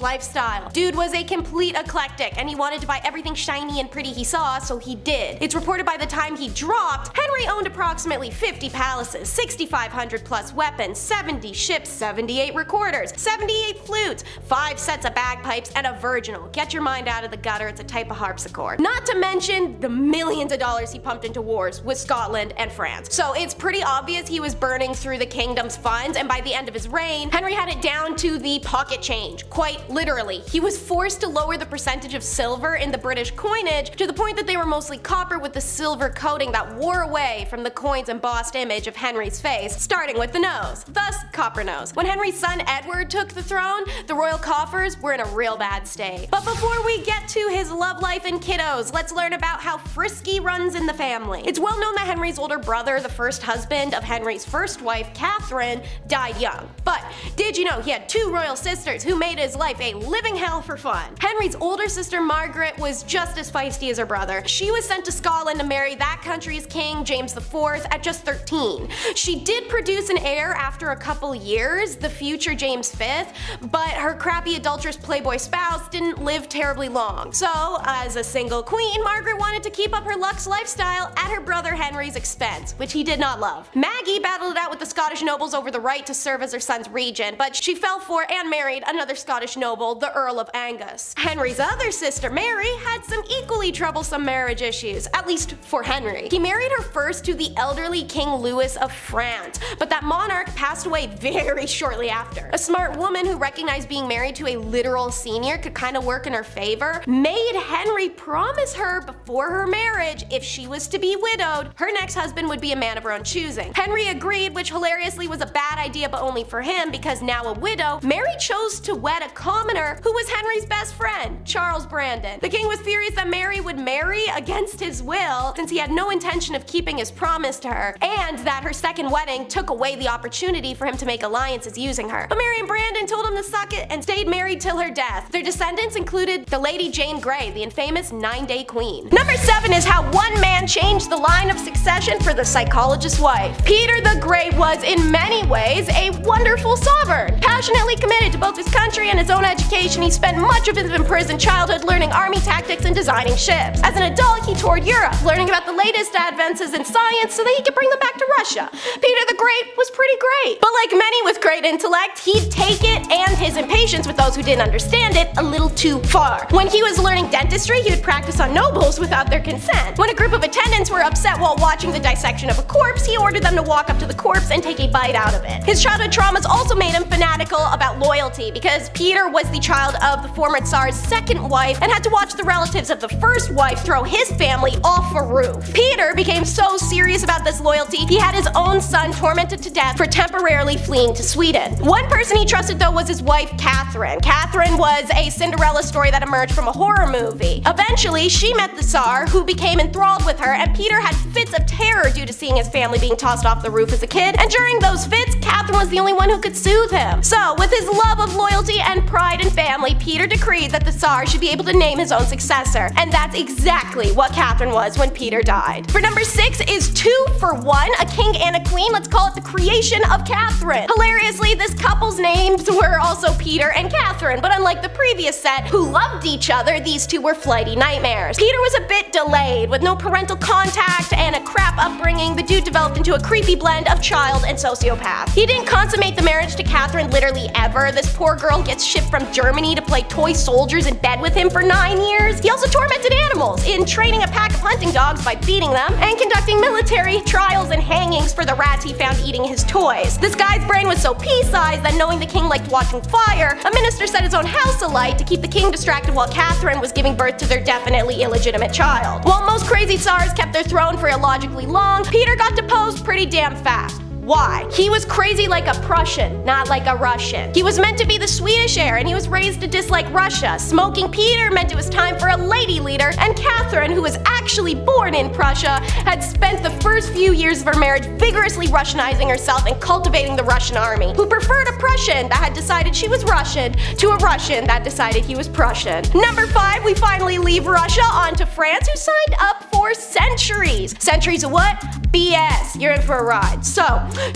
lifestyle. Dude was a complete eclectic, and he wanted to buy everything shiny and pretty he saw, so he did. It's reported by the time he dropped, Henry owned approximately 50 palaces, 6,500 plus weapons, 70 ships, 78 recorders, 78 flutes, 5 sets of bagpipes, and a virginal. Get your mind out of the gutter, it's a type of harpsichord. Not to mention the millions of dollars he pumped into wars with Scotland and France. So it's pretty obvious he was burning through the kingdom's funds, and by the end of his reign, Henry had it down to the pocket change. Quite literally. He was forced to lower the percentage of silver in the British coinage to the point that they were mostly copper with the silver coating that wore away from the coin's embossed image of Henry's face, starting with the nose. Thus, copper nose. When Henry's son Edward took the throne, the royal coffers were in a real bad state. But before we get to his love life and kiddos, let's learn about how frisky runs in the family. It's well known that Henry's older brother, the first husband of Henry's first wife, Catherine, died young. But did you know he had 2 royal sisters who made his life a living hell for fun? Henry's older sister Margaret was just as feisty as her brother. She was sent to Scotland to marry that country's king, James IV, at just 13. She did produce an heir after a couple years, the future James V, but her crappy adulterous playboy spouse didn't live terribly long. So, as a single queen, Margaret wanted to keep up her luxe lifestyle at her brother Henry's expense, which he did not love. Maggie battled it out with the Scottish nobles over the right to serve as her son's regent, but she fell for and married another Scottish noble, the Earl of Angus. Henry's other sister, Mary, had some equally troublesome marriage issues, at least for Henry. He married her first to the elderly King Louis of France, but that monarch passed away very shortly after. A smart woman who recognized being married to a literal senior could kind of work in her favor made Henry promise her before her marriage if she was to be widowed, her next husband would be a man of her own choosing. Henry agreed, which hilariously was a bad idea but only for him because now a widow, Mary chose to wed a commoner who was Henry's best friend, Charles Brandon. The king was furious that Mary would marry against his will since he had no intention of keeping his promise to her, and that her second wedding took away the opportunity for him to make alliances using her. But Mary and Brandon told him to suck it and stayed married till her death. Their descendants included the Lady Jane Grey, the infamous 9-day queen. Number 7 is how one man changed the line of succession for the psychologist's wife. Peter the Great was in many ways a wonderful sovereign. Passionately committed to both his country and his own education, he spent much of his imprisoned childhood learning army tactics and designing ships. As an adult, he toured Europe, learning about the latest advances in science so that he could bring them back to Russia. Peter the Great was pretty great. But like many with great intellect, he'd take it and his impatience with those who didn't understand it a little too far. When he was learning dentistry, he would practice on nobles without their consent. When a group of attendants were upset while watching the dissection of a corpse, he ordered them to walk up to the corpse and take a bite out of it. His childhood traumas also made him fanatical about loyalty because Peter was the child of the former Tsar's second wife and had to watch the relatives of the first wife throw his family off a roof. Peter became so serious about this loyalty, he had his own son tormented to death for temporarily fleeing to Sweden. One person he trusted though was his wife Catherine. Catherine was a Cinderella story that emerged from a horror movie. Eventually, she met the Tsar, who became enthralled with her, and Peter had fits of terror due to seeing his family being tossed off the roof as a kid, and during those fits, Catherine was the only one who could soothe him. So, with his love of loyalty and pride in family, Peter decreed that the Tsar should be able to name his own successor, and that's exactly what Catherine was when Peter died. For number 6 is 2 for 1, a king and a queen. Let's call it the creation of Catherine. Hilariously, this couple's names were also Peter and Catherine, but unlike the previous set, who loved each other, these two were flighty nightmares. Peter was a bit delayed. With no parental contact and a crap upbringing, the dude developed into a creepy blend of child and sociopath. He didn't consummate the marriage to Catherine literally ever. This poor girl gets shipped from Germany to play toy soldiers in bed with him for 9 years. He also tormented animals in training a pack of hunting dogs by beating them and conducting military trials and hangings for the rats he found eating his toys. This guy's brain was so pea-sized that knowing the king liked watching fire, a minister set his own house alight to keep the king distracted while Catherine was giving birth to their definitely illegitimate child. While most crazy tsars kept their throne for illogically long, Peter got deposed pretty damn fast. Why? He was crazy like a Prussian, not like a Russian. He was meant to be the Swedish heir, and he was raised to dislike Russia. Smoking Peter meant it was time for a lady leader, and Catherine, who was actually born in Prussia, had spent the first few years of her marriage vigorously Russianizing herself and cultivating the Russian army, who preferred a Prussian that had decided she was Russian to a Russian that decided he was Prussian. Number 5, we finally leave Russia on to France, who signed up for centuries. Centuries of what? BS. You're in for a ride. So,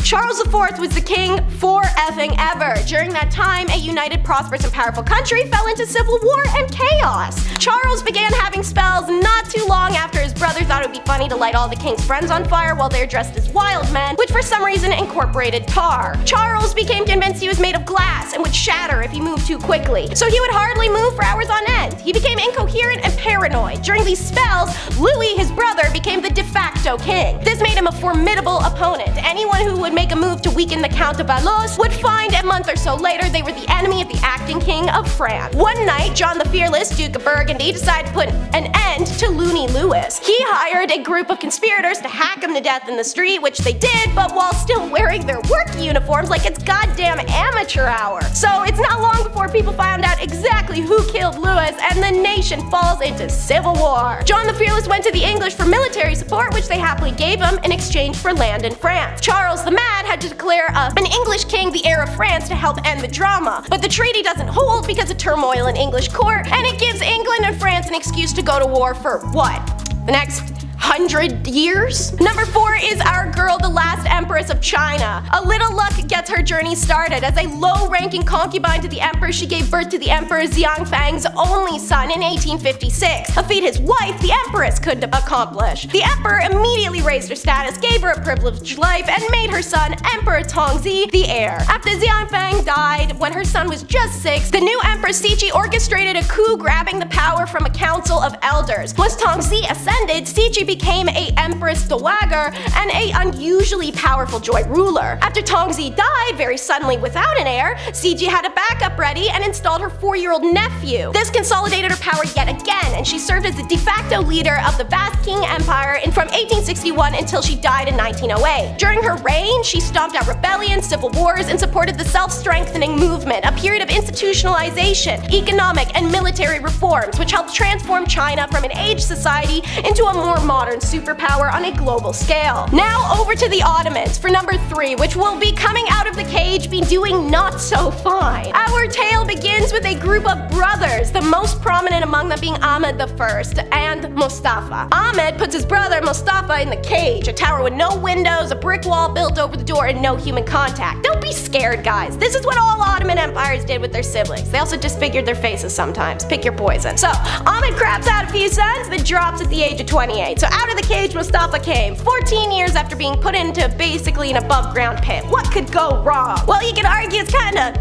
Charles IV was the king for effing ever. During that time, a united, prosperous, and powerful country fell into civil war and chaos. Charles began having spells not too long after his brother thought it would be funny to light all the king's friends on fire while they're dressed as wild men, which for some reason incorporated tar. Charles became convinced he was made of glass and would shatter if he moved too quickly, so he would hardly move for hours on end. He became incoherent and paranoid. During these spells, Louis, his brother, became the de facto king. This made him a formidable opponent. Anyone who would make a move to weaken the Count of Valois would find a month or so later they were the enemy of the acting king of France. One night, John the Fearless, Duke of Burgundy, decided to put an end to Looney Lewis. He hired a group of conspirators to hack him to death in the street, which they did, but while still wearing their work uniforms like it's goddamn amateur hour. So it's not long before people found out exactly who killed Lewis, and the nation falls into civil war. John the Fearless went to the English for military support, which they happily gave him in exchange for land in France. Charles the Mad had to declare an English king the heir of France to help end the drama, but the treaty doesn't hold because of turmoil in English court, and it gives England and France an excuse to go to war for what? The next 100 years? Number 4 is our girl, the last empress of China. A little luck gets her journey started. As a low-ranking concubine to the emperor, she gave birth to the emperor Xianfang's only son in 1856, a feat his wife, the empress, couldn't accomplish. The emperor immediately raised her status, gave her a privileged life, and made her son, Emperor Tongzi, the heir. After Xianfang died, when her son was just 6, the new empress Cixi orchestrated a coup grabbing the power from a council of elders. Once Tongzi ascended, Cixi became a empress dowager and a unusually powerful joint ruler. After Tongzi died very suddenly without an heir, Cixi had a backup ready and installed her 4-year-old nephew. This consolidated her power yet again, and she served as the de facto leader of the vast Qing Empire from 1861 until she died in 1908. During her reign, she stomped out rebellions, civil wars, and supported the self-strengthening movement, a period of institutionalization, economic, and military reforms, which helped transform China from an aged society into a more modern superpower on a global scale. Now over to the Ottomans for number 3, which will be coming out of the cage be doing not so fine. Our tale begins with a group of brothers, the most prominent among them being Ahmed I and Mustafa. Ahmed puts his brother Mustafa in the cage, a tower with no windows, a brick wall built over the door, and no human contact. Don't be scared, guys. This is what all Ottoman empires did with their siblings. They also disfigured their faces sometimes. Pick your poison. So, Ahmed craps out a few sons, then drops at the age of 28. So out of the cage Mustafa came, 14 years after being put into basically an above-ground pit. What could go wrong? Well, you could argue it's kinda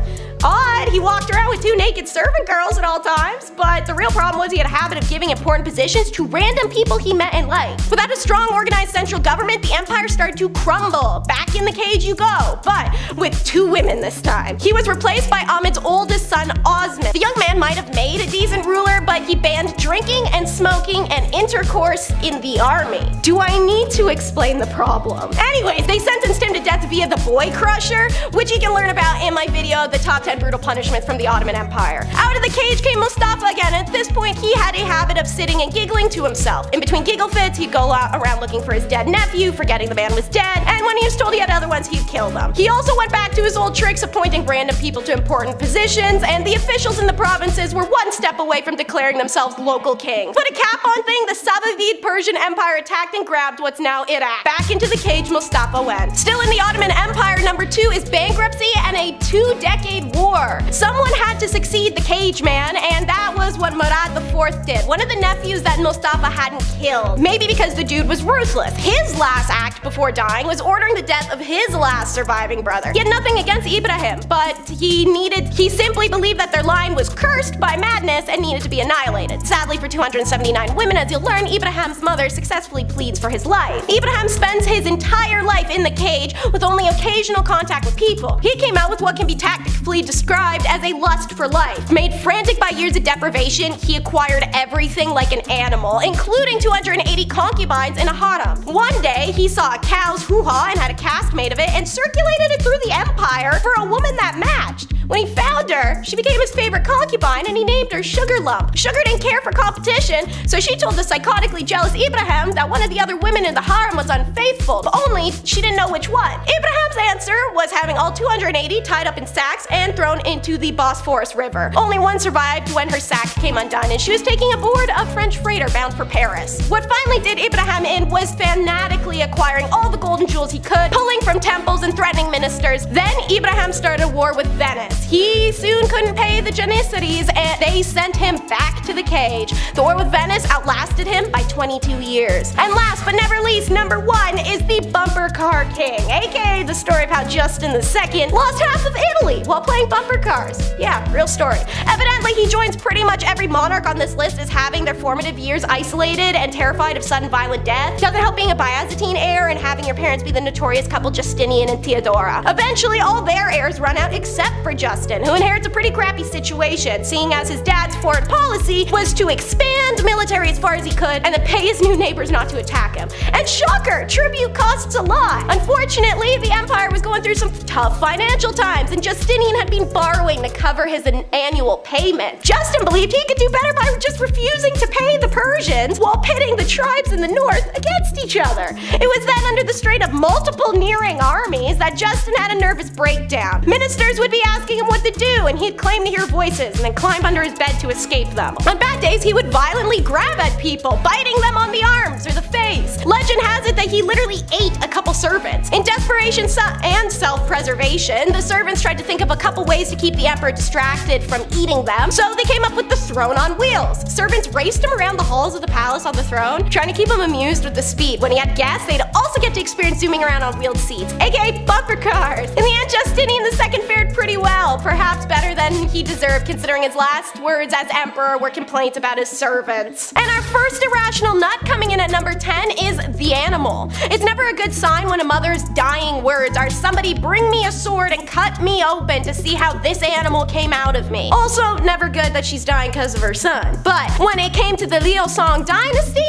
odd. He walked around with 2 naked servant girls at all times, but the real problem was he had a habit of giving important positions to random people he met in life. Without a strong, organized central government, the empire started to crumble. Back in the cage you go, but with 2 women this time. He was replaced by Ahmed's oldest son, Osman. The young man might have made a decent ruler, but he banned drinking and smoking and intercourse in the army. Do I need to explain the problem? Anyways, they sentenced him to death via the boy crusher, which you can learn about in my video, the top 10 brutal punishments from the Ottoman Empire. Out of the cage came Mustafa again, and at this point he had a habit of sitting and giggling to himself. In between giggle fits, he'd go around looking for his dead nephew, forgetting the man was dead, and when he was told he had other ones, he'd kill them. He also went back to his old tricks, appointing random people to important positions, and the officials in the provinces were one step away from declaring themselves local kings. Put a cap on thing, the Safavid Persian Empire attacked and grabbed what's now Iraq. Back into the cage Mustafa went. Still in the Ottoman Empire, number 2 is bankruptcy and a 2-decade war. Someone had to succeed the cage man, and that was what Murad IV did, one of the nephews that Mustafa hadn't killed. Maybe because the dude was ruthless. His last act before dying was ordering the death of his last surviving brother. He had nothing against Ibrahim, but he simply believed that their line was cursed by madness and needed to be annihilated. Sadly for 279 women, as you'll learn, Ibrahim's mother successfully pleads for his life. Ibrahim spends his entire life in the cage with only occasional contact with people. He came out with what can be tactfully described as a lust for life. Made frantic by years of deprivation, he acquired everything like an animal, including 280 concubines in a harem. One day, he saw a cow's hoo-ha and had a cast made of it and circulated it through the empire for a woman that matched. When he found her, she became his favorite concubine and he named her Sugar Lump. Sugar didn't care for competition, so she told the psychotically jealous Ibrahim that one of the other women in the harem was unfaithful, but only she didn't know which one. Ibrahim's answer was having all 280 tied up in sacks and thrown into the Bosphorus River. Only one survived when her sack came undone and she was taking aboard a French freighter bound for Paris. What finally did Ibrahim in was fanatically acquiring all the golden jewels he could, pulling from temples and threatening ministers. Then Ibrahim started a war with Venice. He soon couldn't pay the Janissaries and they sent him back to the cage. The war with Venice outlasted him by 22 years. And last but never least, number 1 is the Bumper Car King, aka the story of how Justin II lost half of Italy while playing bumper cars. Yeah, real story. Evidently, he joins pretty much every monarch on this list as having their formative years isolated and terrified of sudden violent death. Doesn't help being a Byzantine heir and having your parents be the notorious couple Justinian and Theodora. Eventually, all their heirs run out except for Justin, who inherits a pretty crappy situation, seeing as his dad's foreign policy was to expand military as far as he could and then pay his new neighbors not to attack him. And shocker, tribute costs a lot. Unfortunately, the empire was going through some tough financial times and Justinian had been borrowing to cover his annual payment. Justin believed he could do better by just refusing to pay the Persians while pitting the tribes in the north against each other. It was then under the strain of multiple nearing armies that Justin had a nervous breakdown. Ministers would be asking him what to do and he'd claim to hear voices and then climb under his bed to escape them. On bad days, he would violently grab at people, biting them on the arms or the face. Legend has it that he literally ate a couple servants. In desperation and self-preservation, the servants tried to think of a couple ways to keep the emperor distracted from eating them, so they came up with the throne on wheels. Servants raced him around the halls of the palace on the throne, trying to keep him amused with the speed. When he had guests, they'd also get to experience zooming around on wheeled seats, aka bumper cars. In the end, Justinian II fared pretty well, perhaps better than he deserved considering his last words as emperor were complaints about his servants. And our first irrational nut coming in at number 10 is the animal. It's never a good sign when a mother's dying words are somebody bring me a sword and cut me open to see how this animal came out of me. Also, never good that she's dying because of her son. But when it came to the Liu-Song dynasty,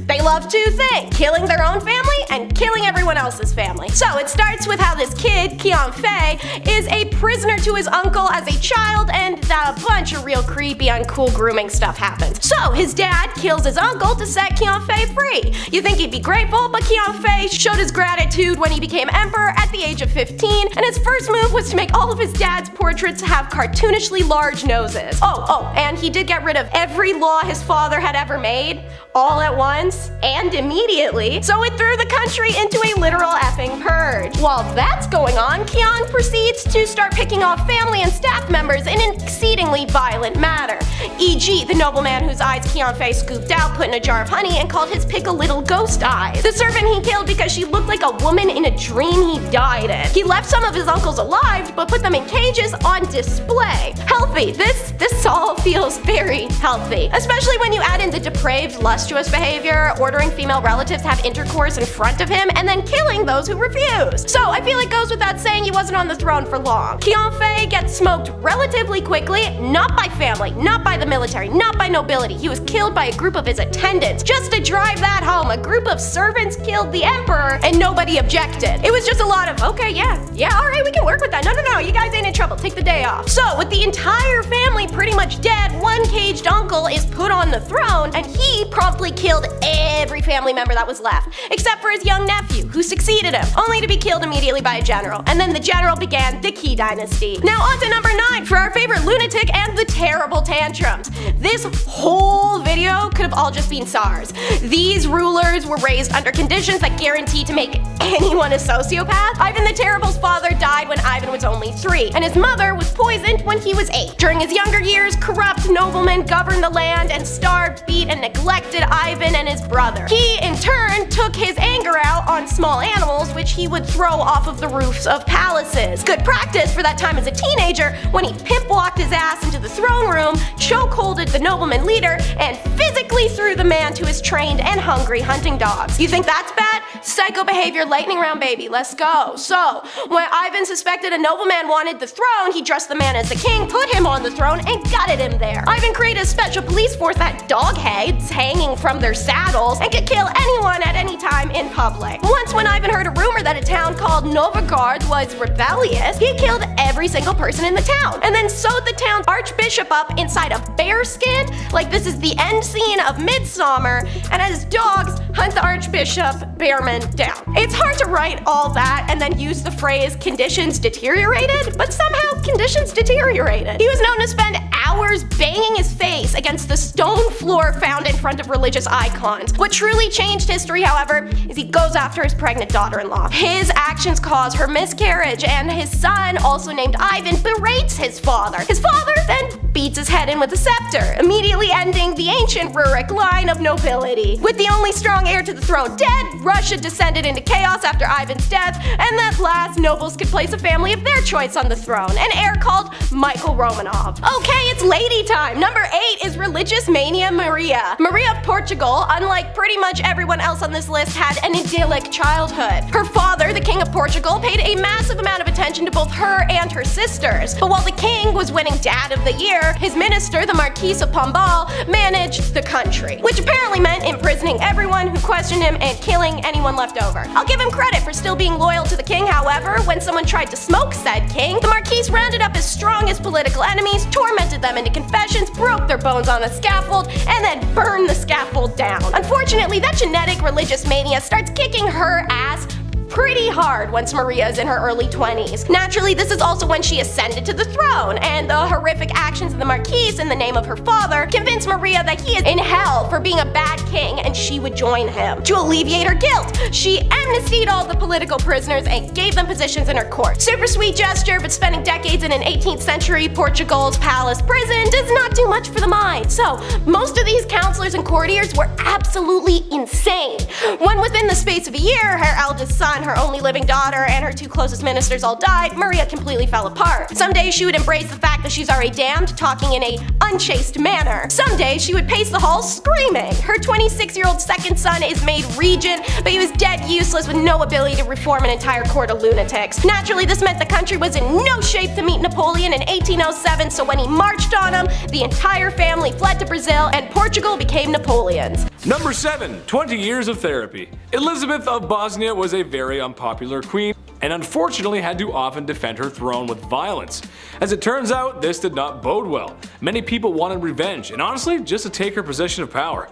they loved two things, killing their own family and killing everyone else's family. So it starts with how this kid, Qian Fei, is a prisoner to his uncle as a child and a bunch of real creepy, uncool grooming stuff happens. So his dad kills his uncle to set Qian Fei free. You think he'd be grateful, but Qian Fei showed his gratitude when he became emperor at the age of 15, and his first move was to make all of his dad's portraits have cartoonishly large noses. Oh, and he did get rid of every law his father had ever made, all at once, and immediately, so it threw the country into a literal effing purge. While that's going on, Qian proceeds to start picking off family and staff members in an exceedingly violent manner. E.g., the nobleman whose eyes Qian Fei scooped out, put in a jar of honey, and called his pickle little ghost eyes. The servant he killed because she looked like a woman in a dream he died in. He left some of his uncles alive, but put them in cages on display. Healthy. This all feels very healthy. Especially when you add in the depraved, lustuous behavior, ordering female relatives to have intercourse in front of him, and then killing those who refuse. So I feel it goes without saying he wasn't on the throne for long. Qian Fei gets smoked relatively quickly, not by family, not by the military, not by nobility. He was killed by a group of his attendants. Just to drive that home, a group of servants killed the emperor and nobody objected. It was just a lot of, okay, yeah, alright, we can work with that. No, you guys ain't in trouble, take the day off. So with the entire family pretty much dead, one caged uncle is put on the throne and he promptly killed every family member that was left, except for his young nephew, who succeeded him, only to be killed immediately by a general. And then the general began the Qi dynasty. Now on to number 9 for our favorite lunatic and the terrible tantrums. This whole video could have all just been czars. These rulers were raised under conditions that guaranteed to make anyone a sociopath. Ivan the Terrible's father died when Ivan was only 3, and his mother was poisoned when he was 8. During his younger years, corrupt noblemen governed the land and starved, beat, and neglected Ivan and his brother. He, in turn, took his anger out on small animals, which he would throw off of the roofs of palaces. Good practice for that time as a teenager when he pimp walked his ass into the throne throne room, chokeholded the nobleman leader, and physically threw the man to his trained and hungry hunting dogs. You think that's bad? Psycho behavior, lightning round, baby. Let's go. So, when Ivan suspected a nobleman wanted the throne, he dressed the man as the king, put him on the throne, and gutted him there. Ivan created a special police force that dog heads hanging from their saddles and could kill anyone at any time in public. Once when Ivan heard a rumor that a town called Novgorod was rebellious, he killed every single person in the town, and then sewed the town's archbishop up inside a bear skin, like this is the end scene of Midsummer, and as dogs hunt the archbishop Bearman down. It's hard to write all that and then use the phrase conditions deteriorated, but somehow conditions deteriorated. He was known to spend hours banging his face against the stone floor found in front of religious icons. What truly changed history, however, is he goes after his pregnant daughter-in-law. His actions cause her miscarriage, and his son, also named Ivan, berates his father. His father then beats his head in with a scepter, immediately ending the ancient Rurik line of nobility. With the only strong heir to the throne dead, Russia descended into chaos after Ivan's death, and at last nobles could place a family of their choice on the throne, an heir called Michael Romanov. Okay, it's lady time. Number 8 is religious mania Maria. Maria of Portugal, unlike pretty much everyone else on this list, had an idyllic childhood. Her father, the King of Portugal, paid a massive amount of attention to both her and her sisters. But while the king was winning Dad of the Year, his minister, the Marquis of Pombal, managed the country, which apparently meant imprisoning everyone who questioned him and killing anyone left over. I'll give him credit for still being loyal to the king, however, when someone tried to smoke said king, the Marquis rounded up his strongest political enemies, tormented them into confessions, broke their bones on a scaffold, and then burned the scaffold down. Unfortunately, that genetic religious mania starts kicking her ass pretty hard once Maria is in her early 20s. Naturally, this is also when she ascended to the throne, and the horrific actions of the Marquis in the name of her father convinced Maria that he is in hell for being a bad king and she would join him. To alleviate her guilt, she amnestied all the political prisoners and gave them positions in her court. Super sweet gesture, but spending decades in an 18th century Portugal's palace prison does not do much for the mind. So, most of these counselors and courtiers were absolutely insane. When within the space of a year, her eldest son, her only living daughter, and her 2 closest ministers all died, Maria completely fell apart. Some days she would embrace the fact that she's already damned, talking in a unchaste manner. Some days she would pace the halls screaming. Her 26-year-old second son is made regent, but he was dead useless with no ability to reform an entire court of lunatics. Naturally, this meant the country was in no shape to meet Napoleon in 1807, so when he marched on him, the entire family fled to Brazil, and Portugal became Napoleon's. Number 7, 20 years of therapy. Elizabeth of Bosnia was a very unpopular queen, and unfortunately had to often defend her throne with violence. As it turns out, this did not bode well. Many people wanted revenge, and honestly, just to take her position of power.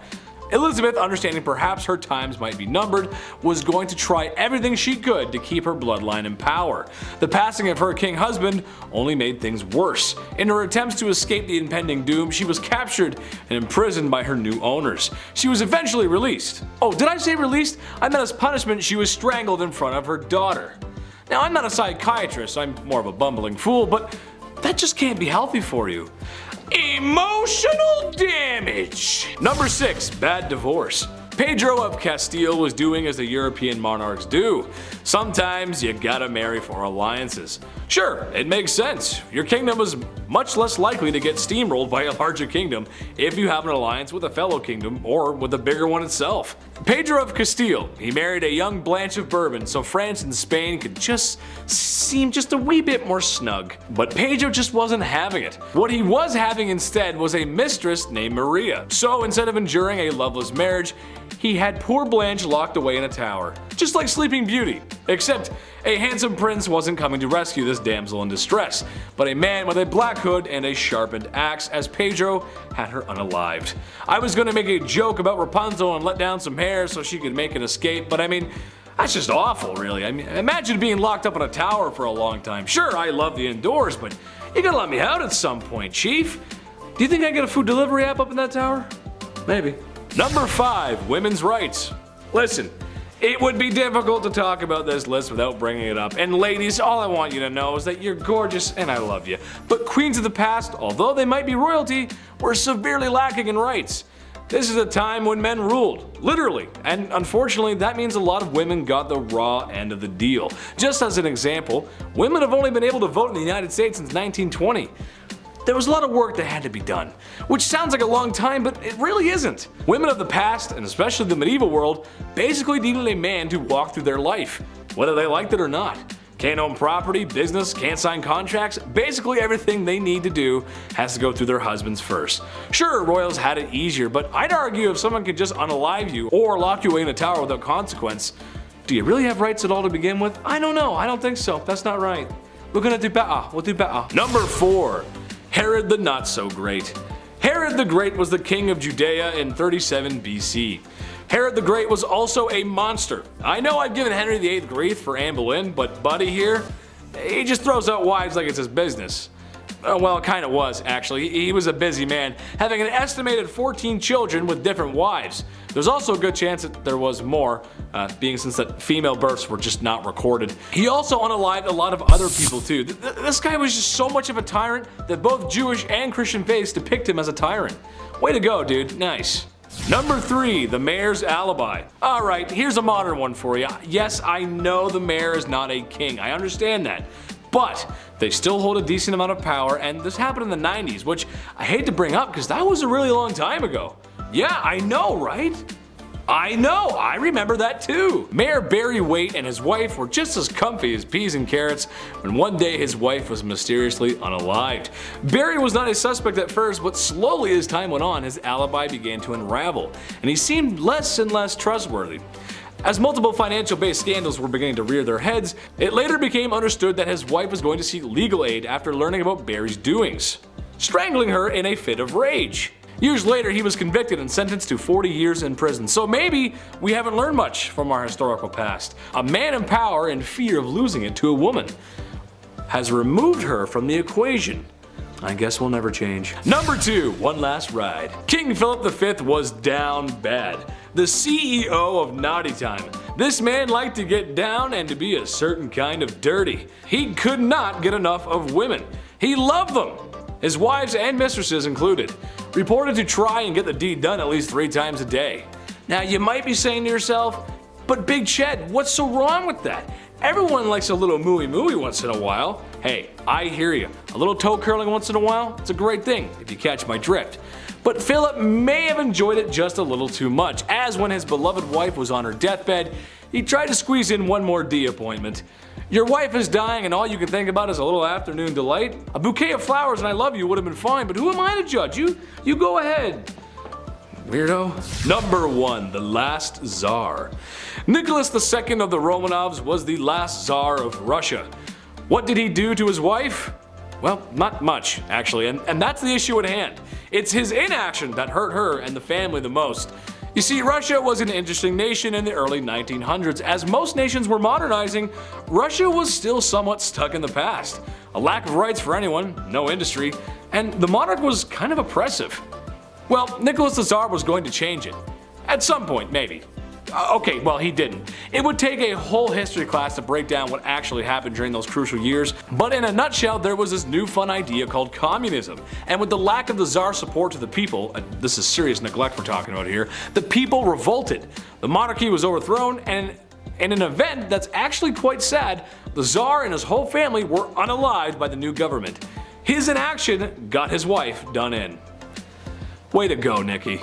Elizabeth, understanding perhaps her times might be numbered, was going to try everything she could to keep her bloodline in power. The passing of her king husband only made things worse. In her attempts to escape the impending doom, she was captured and imprisoned by her new owners. She was eventually released. Oh, did I say released? I meant as punishment she was strangled in front of her daughter. Now, I'm not a psychiatrist, I'm more of a bumbling fool, but that just can't be healthy for you. Emotional damage. Number 6, bad divorce. Pedro of Castile was doing as the European monarchs do. Sometimes you gotta marry for alliances. Sure, it makes sense. Your kingdom is much less likely to get steamrolled by a larger kingdom if you have an alliance with a fellow kingdom or with a bigger one itself. Pedro of Castile, he married a young Blanche of Bourbon so France and Spain could just seem just a wee bit more snug. But Pedro just wasn't having it. What he was having instead was a mistress named Maria. So instead of enduring a loveless marriage, he had poor Blanche locked away in a tower, just like Sleeping Beauty. Except a handsome prince wasn't coming to rescue this damsel in distress, but a man with a black hood and a sharpened axe, as Pedro had her unalived. I was gonna make a joke about Rapunzel and let down some hair so she could make an escape, but I mean, that's just awful, really. I mean, imagine being locked up in a tower for a long time. Sure, I love the indoors, but you gotta let me out at some point, Chief. Do you think I get a food delivery app up in that tower? Maybe. Number 5, women's rights. Listen, it would be difficult to talk about this list without bringing it up. And ladies, all I want you to know is that you're gorgeous and I love you. But queens of the past, although they might be royalty, were severely lacking in rights. This is a time when men ruled, literally, and unfortunately that means a lot of women got the raw end of the deal. Just as an example, women have only been able to vote in the United States since 1920. there was a lot of work that had to be done. Which sounds like a long time, but it really isn't. Women of the past, and especially the medieval world, basically needed a man to walk through their life, whether they liked it or not. Can't own property, business, can't sign contracts, basically everything they need to do has to go through their husbands first. Sure, royals had it easier, but I'd argue if someone could just unalive you or lock you away in a tower without consequence, do you really have rights at all to begin with? I don't know, I don't think so, that's not right. We're gonna do better, we'll do better. Number 4, Herod the Not So Great. Herod the Great was the king of Judea in 37 BC. Herod the Great was also a monster. I know I've given Henry VIII grief for Anne Boleyn, but Buddy here, he just throws out wives like it's his business. Well, it kinda was, actually. He was a busy man, having an estimated 14 children with different wives. There's also a good chance that there was more, being since that female births were just not recorded. He also unalived a lot of other people too. This guy was just so much of a tyrant that both Jewish and Christian faiths depict him as a tyrant. Way to go, dude, nice. Number 3, the mayor's alibi. Alright, here's a modern one for you. Yes, I know the mayor is not a king, I understand that. But they still hold a decent amount of power, and this happened in the 90s, which I hate to bring up because that was a really long time ago. Yeah, I know, right? I know, I remember that too. Mayor Barry Waite and his wife were just as comfy as peas and carrots when one day his wife was mysteriously unalived. Barry was not a suspect at first, but slowly as time went on, his alibi began to unravel, and he seemed less and less trustworthy. As multiple financial-based scandals were beginning to rear their heads, it later became understood that his wife was going to seek legal aid after learning about Barry's doings, strangling her in a fit of rage. Years later, he was convicted and sentenced to 40 years in prison. So maybe we haven't learned much from our historical past. A man in power in fear of losing it to a woman has removed her from the equation. I guess we'll never change. Number 2, one last ride. King Philip V was down bad. The CEO of Naughty Time. This man liked to get down and to be a certain kind of dirty. He could not get enough of women. He loved them, his wives and mistresses included. Reported to try and get the deed done at least 3 times a day. Now you might be saying to yourself, but Big Ched, what's so wrong with that? Everyone likes a little mooey once in a while. Hey, I hear you. A little toe curling once in a while, it's a great thing, if you catch my drift. But Philip may have enjoyed it just a little too much, as when his beloved wife was on her deathbed, he tried to squeeze in one more D appointment. Your wife is dying and all you can think about is a little afternoon delight? A bouquet of flowers and I love you would have been fine, but who am I to judge? You go ahead. Weirdo. Number 1, the last Tsar. Nicholas II of the Romanovs was the last Tsar of Russia. What did he do to his wife? Well, not much, actually, and that's the issue at hand. It's his inaction that hurt her and the family the most. You see, Russia was an interesting nation in the early 1900s. As most nations were modernizing, Russia was still somewhat stuck in the past. A lack of rights for anyone, no industry, and the monarch was kind of oppressive. Well, Nicholas the Tsar was going to change it. At some point, maybe. Okay, well, he didn't. It would take a whole history class to break down what actually happened during those crucial years, but in a nutshell, there was this new fun idea called communism. And with the lack of the Tsar's support to the people, this is serious neglect we're talking about here, the people revolted. The monarchy was overthrown, and in an event that's actually quite sad, the Tsar and his whole family were unalived by the new government. His inaction got his wife done in. Way to go, Nikki.